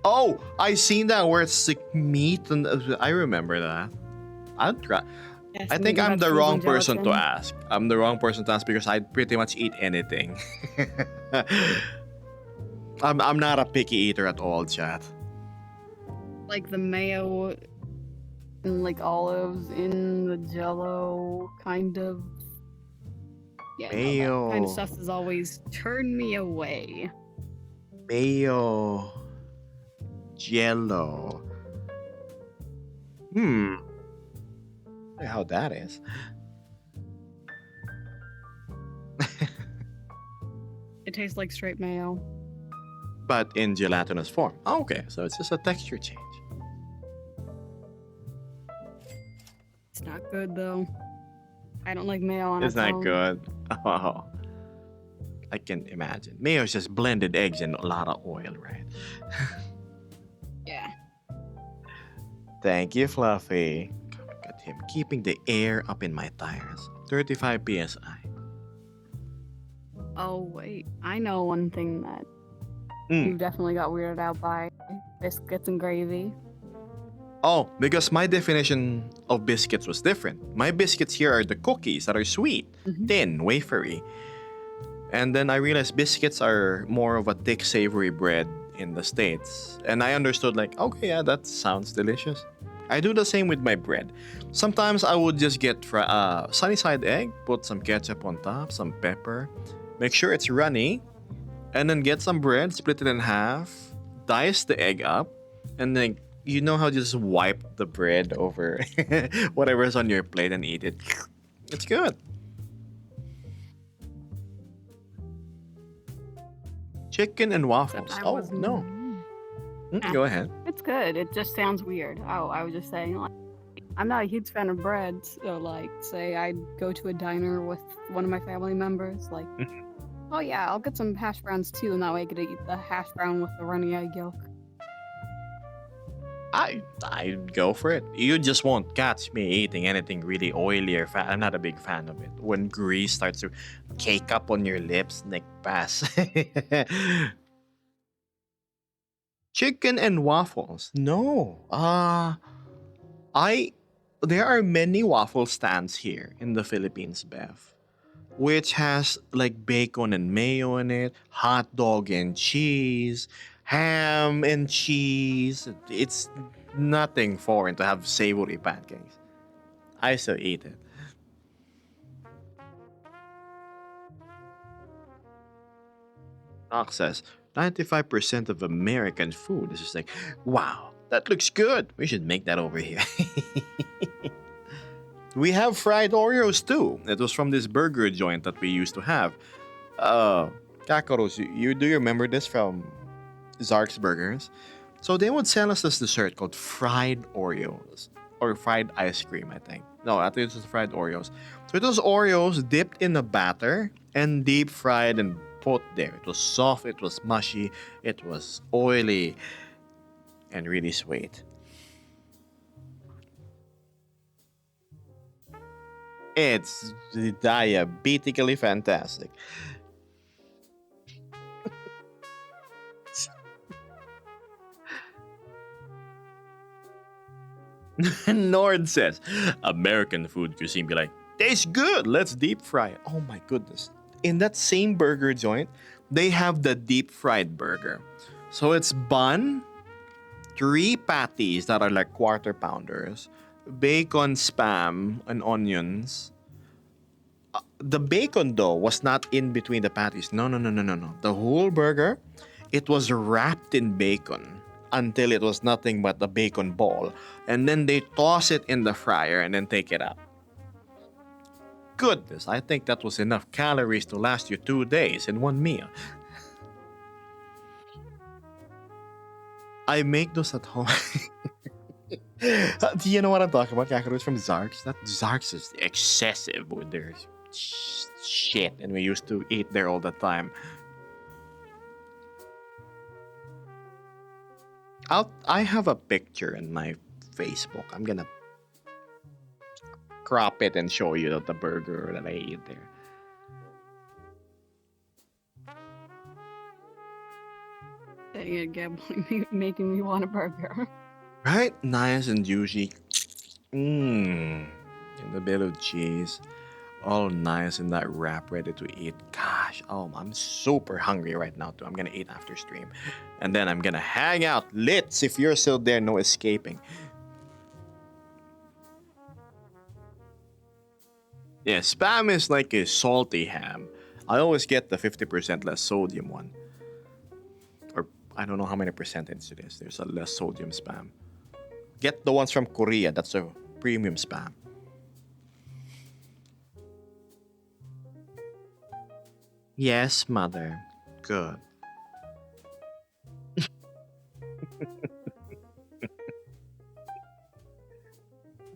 [SPEAKER 1] Oh, I seen that where it's like meat and I remember that. I'd try.
[SPEAKER 4] Yes,
[SPEAKER 1] I think
[SPEAKER 4] meat,
[SPEAKER 1] I'm the
[SPEAKER 4] vegetables,
[SPEAKER 1] wrong
[SPEAKER 4] and
[SPEAKER 1] person to
[SPEAKER 4] gelatin.
[SPEAKER 1] ask. I'm the wrong person to ask because I'd pretty much eat anything. I'm not a picky eater at all, chat.
[SPEAKER 4] Like the mayo and like olives in the Jello, kind of. Yeah, no, that kind
[SPEAKER 1] Mayo.
[SPEAKER 4] of stuff has always turned me away.
[SPEAKER 1] Mayo. Jello. Hmm. Wonder how that is.
[SPEAKER 4] It tastes like straight mayo.
[SPEAKER 1] But in gelatinous form. Oh, okay, so it's just a texture change.
[SPEAKER 4] It's not good though. I don't like mayo on
[SPEAKER 1] It's
[SPEAKER 4] its
[SPEAKER 1] not
[SPEAKER 4] own.
[SPEAKER 1] good. Oh, I can imagine. Mayo's just blended eggs and a lot of oil, right?
[SPEAKER 4] Yeah.
[SPEAKER 1] Thank you, Fluffy. Look at him keeping the air up in my tires. 35 psi.
[SPEAKER 4] Oh wait, I know one thing that
[SPEAKER 1] Mm.
[SPEAKER 4] you definitely got weirded out by: biscuits and gravy.
[SPEAKER 1] Oh, because my definition of biscuits was different. My biscuits here are the cookies that are sweet,
[SPEAKER 4] Mhm.
[SPEAKER 1] thin, wafery. And then I realized biscuits are more of a thick, savory bread in the States. And I understood, like, okay, yeah, that sounds delicious. I do the same with my bread. Sometimes I would just get sunny side egg, put some ketchup on top, some pepper, make sure it's runny, and then get some bread, split it in half, dice the egg up, and then you know how just wipe the bread over whatever's on your plate and eat it. It's good. Chicken and waffles.
[SPEAKER 4] Except I
[SPEAKER 1] Oh
[SPEAKER 4] was
[SPEAKER 1] no.
[SPEAKER 4] Ah.
[SPEAKER 1] Go ahead.
[SPEAKER 4] It's good. It just sounds weird. Oh, I was just saying, like, I'm not a huge fan of bread. So, like, say I go to a diner with one of my family members, like,
[SPEAKER 1] Mhm.
[SPEAKER 4] oh yeah, I'll get some hash browns too, and that way I get to eat the hash brown with the runny egg yolk.
[SPEAKER 1] I go for it. You just won't catch me eating anything really oily or fat. I'm not a big fan of it. When grease starts to cake up on your lips, like pass. Chicken and waffles. No. I there are many waffle stands here in the Philippines, Bev, which has like bacon and mayo in it, hot dog and cheese, ham and cheese. It's nothing foreign to have savory pancakes. I still eat it. Doc says 95% of American food is just like, wow, that looks good. We should make that over here. We have fried Oreos too. It was from this burger joint that we used to have. Kakaros, do you remember this from Zark's Burgers? So they would sell us this dessert called fried Oreos or fried ice cream, I think. No, I think it was fried Oreos. So it was Oreos dipped in a batter and deep fried and put there. It was soft, it was mushy, it was oily, and really sweet. It's diabetically fantastic. Nord says, American food cuisine be like, tastes good, let's deep fry it. Oh my goodness. In that same burger joint, they have the deep fried burger. So it's bun, 3 patties that are like quarter pounders, bacon, spam, and onions. The bacon though was not in between the patties. No, no, no, no, no, no. The whole burger, it was wrapped in bacon until it was nothing but a bacon ball. And then they toss it in the fryer and then take it out. Goodness, I think that was enough calories to last you 2 days in one meal. I make those at home. Do you know what I'm talking about? Kakaroos from Zarks? That Zarks is excessive with their shit, and we used to eat there all the time. I have a picture in my Facebook. I'm gonna crop it and show you the burger that I ate there.
[SPEAKER 4] Dang it, gambling making me want a burger.
[SPEAKER 1] Right? Nice and juicy. Mmm. And a bit of cheese. All nice in that wrap, ready to eat. Gosh, oh, I'm super hungry right now, too. I'm gonna eat after stream. And then I'm gonna hang out. Litz, if you're still there, no escaping. Yeah, Spam is like a salty ham. I always get the 50% less sodium one. Or I don't know how many percentage it is. There's a less sodium Spam. Get the ones from Korea. That's a premium Spam. Yes, mother. Good.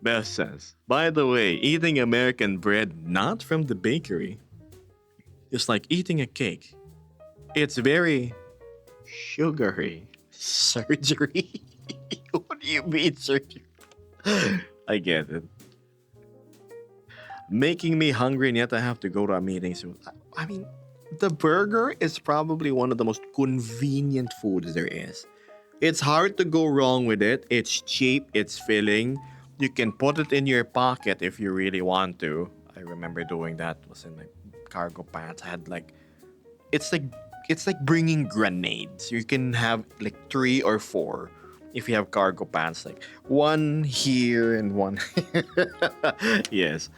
[SPEAKER 1] Beth says, by the way, eating American bread not from the bakery. It's like eating a cake. It's very sugary. Surgery? What do you mean surgery? I get it. Making me hungry and yet I have to go to a meeting soon. I mean, the burger is probably one of the most convenient foods there is. It's hard to go wrong with it. It's cheap, it's filling. You can put it in your pocket if you really want to. I remember doing that. It was in my cargo pants. I had like it's like bringing grenades. You can have like 3 or 4 if you have cargo pants, like one here and one yes.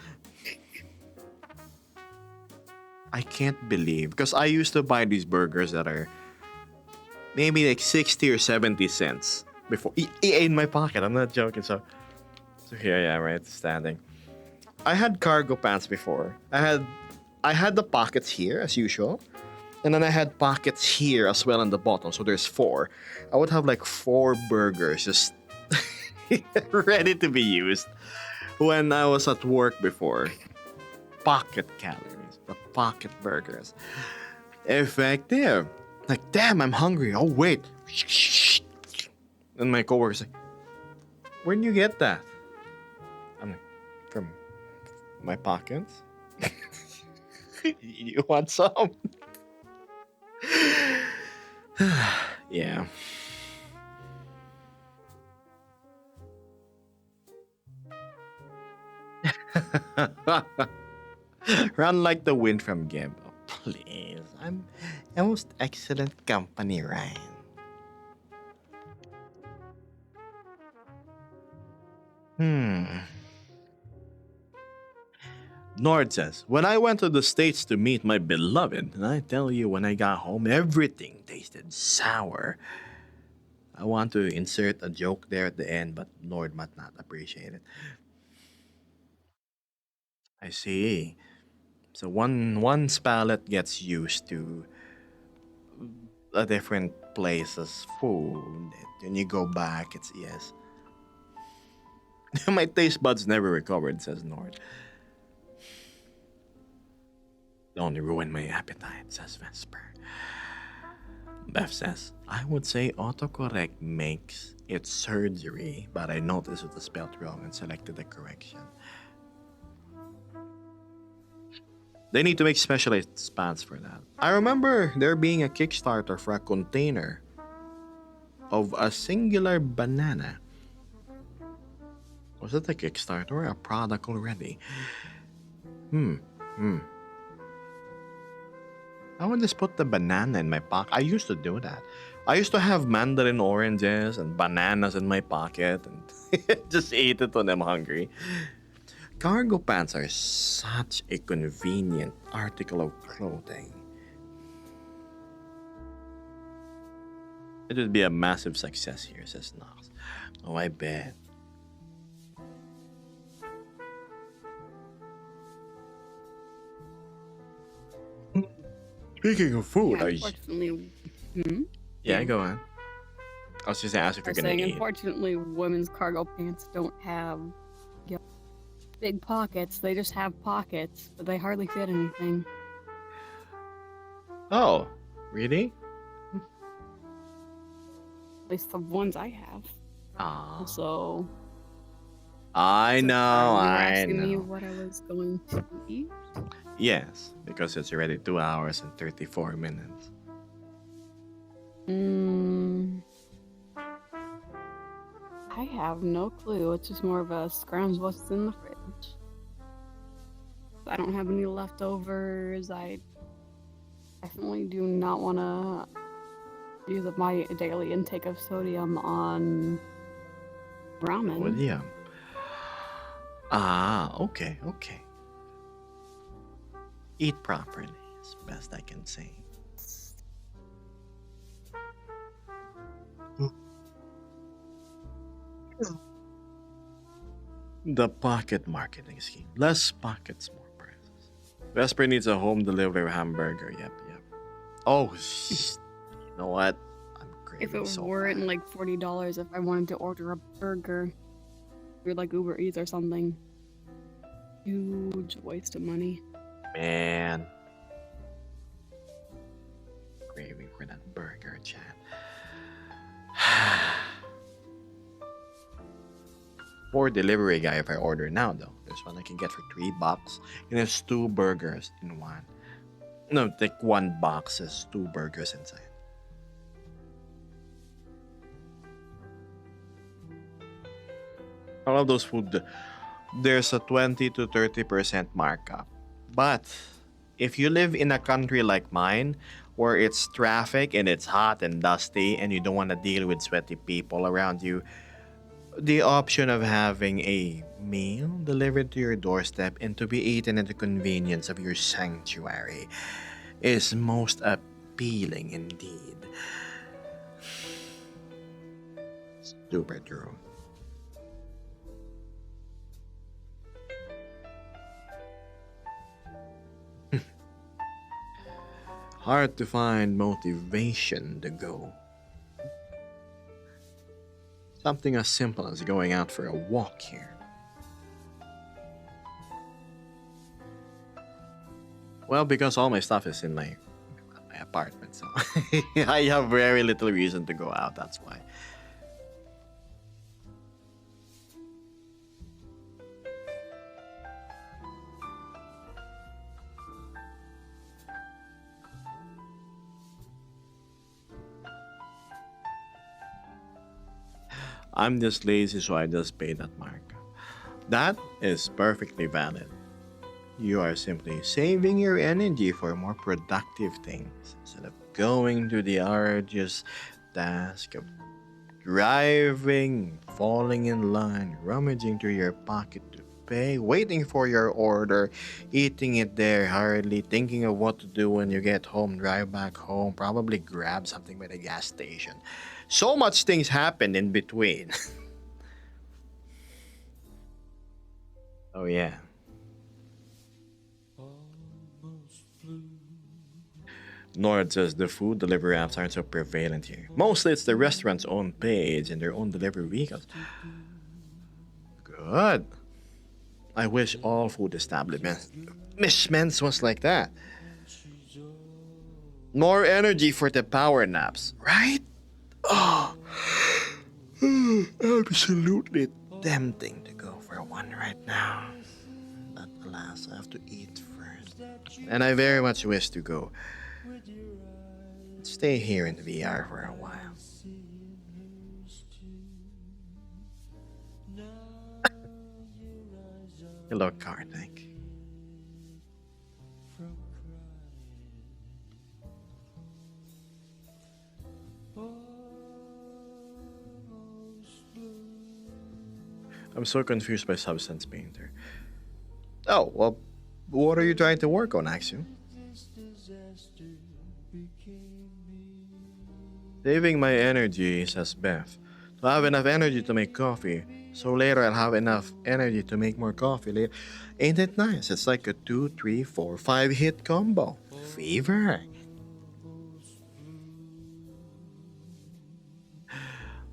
[SPEAKER 1] I can't believe because I used to buy these burgers that are maybe like 60 or 70 cents before in my pocket. I'm not joking. So here, yeah, right, standing. I had cargo pants before. I had the pockets here as usual, and then I had pockets here as well on the bottom. So there's 4. I would have like 4 burgers just ready to be used when I was at work before. Pocket calories, the pocket burgers. Effective. Like, damn, I'm hungry. Oh, wait. And my coworker's like, where'd you get that? I'm like, from my pockets. You want some? Yeah. Run like the wind from Geb. Oh, please. I'm a most excellent company, Ryan. Nord says, when I went to the States to meet my beloved, and I tell you, when I got home, everything tasted sour. I want to insert a joke there at the end, but Nord might not appreciate it. I see. So one's palate gets used to a different place's food. Then you go back, it's yes. My taste buds never recovered, says Nord. Only ruin my appetite, says Vesper. Beth says, I would say autocorrect makes it surgery, but I noticed it was spelled wrong and selected the correction. They need to make specialized spans for that. I remember there being a Kickstarter for a container of a singular banana. Was it a Kickstarter or a product already? I would just put the banana in my pocket. I used to do that. I used to have mandarin oranges and bananas in my pocket and just eat it when I'm hungry. Cargo pants are such a convenient article of clothing. It would be a massive success here, says Knox. Oh, I bet. Speaking of food,
[SPEAKER 4] Yeah, unfortunately,
[SPEAKER 1] yeah, go on. I was just asking if
[SPEAKER 4] I
[SPEAKER 1] you're
[SPEAKER 4] was
[SPEAKER 1] gonna
[SPEAKER 4] saying,
[SPEAKER 1] eat.
[SPEAKER 4] unfortunately, women's cargo pants don't have big pockets. They just have pockets, but they hardly fit anything.
[SPEAKER 1] Oh, really?
[SPEAKER 4] At least the ones I have.
[SPEAKER 1] Ah,
[SPEAKER 4] So,
[SPEAKER 1] I
[SPEAKER 4] so
[SPEAKER 1] know,
[SPEAKER 4] are you
[SPEAKER 1] I
[SPEAKER 4] asking me
[SPEAKER 1] know.
[SPEAKER 4] what I was going to eat?
[SPEAKER 1] Yes, because it's already 2 hours and 34 minutes.
[SPEAKER 4] I have no clue. It's just more of a scrounge what's in the fridge. I don't have any leftovers. I definitely do not want to use up my daily intake of sodium on ramen.
[SPEAKER 1] Well, yeah. Ah, okay, okay. Eat properly is best I can say. The pocket marketing scheme. Less pockets, more prices. Vesper needs a home delivery hamburger. Yep, yep. Oh, you know what? I'm craving
[SPEAKER 4] If it
[SPEAKER 1] so
[SPEAKER 4] weren't
[SPEAKER 1] bad.
[SPEAKER 4] like $40, if I wanted to order a burger through like Uber Eats or something, huge waste of money.
[SPEAKER 1] Man. burger, chat. For delivery guy, if I order now though, this one I can get for $3. And it's 2 burgers in one. No, like one box has 2 burgers inside. All of those food, there's a 20 to 30% markup. But if you live in a country like mine, where it's traffic and it's hot and dusty and you don't want to deal with sweaty people around you, the option of having a meal delivered to your doorstep and to be eaten at the convenience of your sanctuary is most appealing indeed. Super true. Hard to find motivation to go. Something as simple as going out for a walk here. Well, because all my stuff is in my apartment, so I have very little reason to go out, that's why. I'm just lazy, so I just pay that mark. That is perfectly valid. You are simply saving your energy for more productive things instead of going to the arduous task of driving, falling in line, rummaging through your pocket to pay, waiting for your order, eating it there hurriedly, thinking of what to do when you get home, drive back home, probably grab something by the gas station. So much things happen in between. Oh yeah. Nord says the food delivery apps aren't so prevalent here. Mostly it's the restaurant's own page and their own delivery vehicles. Good. I wish all food establishments was like that. More energy for the power naps, right? Oh, absolutely tempting to go for one right now. But alas, I have to eat first. And I very much wish to go. Stay here in VR for a while. Hello, Karthik. I'm so confused by Substance Painter. Oh, well, what are you trying to work on, Axu? Saving my energy, says Beth. To have enough energy to make coffee. So later I'll have enough energy to make more coffee later. Ain't it nice? It's like a 2, 3, 4, 5 hit combo. Fever.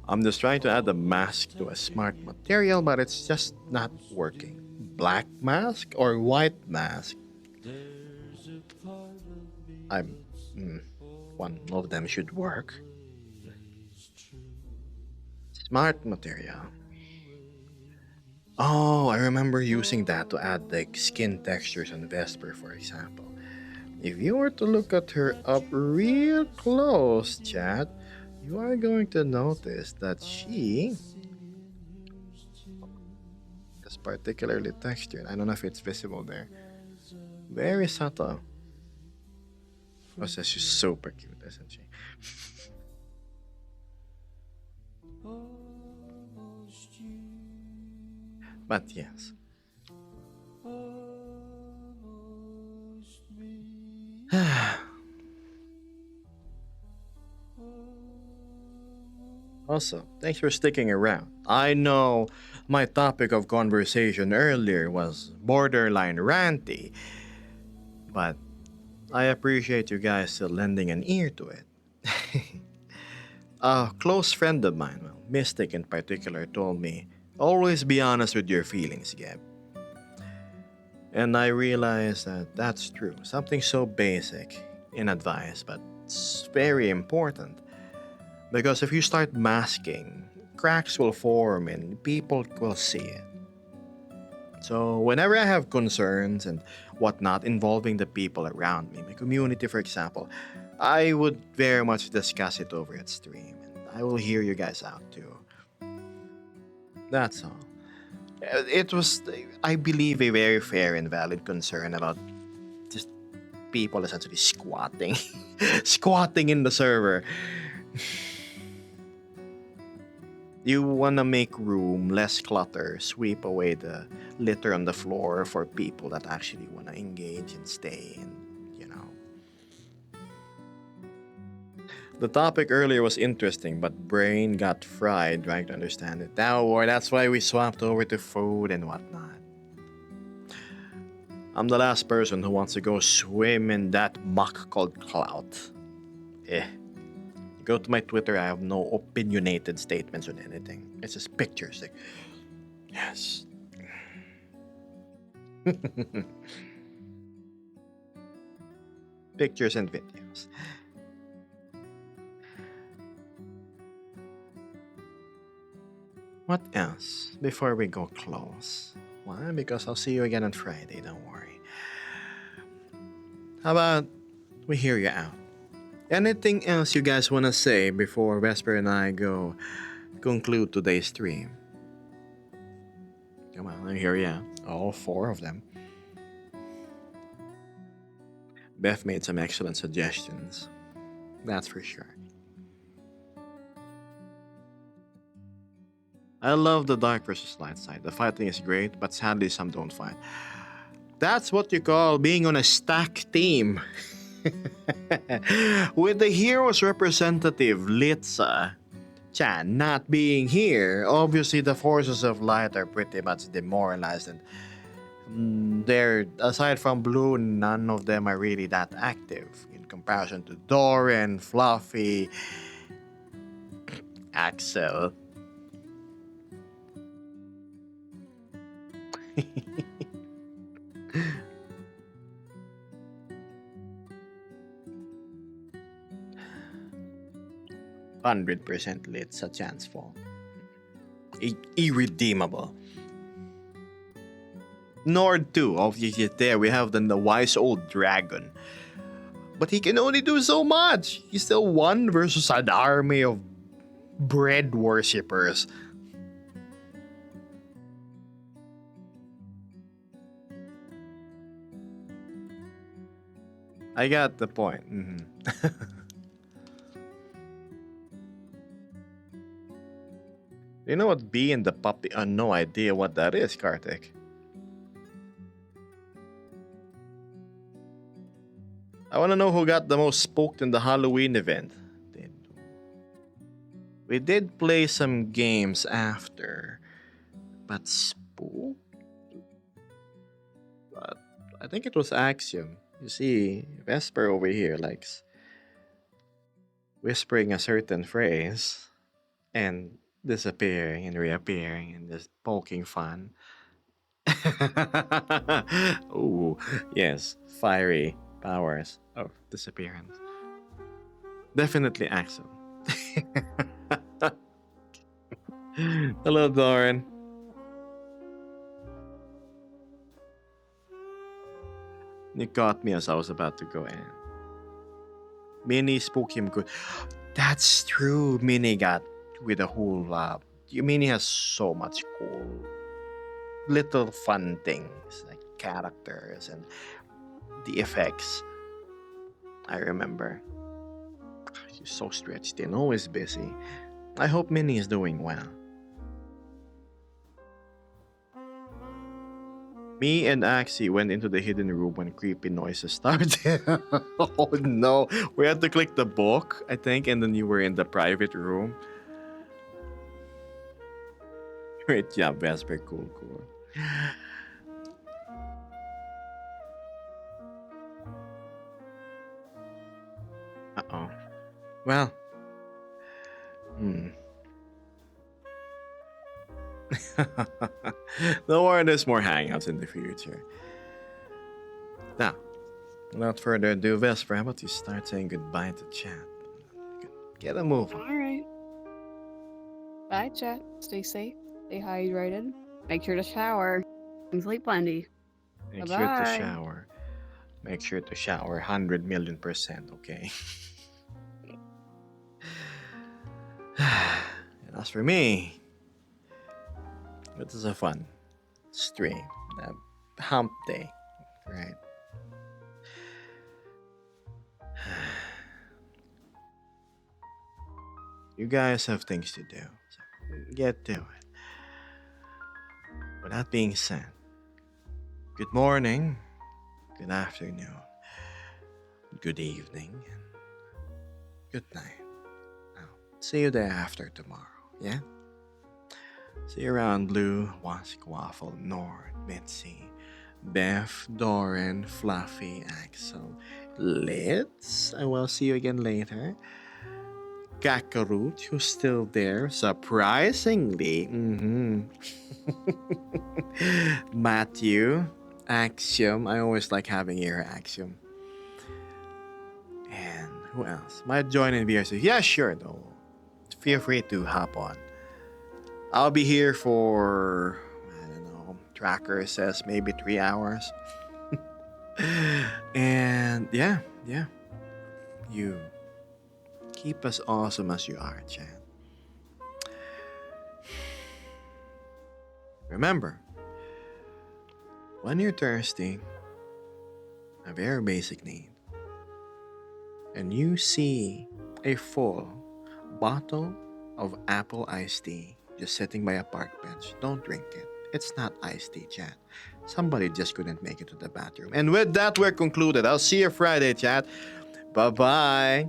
[SPEAKER 1] I'm just trying to add a mask to a smart material, but it's just not working. Black mask or white mask? One of them should work. Smart material. Oh, I remember using that to add like skin textures on Vesper, for example. If you were to look at her up real close, chat, you are going to notice that she is particularly textured. I don't know if it's visible there. Very subtle. Oh, so she's super cute, isn't she? But yes. Also, thanks for sticking around. I know my topic of conversation earlier was borderline ranty, but I appreciate you guys still lending an ear to it. A close friend of mine, well, Mystic in particular, told me, always be honest with your feelings, Gab. And I realized that that's true. Something so basic in advice, but it's very important. Because if you start masking, cracks will form and people will see it. So, whenever I have concerns and whatnot involving the people around me, my community, for example, I would very much discuss it over at stream. And I will hear you guys out too. That's all. It was, I believe, a very fair and valid concern about just people essentially squatting, squatting in the server. You want to make room, less clutter, sweep away the litter on the floor for people that actually want to engage and stay and, you know. The topic earlier was interesting, but brain got fried trying to understand it. Now, boy, that's why we swapped over to food and whatnot. I'm the last person who wants to go swim in that muck called clout. Go to my Twitter, I have no opinionated statements on anything. It's just pictures. Like, yes. Pictures and videos. What else before we go close? Why? Because I'll see you again on Friday, don't worry. How about we hear you out? Anything else you guys want to say before Vesper and I go conclude today's stream? Come on, I hear ya. All four of them. Beth made some excellent suggestions. That's for sure. I love the dark versus light side. The fighting is great, but sadly some don't fight. That's what you call being on a stack team. With the hero's representative, Litza Chan, not being here, obviously the forces of light are pretty much demoralized, and they're, aside from Blue, none of them are really that active in comparison to Doran, Fluffy, Axel. 100% Lit's a chance fall. Irredeemable. Nord too, obviously there we have the wise old dragon. But he can only do so much. He's still one versus an army of bread worshippers. I got the point. You know what bee and the puppy? No idea what that is, Karthik. I want to know who got the most spooked in the Halloween event. We did play some games after, but spooked? But I think it was Axiom. You see, Vesper over here likes whispering a certain phrase and disappearing and reappearing and just poking fun. Oh, yes, fiery powers of disappearance. Definitely Axel. Hello, Doran. You caught me as I was about to go in. Minnie spoke him good. That's true. Minnie got with the whole Minnie has so much cool little fun things like characters and the effects. I remember. She's so stretched in, always busy. I hope Minnie is doing well. Me and Axie went into the hidden room when creepy noises started. Oh no, we had to click the book, I think, and then you were in the private room. Great job, Vesper. Cool. Uh-oh. Well. Don't worry, there's more hangouts in the future. Now, Without further ado, Vesper, how about you start saying goodbye to chat? Get a move on.
[SPEAKER 4] Alright. Bye, chat. Stay safe. Stay hydrated. Make sure to shower. And sleep plenty.
[SPEAKER 1] Make sure to
[SPEAKER 4] Bye-bye.
[SPEAKER 1] shower. Make sure to shower 100 million %, okay? And as for me, it was a fun stream. A hump day, right? You guys have things to do, so get to it. With that being said, good morning, good afternoon, good evening, and good night. I'll see you there after tomorrow, yeah? See you around Blue, Wask, Waffle, Nord, Mitzi, Beth, Doran, Fluffy, Axel, Litz. I will see you again later. Kakarot, who's still there, surprisingly. Matthew, Axiom. I always like having your Axiom. And who else? Might join in VRC. Yeah, sure, though. Feel free to hop on. I'll be here for, I don't know, Tracker says maybe 3 hours. And yeah. You keep as awesome as you are, Chan. Remember, when you're thirsty, a very basic need, and you see a full bottle of apple iced tea just sitting by a park bench, don't drink it. It's not iced tea, chat. Somebody just couldn't make it to the bathroom. And with that, we're concluded. I'll see you Friday, chat. Bye-bye.